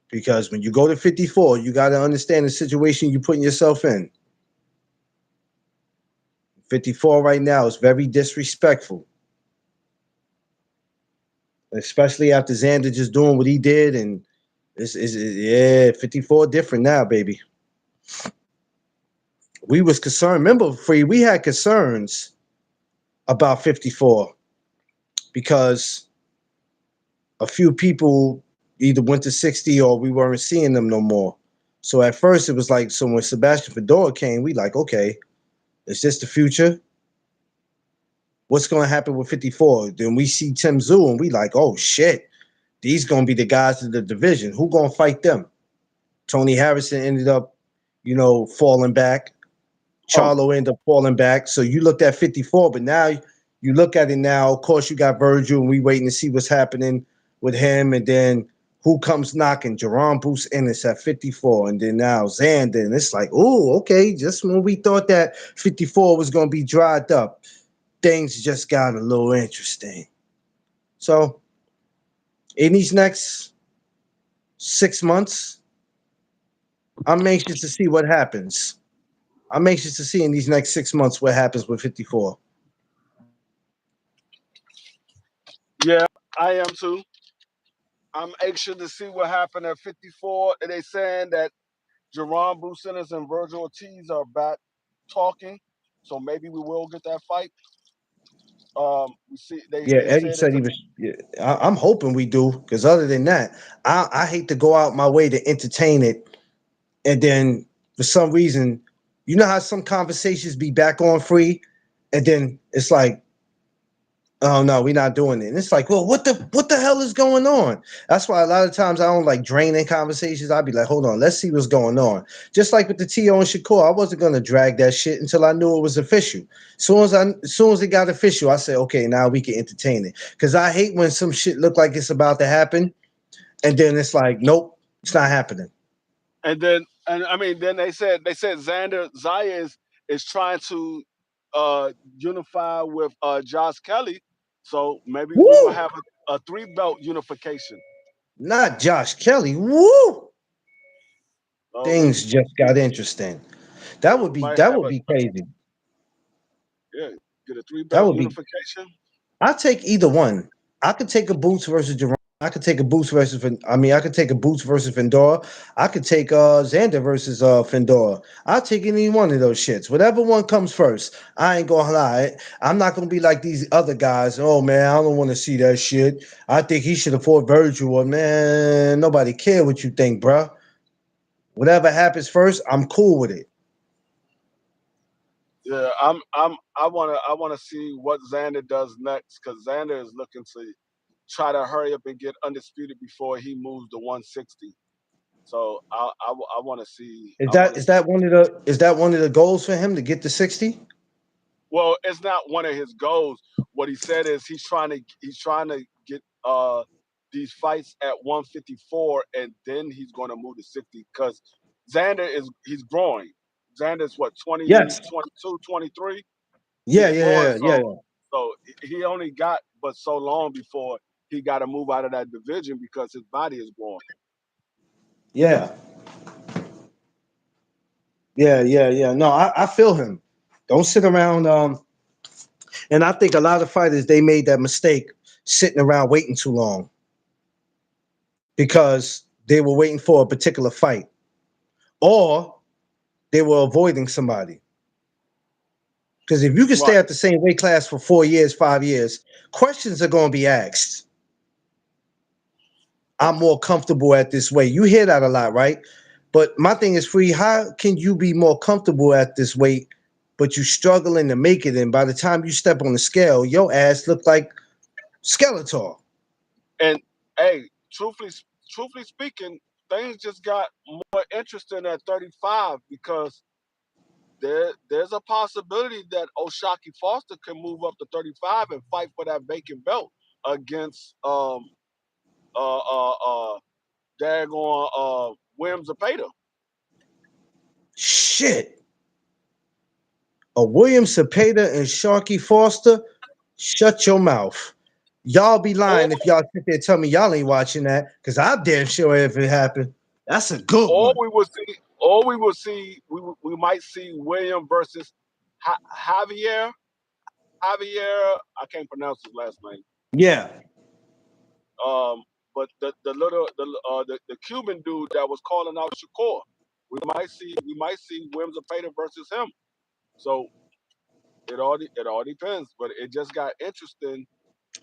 Because when you go to 54, you got to understand the situation you're putting yourself in. 54 right now is very disrespectful, especially after Xander just doing what he did. And yeah, 54 different now, baby. We was concerned. Remember, Free, we had concerns about 54 because a few people either went to 60 or we weren't seeing them no more. So at first it was like, so when Sebastian Fedora came, we like, okay, is this the future? What's going to happen with 54? Then we see Tim Zoo and we like, oh shit, these going to be the guys of the division. Who going to fight them? Tony Harrison ended up, falling back.
Oh,
Charlo ended up falling back. So you looked at 54, but now you look at it now. Of course, you got Virgil, and we waiting to see what's happening with him. And then who comes knocking? Jerome Bruce Ennis at 54, and then now Xander. And it's like, oh, okay. Just when we thought that 54 was going to be dried up, things just got a little interesting. So in these next 6 months, I'm anxious to see what happens. I'm anxious to see in these next 6 months what happens with 54.
Yeah, I am too. I'm anxious to see what happened at 54. And they saying that Jerron Bruce and Virgil Ortiz are back talking, so maybe we will get that fight. We see
Yeah,
they
Eddie
said
said
it's a
he was. Yeah, I'm hoping we do, because other than that, I hate to go out my way to entertain it, and then for some reason, you know how some conversations be back on free, and then it's like, oh no, we're not doing it. And it's like, well, what the hell is going on? That's why a lot of times I don't like draining conversations. I'd be like, hold on, let's see what's going on. Just like with the T.O. and Shakur, I wasn't gonna drag that shit until I knew it was official. As soon as it got official, I said, okay, now we can entertain it. Cause I hate when some shit look like it's about to happen, and then it's like, nope, it's not happening.
and I mean then they said Xander Zaya is trying to unify with Josh Kelly, so maybe we will
Woo!
have a three belt unification.
Not Josh Kelly. Woo!
So
Things just got interesting. That would
we
be
might
that
have
would be crazy.
yeah get a three
That
belt
would be
unification.
I take either one. I could take a Boots versus Jerome. I could take a Boots versus. I mean, I could take a Boots versus Fendora. I could take Xander versus Fendora. I'll take any one of those shits. Whatever one comes first. I ain't gonna lie. I'm not gonna be like these other guys. Oh man, I don't want to see that shit. I think he should have fought Virgil. Or man, nobody care what you think, bruh. Whatever happens first, I'm cool with it.
Yeah, I wanna see what Xander does next because Xander is looking to try to hurry up and get undisputed before he moves to 160. So I want to see.
Is
I
that
want to
is
see.
that one of the goals for him to get to 60?
Well, it's not one of his goals. What he said is he's trying to get these fights at 154, and then he's going to move to 60 because he's growing. Xander's what
Yes.
20, 22, 23.
Yeah,
He's
yeah,
growing,
yeah, yeah,
so he only got but so long before he got to move out of that division because his body is growing.
yeah. Yeah, yeah, yeah. No, I feel him. Don't sit around. And I think a lot of fighters they made that mistake sitting around waiting too long because they were waiting for a particular fight or they were avoiding somebody. Because if you can stay
Right.
at the same weight class for 4 years, 5 years, questions are going to be asked. I'm more comfortable at this weight. You hear that a lot, right? But my thing is, Free, how can you be more comfortable at this weight, but you struggling to make it? And by the time you step on the scale, your ass look like Skeletor.
And hey, truthfully speaking, things just got more interesting at 35 because there's a possibility that Oshaki Foster can move up to 35 and fight for that vacant belt against uh uh uh daggone Williams Zapata.
Shit. A William Cepeda and Sharky Foster, shut your mouth. Y'all be
Or
lying if y'all sit there and tell me y'all ain't watching that, because I'm damn sure if it happened. That's a good
or
one.
we will see or we will see we might see William versus Javier, I can't pronounce his last name.
Yeah.
Um, but the Cuban dude that was calling out Shakur, we might see Williams Zapata versus him. So it all depends. But it just got interesting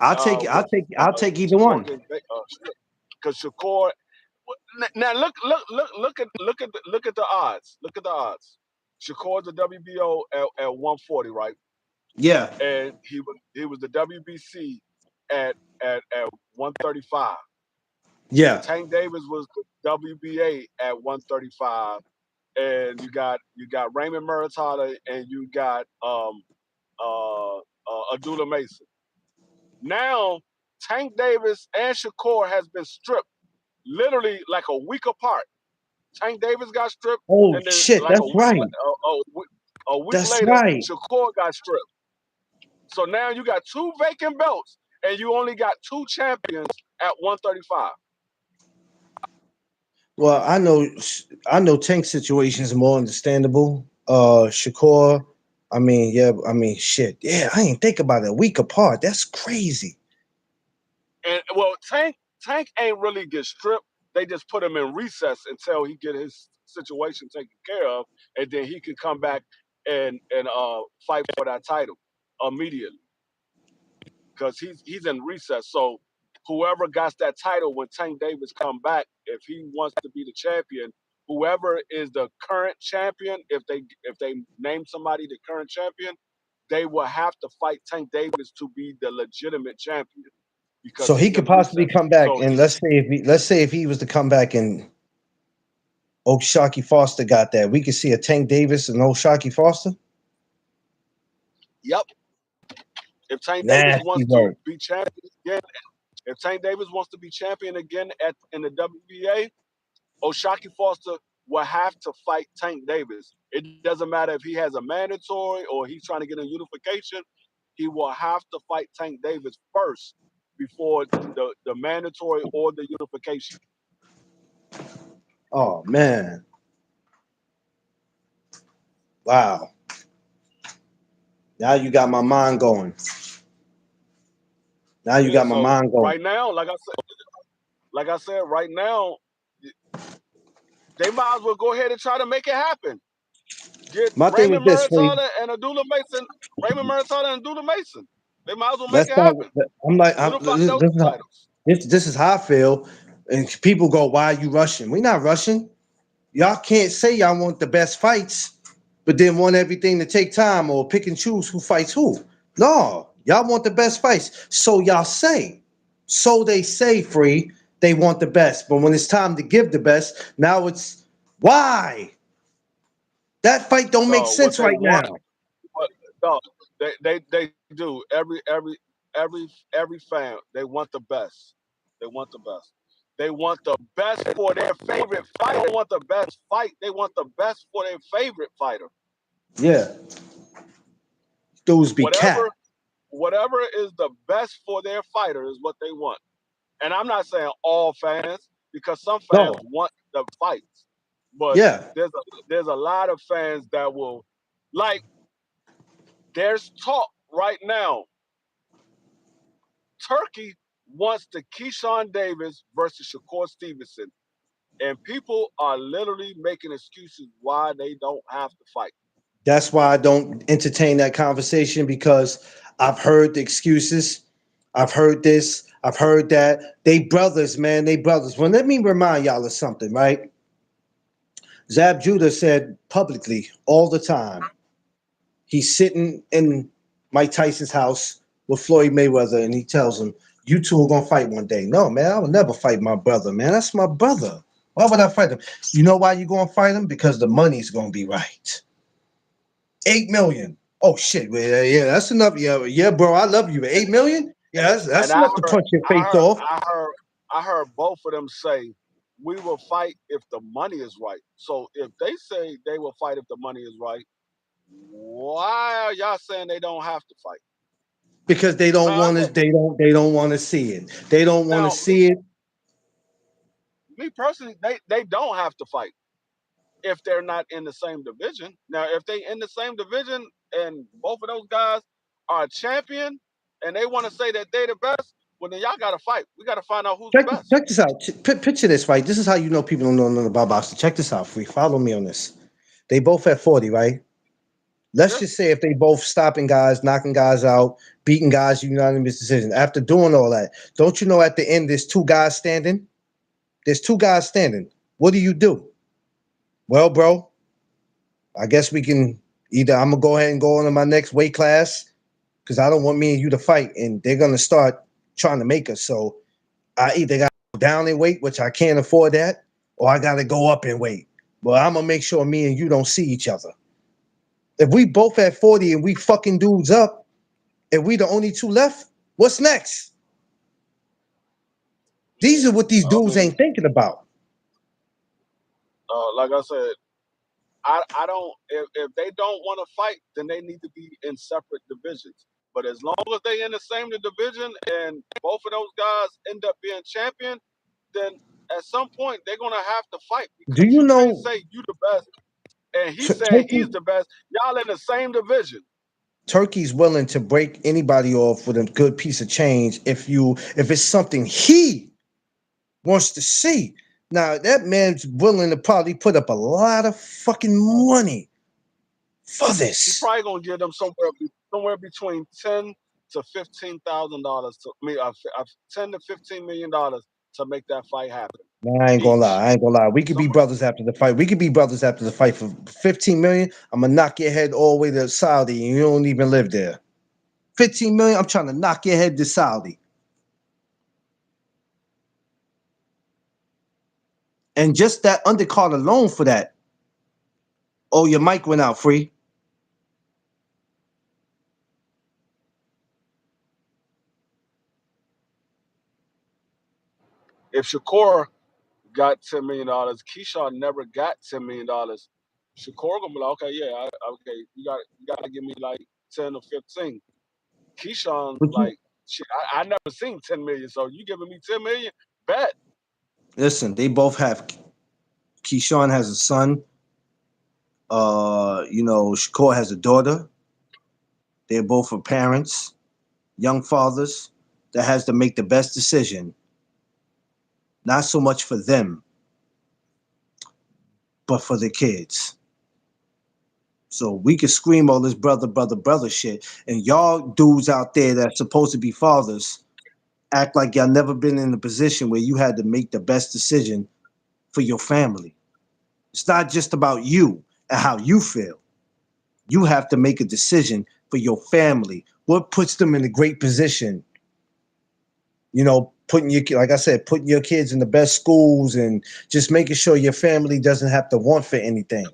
I'll take
with
I'll take either
Shakur
one.
getting because Shakur. Now look at the odds. Look at the odds. Shakur's the WBO at 140, right?
Yeah.
And he was the WBC at 135.
Yeah.
Tank Davis was the WBA at 135, and you got Raymond Muratata and you got Abdullah Mason. Now Tank Davis and Shakur has been stripped literally like a week apart. Tank Davis got stripped,
Oh
and then
shit,
like
that's right.
a week
That's
later,
right.
Shakur got stripped. So now you got two vacant belts, and you only got two champions at 135.
Well, I know Tank's situation is more understandable. Shakur, I mean, yeah, I mean shit. Yeah, I ain't think about it. A week apart. That's crazy.
And well, Tank ain't really get stripped. They just put him in recess until he get his situation taken care of, and then he can come back and fight for that title immediately because he's in recess. So whoever got that title when Tank Davis come back, if he wants to be the champion, whoever is the current champion, if they name somebody the current champion, they will have to fight Tank Davis to be the legitimate champion because
So he
he's
could
in
possibly
recess.
come back,
So
and
he,
let's say if he was to come back and Oshaki Foster got that, we could see a Tank Davis and Oshaki Foster.
yep. If Tank Davis
Nasty
wants to
work.
be champion again, if Tank Davis wants to be champion again at in the WBA, Oshaki Foster will have to fight Tank Davis. It doesn't matter if he has a mandatory or he's trying to get a unification. He will have to fight Tank Davis first before the mandatory or the unification.
Oh man, wow! Now you got my mind going. Now you
Yeah.
got my
So
mind going.
right now, like I said, right now they might as well go ahead and try to make it happen. Get
My thing is
Raymond
this, Free.
Muratata and Abdullah Mason. Raymond Muratata and Abdullah Mason. They might as well make
Let's
it
start.
happen.
I'm like,
Unify those two titles.
this is how I feel. And people go, "Why are you rushing?" We're not rushing. Y'all can't say y'all want the best fights, but then want everything to take time or pick and choose who fights who. No, y'all want the best fights. So y'all say. So they say, Free. They want the best, but when it's time to give the best, now it's why that fight don't make
No, what
sense
they
right
want,
now.
what, no, they do. Every fan, they want the best. They want the best. They want the best for their favorite fighter. They want the best fight. They want the best for their favorite fighter.
Yeah, those be cat.
Whatever, whatever is the best for their fighter is what they want. And I'm not saying all fans because some fans
No,
want the fights, but
yeah,
there's a lot of fans that will like. There's talk right now. Turkey wants the Keyshawn Davis versus Shakur Stevenson, and people are literally making excuses why they don't have to fight.
that's why I don't entertain that conversation because I've heard the excuses. I've heard this. I've heard that they brothers, man, they brothers. Well, let me remind y'all of something, right? Zab Judah said publicly all the time. He's sitting in Mike Tyson's house with Floyd Mayweather, and he tells him, "You two are gonna fight one day." No, man, I will never fight my brother, man. That's my brother. Why would I fight him? You know why you gonna fight him? Because the money's gonna be right. 8 million. Oh shit, man. Yeah, that's enough. Yeah, yeah, bro. I love you. 8 million? Yeah,
And
that's enough to punch your
I
face
heard,
off.
I heard, I heard both of them say, "We will fight if the money is right." So if they say they will fight if the money is right, why are y'all saying they don't have to fight?
Because they don't
Now,
want to. They don't want to see it. They don't want to
now me,
see it.
me personally, they don't have to fight if they're not in the same division. Now, if they in the same division and both of those guys are a champion and they want to say that they the best, well then y'all got to fight. We got to find out who's the best.
Check this out. Picture this, right? This is how you know people don't know nothing about boxing. Check this out, free. Follow me on this. They both at 40, right? Let's
Yeah,
just say if they both stopping guys, knocking guys out, beating guys, unanimous decision. After doing all that, don't you know at the end there's two guys standing? There's two guys standing. What do you do? Well, bro, I guess we can either I'm gonna go ahead and go on to my next weight class because I don't want me and you to fight, and they're gonna start trying to make us. So I either got to go down in weight, which I can't afford that, or I got to go up in weight. But I'm gonna make sure me and you don't see each other. If we both at 40 and we fucking dudes up, and we the only two left, what's next? These are what these
I
dudes
mean,
ain't thinking about.
like I said, I don't. If they don't want to fight, then they need to be in separate divisions. But as long as they in the same division and both of those guys end up being champion, then at some point they're gonna have to fight
Do
because
you
you can't
know
say you the best and he's saying he's
Turkey?
the best. Y'all in the same division.
Turkey's willing to break anybody off with a good piece of change if it's something he wants to see. Now that man's willing to probably put up a lot of fucking money for
He
this.
probably gonna give them somewhere between $10 to $15,000 to me, 10 to $15 million to make that fight happen
Man, I ain't gonna lie.
each.
I ain't gonna lie. We could be
Somewhere,
brothers after the fight. We could be brothers after the fight for 15 million. I'm gonna knock your head all the way to Saudi, and you don't even live there. 15 million. I'm trying to knock your head to Saudi, and just that undercard alone for that. Oh, your mic went out, free.
if Shakur got $10 million, Keyshawn never got $10 million. Shakur gonna be like, okay, yeah, okay, you got to give me like 10 or 15. Keyshawn
But you
like, shit, I never seen 10 million, so you giving me 10 million? Bet.
listen. They both have. Keyshawn has a son. Shakur has a daughter. They're both are parents, young fathers that has to make the best decision. Not so much for them, but for the kids. So we could scream all this brother, brother, brother shit, and y'all dudes out there that's supposed to be fathers act like y'all never been in a position where you had to make the best decision for your family. It's not just about you and how you feel. You have to make a decision for your family. What puts them in a great position? Putting like I said, putting your kids in the best schools and just making sure your family doesn't have to want for anything.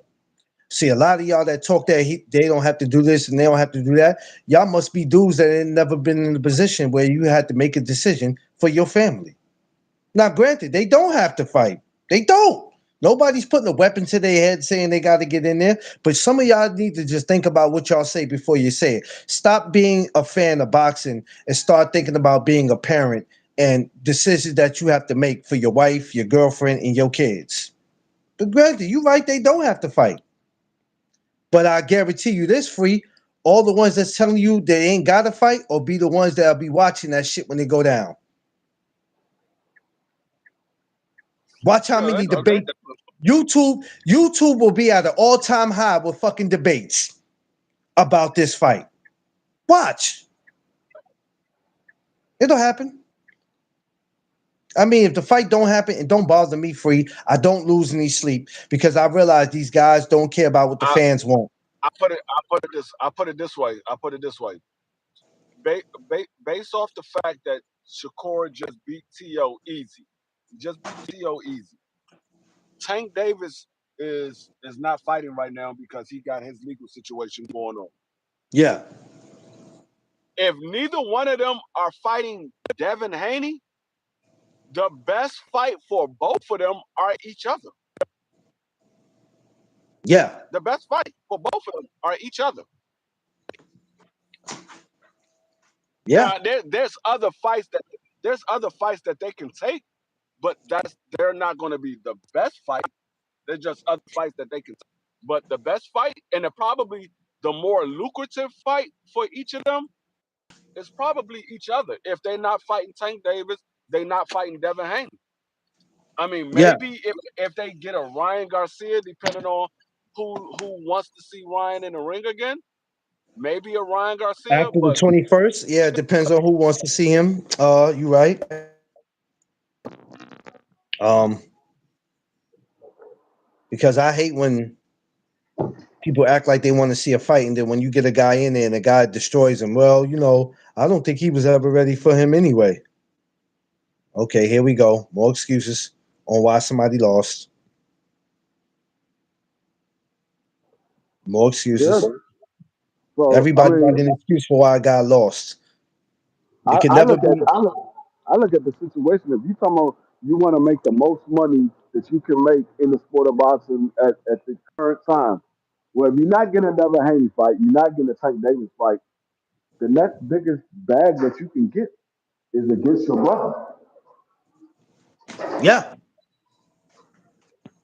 See, a lot of y'all that talk that they don't have to do this and they don't have to do that. Y'all must be dudes that ain't never been in a position where you had to make a decision for your family. Now, granted, they don't have to fight. They don't. Nobody's putting a weapon to their head saying they got to get in there. But some of y'all need to just think about what y'all say before you say it. Stop being a fan of boxing and start thinking about being a parent and decisions that you have to make for your wife, your girlfriend, and your kids. But granted, you're right, they don't have to fight. But I guarantee you this, free. All the ones that's telling you they ain't got to fight or be the ones that'll be watching that shit when they go down. Watch how
Yeah,
many
they
debates. YouTube will be at an all-time high with fucking debates about this fight. Watch. It'll happen. I mean, if the fight don't happen, it don't bother me. Free, I don't lose any sleep because I realize these guys don't care about what the
I,
fans want.
I put it this way. I put it this way. Based off the fact that Shakur just beat To easy, just beat To easy. Tank Davis is not fighting right now because he got his legal situation going on.
Yeah,
If neither one of them are fighting Devin Haney, the best fight for both of them are each other.
yeah,
The best fight for both of them are each other.
yeah.
Now there's other fights that they can take, but they're not going to be the best fight. They're just other fights that they can take. But the best fight and probably the more lucrative fight for each of them is probably each other. If they're not fighting Tank Davis, they're not fighting Devin Haney. I mean,
Yeah.
maybe if they get a Ryan Garcia, depending on who wants to see Ryan in the ring again, maybe a Ryan Garcia.
After the
But
21st, yeah, it depends on who wants to see him. You right. Um, because I hate when people act like they want to see a fight, and then when you get a guy in there and the guy destroys him, well, I don't think he was ever ready for him anyway. Okay, here we go. More excuses on why somebody lost. More
Yeah.
excuses.
So I
Everybody got
mean,
an excuse for why a guy lost. It could
I
never
look at
be.
I look at the situation. If you talking about you want to make the most money that you can make in the sport of boxing at the current time, well, if you're not getting a Devin Haney fight, you're not getting a Tank Davis fight. The next biggest bag that you can get is against your brother.
Yeah,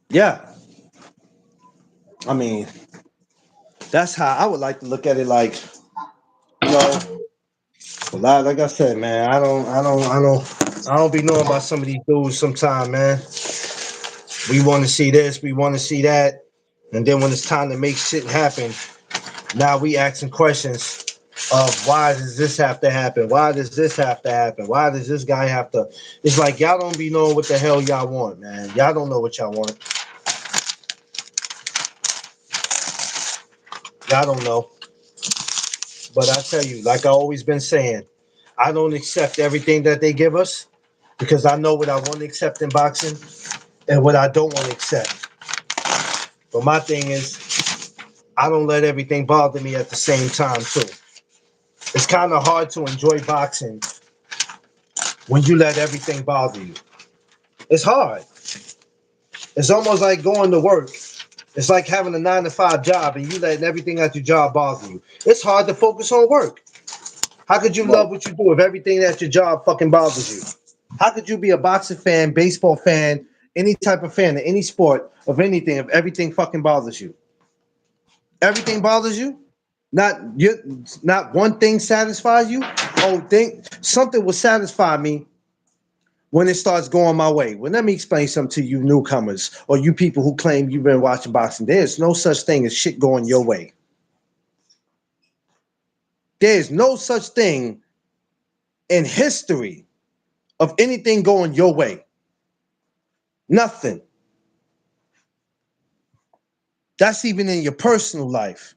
yeah. I mean, that's how I would like to look at it. Like, you know, like I said, man, I don't be knowing about some of these dudes. Sometime, man, we want to see this, we want to see that, and then when it's time to make shit happen, now we asking questions of why does this have to happen? Why does this have to happen? Why does this guy have to? It's like y'all don't be knowing what the hell y'all want, man. Y'all don't know what y'all want. Y'all don't know. But I tell you, like I always been saying, I don't accept everything that they give us because I know what I want to accept in boxing and what I don't want to accept. But my thing is, I don't let everything bother me at the same time too. It's kind of hard to enjoy boxing when you let everything bother you. It's hard. It's almost like going to work. It's like having a 9 to 5 job and you letting everything at your job bother you. It's hard to focus on work. How could you
Right.
love what you do if everything at your job fucking bothers you? How could you be a boxing fan, baseball fan, any type of fan of any sport of anything if everything fucking bothers you? Everything bothers you? Not one thing satisfies you? Oh, think something will satisfy me when it starts going my way. Well, let me explain something to you newcomers or you people who claim you've been watching boxing. There's no such thing as shit going your way. There's no such thing in history of anything going your way. Nothing. That's even in your personal life.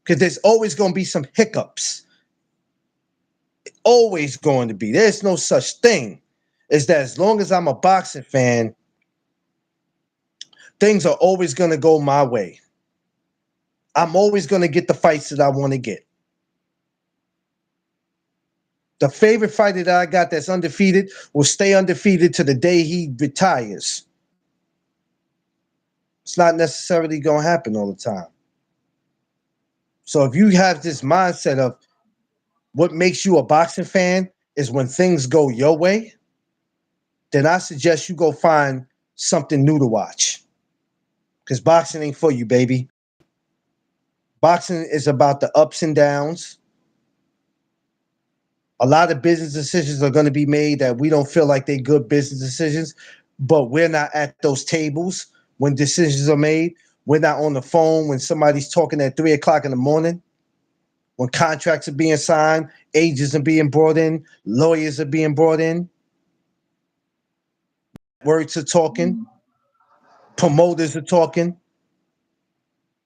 Because there's always going to be some hiccups. Always going to be. There's no such thing as that. As long as I'm a boxing fan, things are always going to go my way. I'm always going to get the fights that I want to get. The favorite fighter that I got that's undefeated will stay undefeated to the day he retires. It's not necessarily going to happen all the time. So if you have this mindset of what makes you a boxing fan is when things go your way, then I suggest you go find something new to watch. Because boxing ain't for you, baby. Boxing is about the ups and downs. A lot of business decisions are going to be made that we don't feel like they're good business decisions, but we're not at those tables when decisions are made. We're not on the phone when somebody's talking at 3 o'clock in the morning, when contracts are being signed, agents are being brought in, lawyers are being brought in. Networks are talking, promoters are talking.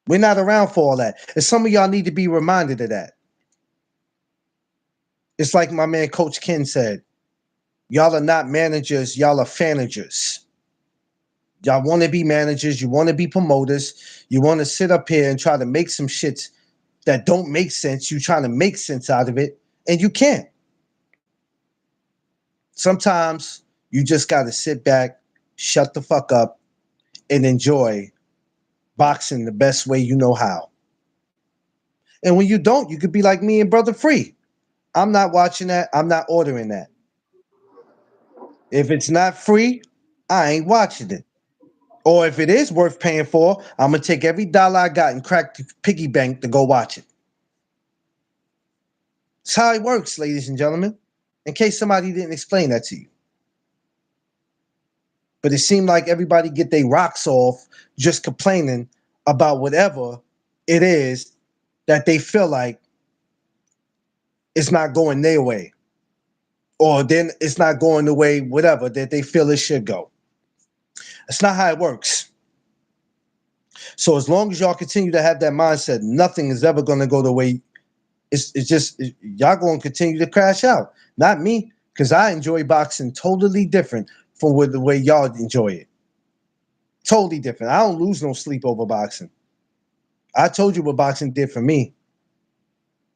We're not around for all that. And some of y'all need to be reminded of that. It's like my man Coach Ken said, y'all are not managers, y'all are fanagers. Y'all want to be managers, you want to be promoters, you want to sit up here and try to make some shits that don't make sense. You trying to make sense out of it, and you can't. Sometimes you just got to sit back, shut the fuck up, and enjoy boxing the best way you know how. And when you don't, you could be like me and Brother Free. I'm not watching that. I'm not ordering that. If it's not free, I ain't watching it. Or if it is worth paying for, I'm gonna take every dollar I got and crack the piggy bank to go watch it. It's how it works, ladies and gentlemen. In case somebody didn't explain that to you. But it seemed like everybody get their rocks off just complaining about whatever it is that they feel like it's not going their way. Or then it's not going the way, whatever, that they feel it should go. That's not how it works. So as long as y'all continue to have that mindset, nothing is ever going to go the way y'all going to continue to crash out. Not me, because I enjoy boxing totally different from the way y'all enjoy it. Totally different. I don't lose no sleep over boxing. I told you what boxing did for me.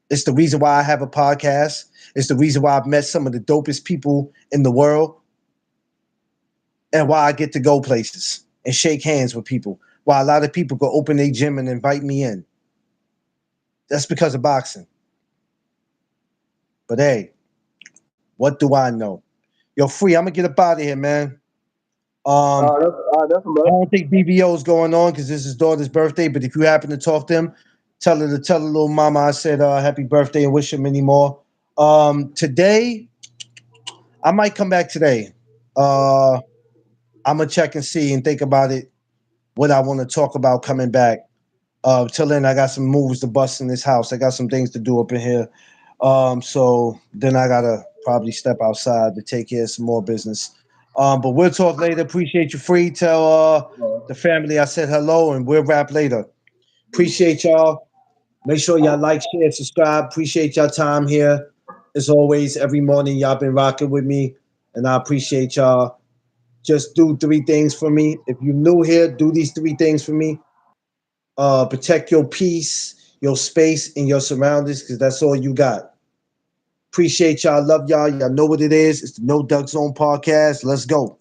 It's the reason why I have a podcast. It's the reason why I've met some of the dopest people in the world, and why I get to go places and shake hands with people. Why a lot of people go open their gym and invite me in. That's because of boxing. But hey, what do I know? Yo, Free, I'm gonna get up out of here, man. Um,
That's
I
enough.
don't think BBO is going on because this is his daughter's birthday. But if you happen to talk to him, tell the little mama I said happy birthday and wish him many more. Today I might come back today. Uh, I'm gonna check and see and think about it. What I want to talk about coming back. Till then, I got some moves to bust in this house. I got some things to do up in here. So then I gotta probably step outside to take care of some more business. But we'll talk later. Appreciate you, Free. Tell the family I said hello, and we'll wrap later. Appreciate y'all. Make sure y'all like, share, subscribe. Appreciate y'all time here. As always, every morning y'all been rocking with me, and I appreciate y'all. Just do three things for me. If you're new here, do these three things for me. Protect your peace, your space, and your surroundings, because that's all you got. Appreciate y'all. Love y'all. Y'all know what it is. It's the No Duck Zone podcast. Let's go.